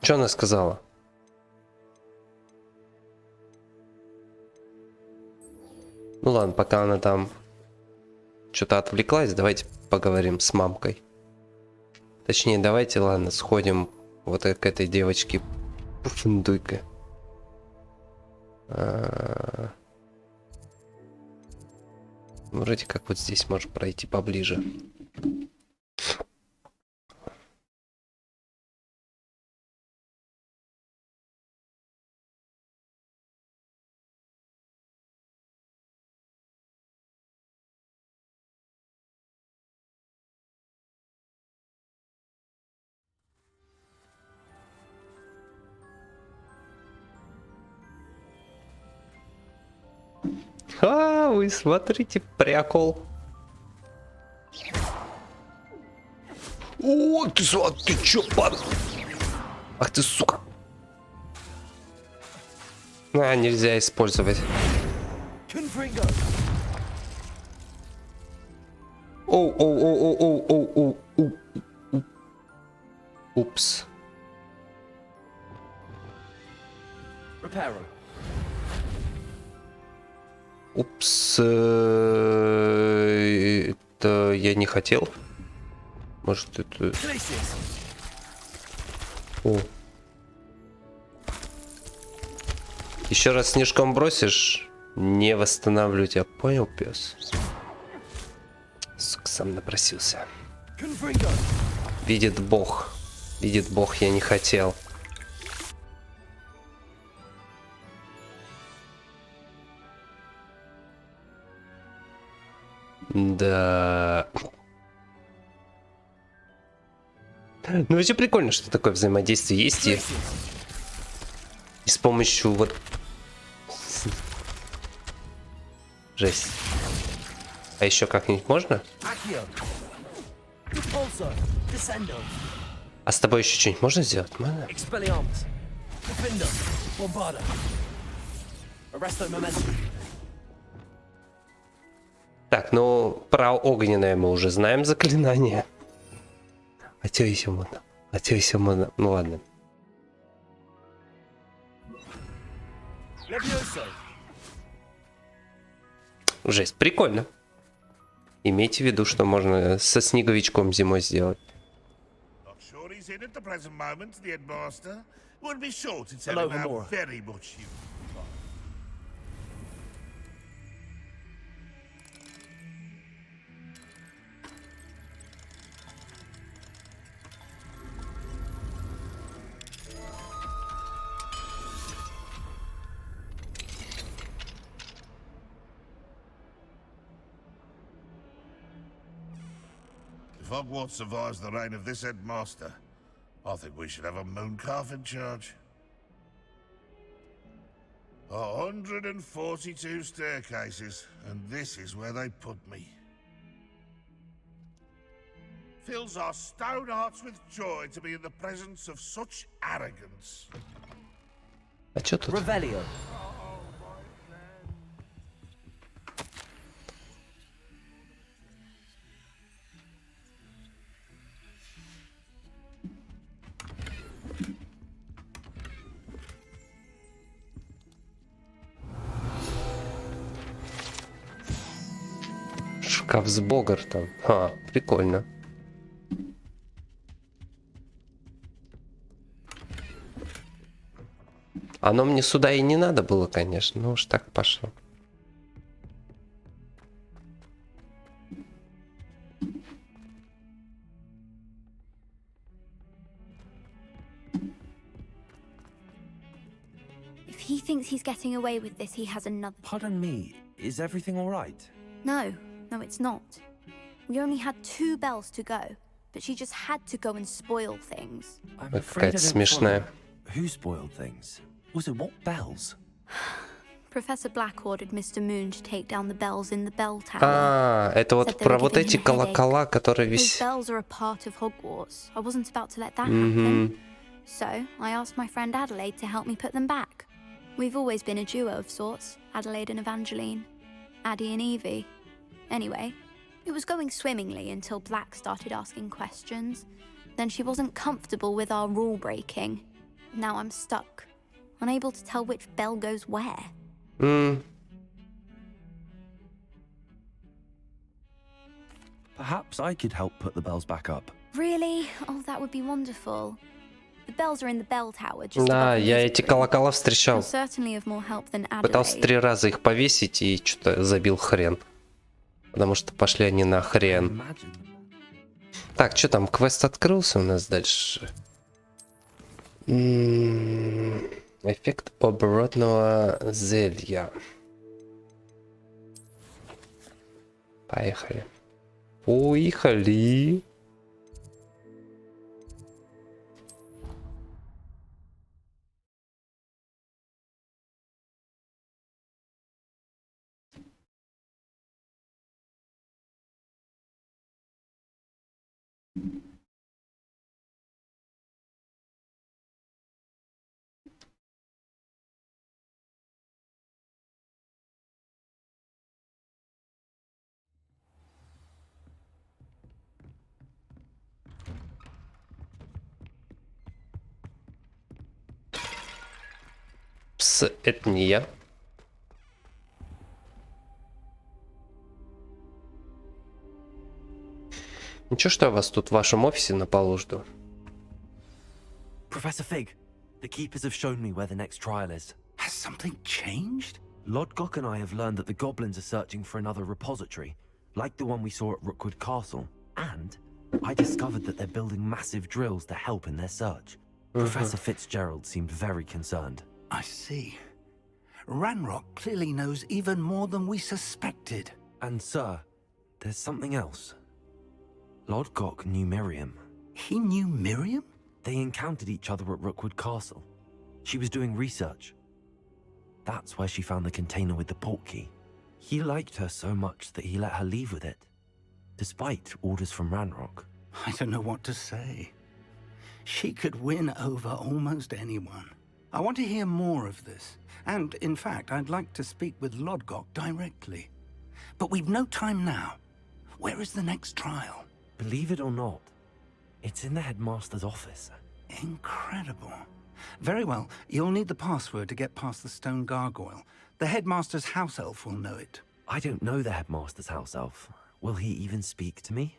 Что она сказала? Ну ладно, пока она там что-то отвлеклась, давайте поговорим с мамкой. Точнее, давайте, ладно, сходим вот к этой девочке Пуффендуйке. Вроде как вот здесь можно пройти поближе. Вы смотрите, прикол. О, ты чё, пан? Ах ты, сука. Нельзя использовать. Оу. Упс. Упс, это я не хотел. Может, это... О. Еще раз снежком бросишь, не восстановлю тебя. Понял, пес? Сука, сам напросился. Видит Бог. Видит Бог, я не хотел. Да. Ну, вообще прикольно, что такое взаимодействие есть. И с помощью вот... Жесть. А еще как-нибудь можно? А с тобой еще что-нибудь можно сделать? Можно? Так, ну про огненное мы уже знаем заклинание. А что еще можно? А что еще можно? Ну ладно. Жесть, прикольно. Имейте в виду, что можно со снеговичком зимой сделать. If Hogwarts survives the reign of this headmaster, I think we should have a mooncalf in charge. 142 staircases, and this is where they put me. Fills our stone hearts with joy to be in the presence of such arrogance. А чё тут? Revelio. Шкаф с Богартом. Ха, прикольно. Оно мне сюда и не надо было, конечно. Ну уж так пошло. If he thinks he's getting away with this, he has another. Pardon me, is everything all right? No, it's not. We only had 2 bells to go, but she just had to go and spoil things. I'm Какая-то смешная. Who spoiled things? Was it what bells? Professor Black ordered Mr. Moon to take down the bells in the bell tower. А, это вот про вот эти колокола, которые Those висят. bells are a part of Hogwarts. I wasn't about to let that happen. So I asked my friend Adelaide to help me put them back. We've always been a duo of sorts, Adelaide and Evangeline. Addie and Evie. Anyway, it was going swimmingly until Black started asking questions. Then she wasn't comfortable with our rule breaking. Now I'm stuck, unable to tell which bell goes where. Perhaps I could help put the bells back up. Really? Oh, that would be wonderful. The bells are in the bell tower just Да, above the я music эти room. колокола You're встречал. certainly of more help than Пытался Adelaide. 3 раза их повесить и что-то забил хрен. Потому что пошли они на хрен. Так, что там, квест открылся у нас дальше? Эффект оборотного зелья. Поехали. Поехали. Пс, это не я. Ничего, что я вас тут в вашем офисе на полу жду. Professor Fig, the keepers have shown me where the next trial is. Has something changed? Lodgok and I have learned that the goblins are searching for another repository, like the one we saw at Rookwood Castle. And I discovered that they're building massive drills to help in their search. Professor Fitzgerald seemed very concerned. I see. Ranrock clearly knows even more than we suspected. And sir, there's something else. Lodgok knew Miriam. He knew Miriam? They encountered each other at Rookwood Castle. She was doing research. That's where she found the container with the port key. He liked her so much that he let her leave with it, despite orders from Ranrock. I don't know what to say. She could win over almost anyone. I want to hear more of this. And, in fact, I'd like to speak with Lodgok directly. But we've no time now. Where is the next trial? Believe it or not, it's in the headmaster's office. Incredible. Very well. You'll need the password to get past the stone gargoyle. The headmaster's house elf will know it. I don't know the headmaster's house elf. Will he even speak to me?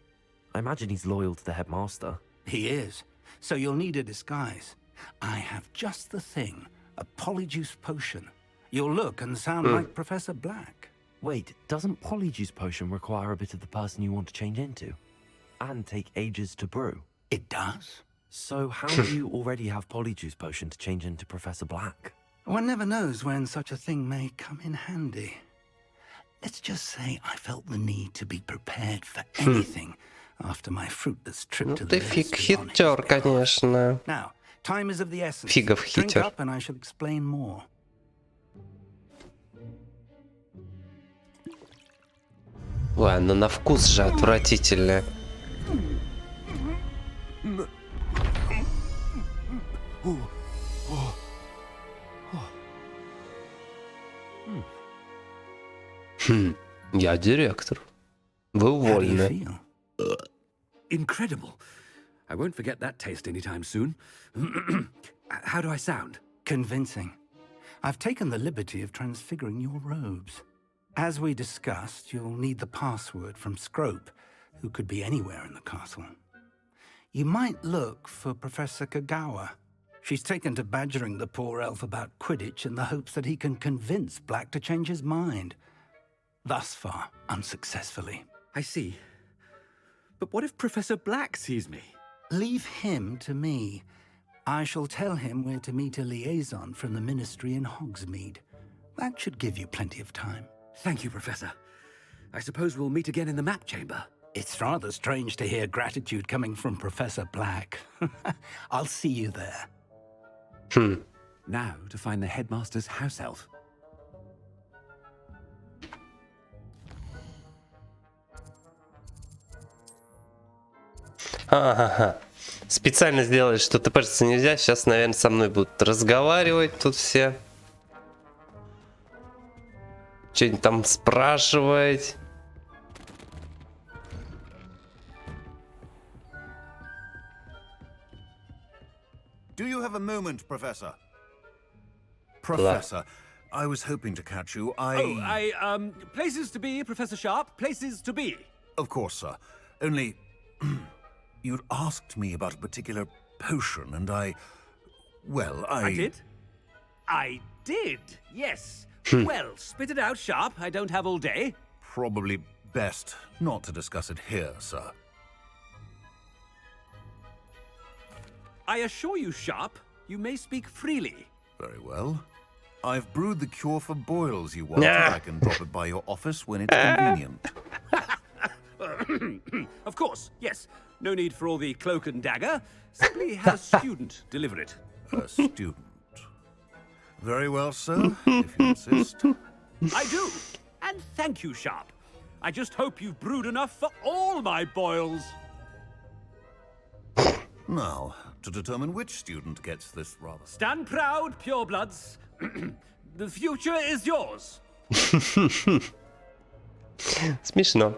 I imagine he's loyal to the headmaster. He is. So you'll need a disguise. I have just the thing. A polyjuice potion. You'll look and sound like Professor Black. Wait, doesn't polyjuice potion require a bit of the person you want to change into? And take ages to brew? It does. So how do you already have polyjuice potion to change into Professor Black? One never knows when such a thing may come in handy. Let's just say I felt the need to be prepared for anything after my fruitless trip to the Ты хитер, конечно. Now, time is of the essence. Фигов Drink хитер. up and I shall explain more. Ладно, на вкус же отвратительно. Я директор. Вы уволены. Incredible. I won't forget that taste anytime soon. How do I sound? Convincing. I've taken the liberty of transfiguring your robes. As we discussed, you'll need the password from Scrope, who could be anywhere in the castle. You might look for Professor Kagawa. She's taken to badgering the poor elf about Quidditch in the hopes that he can convince Black to change his mind. Thus far, unsuccessfully. I see. But what if Professor Black sees me? Leave him to me. I shall tell him where to meet a liaison from the Ministry in Hogsmeade. That should give you plenty of time. Thank you, Professor. I suppose we'll meet again in the map chamber. It's rather strange to hear gratitude coming from Professor Black. I'll see you there. Now to find the headmaster's house elf. Ага. Специально сделали, что ТПшиться нельзя. Сейчас, наверное, со мной будут разговаривать тут все. Что-нибудь там спрашивать. Do you have a moment, Professor? Professor, I was hoping to catch you. Places to be, Professor Sharp. Places to be. Of course, sir. Only, you'd asked me about a particular potion, and I did? I did, yes. Well, spit it out, Sharp. I don't have all day. Probably best not to discuss it here, sir. I assure you, Sharp, you may speak freely. Very well. I've brewed the cure for boils you wanted. I can drop it by your office when it's convenient. Of course, yes. No need for all the cloak and dagger. Simply have a student deliver it. A student. Very well, sir, if you insist. I do. And thank you, Sharp. I just hope you've brewed enough for all my boils. Now, to determine which student gets this rather... Stand proud, purebloods. The future is yours. Смешно.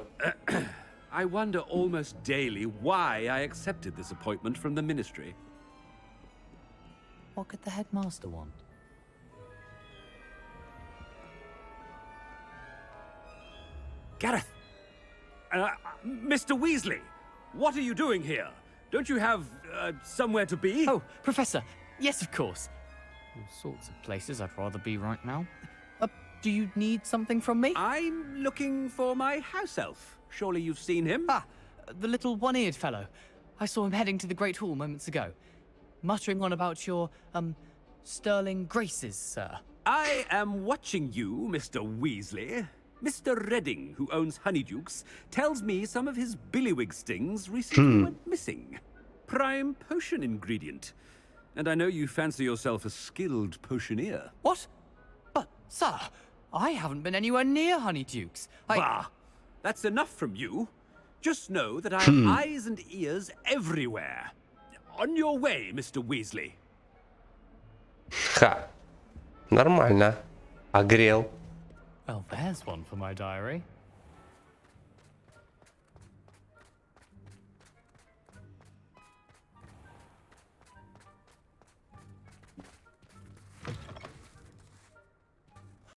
I wonder almost daily why I accepted this appointment from the Ministry. What could the headmaster want? Gareth! Mr. Weasley! What are you doing here? Don't you have, somewhere to be? Oh, Professor! Yes, of course. All sorts of places I'd rather be right now. Do you need something from me? I'm looking for my house elf. Surely you've seen him? the little one-eared fellow. I saw him heading to the Great Hall moments ago, muttering on about your, sterling graces, sir. I am watching you, Mr. Weasley. Mr. Redding, who owns Honeydukes, tells me some of his billywig stings recently went missing. Prime potion ingredient. And I know you fancy yourself a skilled potioneer. What? But, sir, I haven't been anywhere near Honeydukes. Bah! That's enough from you. Just know that I have eyes and ears everywhere. On your way, Mr. Weasley. Ха. Нормально. Огрел. Well, there's one for my diary.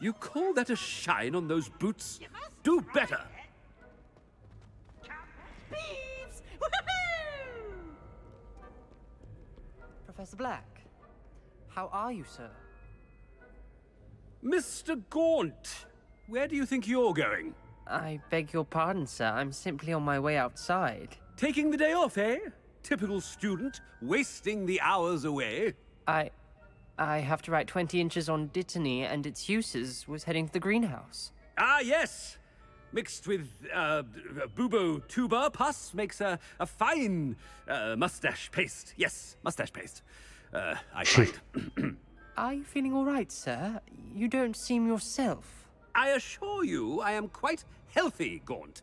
You call that a shine on those boots? Do better! Beeves! Woohoo! Professor Black, how are you, sir? Mr. Gaunt, where do you think you're going? I beg your pardon, sir. I'm simply on my way outside. Taking the day off, eh? Typical student, wasting the hours away. I have to write 20 inches on Dittany and its uses. Was heading to the greenhouse. Ah, yes! Mixed with, bubo tuber pus makes a fine, mustache paste. Yes, mustache paste. I find. Are you feeling all right, sir? You don't seem yourself. I assure you I am quite healthy, Gaunt.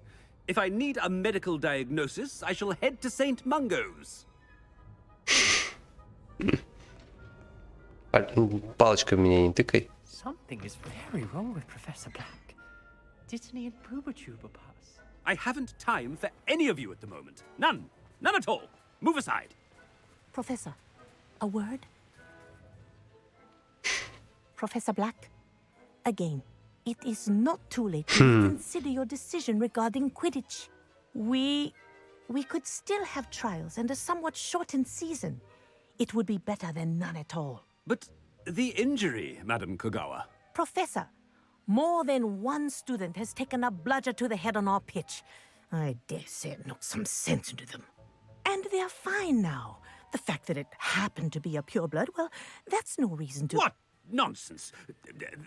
If I need a medical diagnosis, I shall head to St. Mungo's. Палочкой меня не тыкай. Something is very wrong with Professor Black. Dittany and Boobertuber pass. I haven't time for any of you at the moment. None. None at all. Move aside. Professor, a word? Professor Black, again, it is not too late to consider your decision regarding Quidditch. We could still have trials and a somewhat shortened season. It would be better than none at all. But the injury, Madam Kogawa. Professor, more than one student has taken a bludger to the head on our pitch. I dare say it knocked some sense into them. And they're fine now. The fact that it happened to be a pureblood, well, that's no reason to... What nonsense!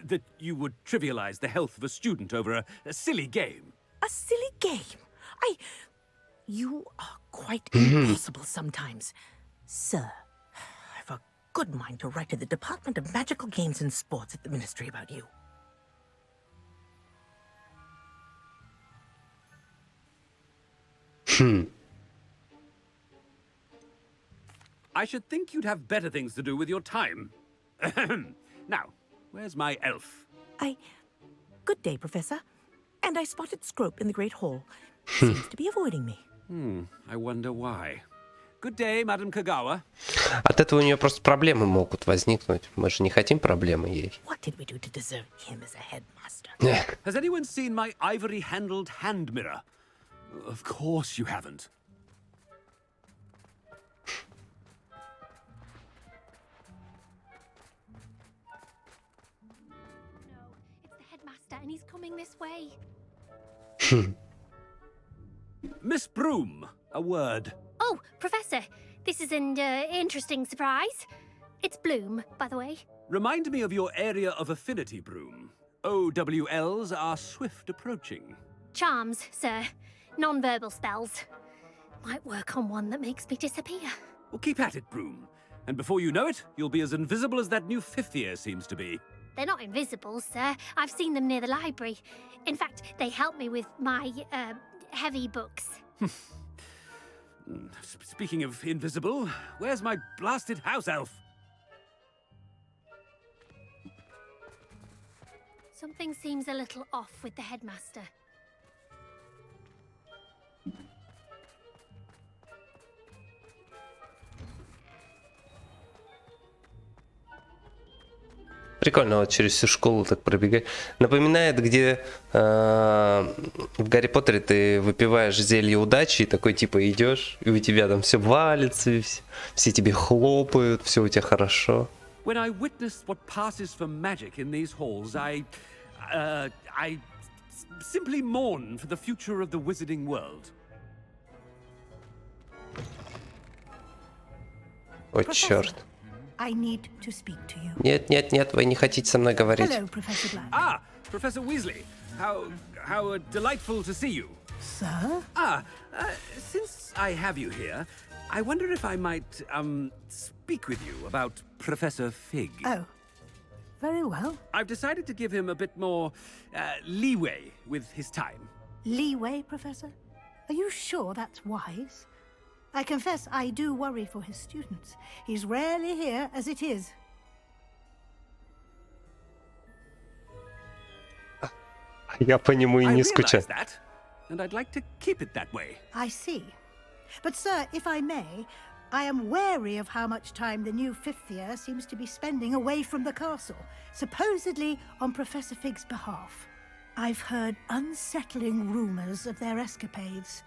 That you would trivialize the health of a student over a silly game. A silly game? You are quite impossible sometimes. Sir, I've a good mind to write to the Department of Magical Games and Sports at the Ministry about you. I should think you'd have better things to do with your time. Now, where's my elf? Good day, Professor. And I spotted Scrope in the Great Hall. Seems to be avoiding me. I wonder why. Good day, Madam Kogawa. От этого у нее просто проблемы могут возникнуть. Мы же не хотим проблемы ей. What did we do to deserve him as a headmaster? Has anyone seen my ivory-handled hand mirror? Of course you haven't. It's the headmaster, and he's coming this way. Miss Broom, a word. Oh, Professor, this is an interesting surprise. It's Bloom, by the way. Remind me of your area of affinity, Broom. OWLs are swift approaching. Charms, sir. Non-verbal spells. Might work on one that makes me disappear. Well, keep at it, Broom. And before you know it, you'll be as invisible as that new fifth year seems to be. They're not invisible, sir. I've seen them near the library. In fact, they help me with my, heavy books. Speaking of invisible, where's my blasted house elf? Something seems a little off with the headmaster. Прикольно вот через всю школу так пробегать. Напоминает, где в Гарри Поттере ты выпиваешь зелье удачи, и такой типа идешь, и у тебя там все валится, и все тебе хлопают, все у тебя хорошо. When I witness what passes for magic in these halls, I simply mourn for the future of the wizarding world. О, черт. I need to speak to you. Нет, нет, нет, вы не хотите со мной говорить. Hello, Professor Black. Ah, Professor Weasley. How delightful to see you. Sir? Since I have you here, I wonder if I might, speak with you about Professor Fig. Oh, very well. I've decided to give him a bit more, leeway with his time. Leeway, Professor? Are you sure that's wise? I confess I do worry for his students. He's rarely here as it is. Я по нему и не скучаю. That, and I'd like to keep it that way. I see. But, sir, if I may, I am wary of how much time the new fifth year seems to be spending away from the castle, supposedly on Professor Fig's behalf. I've heard unsettling rumors of their escapades.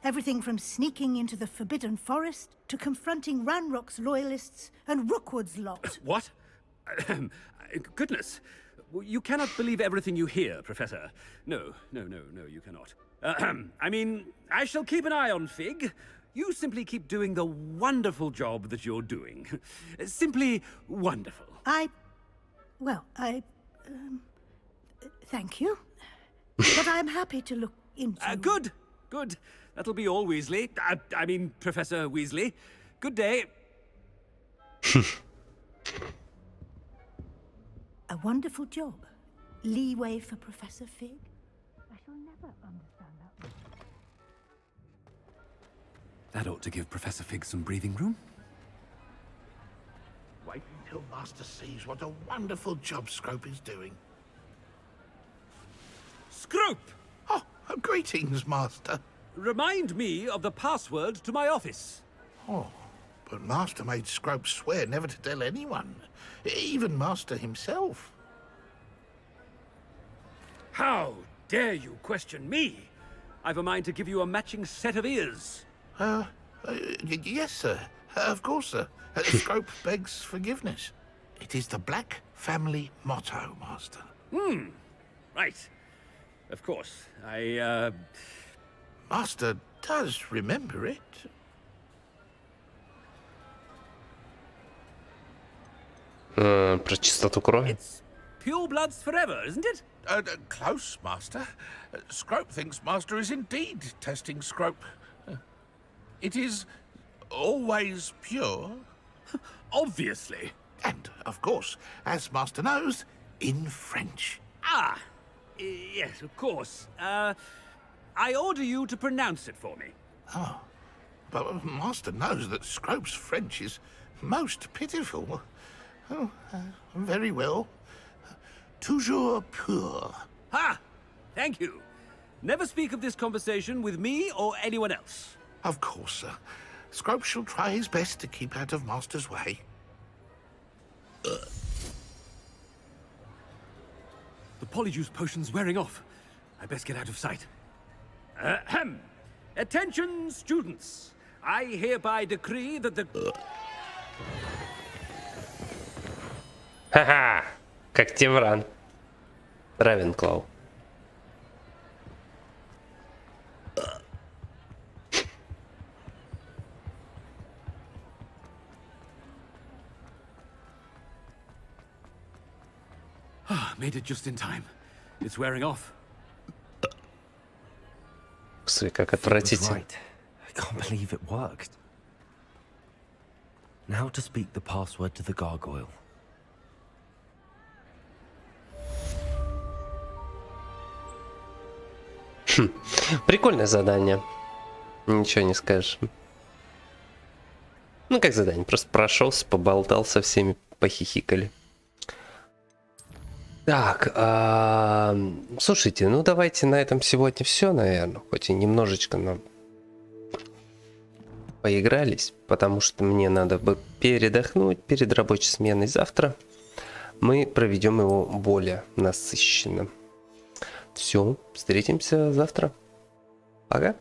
Everything from sneaking into the Forbidden Forest to confronting Ranrock's loyalists and Rookwood's lot. What? Goodness. You cannot believe everything you hear, Professor. No, you cannot. I mean, I shall keep an eye on Fig. You simply keep doing the wonderful job that you're doing. Simply wonderful. Thank you. But I'm happy to look into... Good. That'll be all, Weasley. I mean, Professor Weasley. Good day. A wonderful job. Leeway for Professor Fig. I shall never understand that one. That ought to give Professor Fig some breathing room. Wait until Master sees what a wonderful job Scrope is doing. Scrope! Oh, greetings, Master. Remind me of the password to my office. Oh, but Master made Scrope swear never to tell anyone, even Master himself. How dare you question me? I've a mind to give you a matching set of ears. Yes, sir. Of course, sir. Scrope begs forgiveness. It is the Black family motto, Master. Right. Of course. Master does remember it. Про чистоту крови. It's pure bloods forever, isn't it? Close, Master. Scrope thinks Master is indeed testing Scrope. It is always pure. Obviously. And, of course, as Master knows, in French. Yes, of course. I order you to pronounce it for me. Oh, but Master knows that Scrope's French is most pitiful. Oh, very well. Toujours pur. Ha! Thank you. Never speak of this conversation with me or anyone else. Of course, sir. Scrope shall try his best to keep out of Master's way. The polyjuice potion's wearing off. I best get out of sight. Attention, students. I hereby decree that the... Ха-ха! Как Тевран. Равенклау. Made it just in time. It's wearing off. Слушай, как отвратительно. Right. I can't believe it worked. Now to speak the password to the gargoyle. Прикольное задание. Ничего не скажешь. Ну, как задание. Просто прошелся, поболтал со всеми, похихикали. Так, слушайте, ну давайте на этом сегодня все, наверное. Хоть и немножечко нам поигрались, потому что мне надо бы передохнуть перед рабочей сменой. Завтра мы проведем его более насыщенно. Все, встретимся завтра. Пока.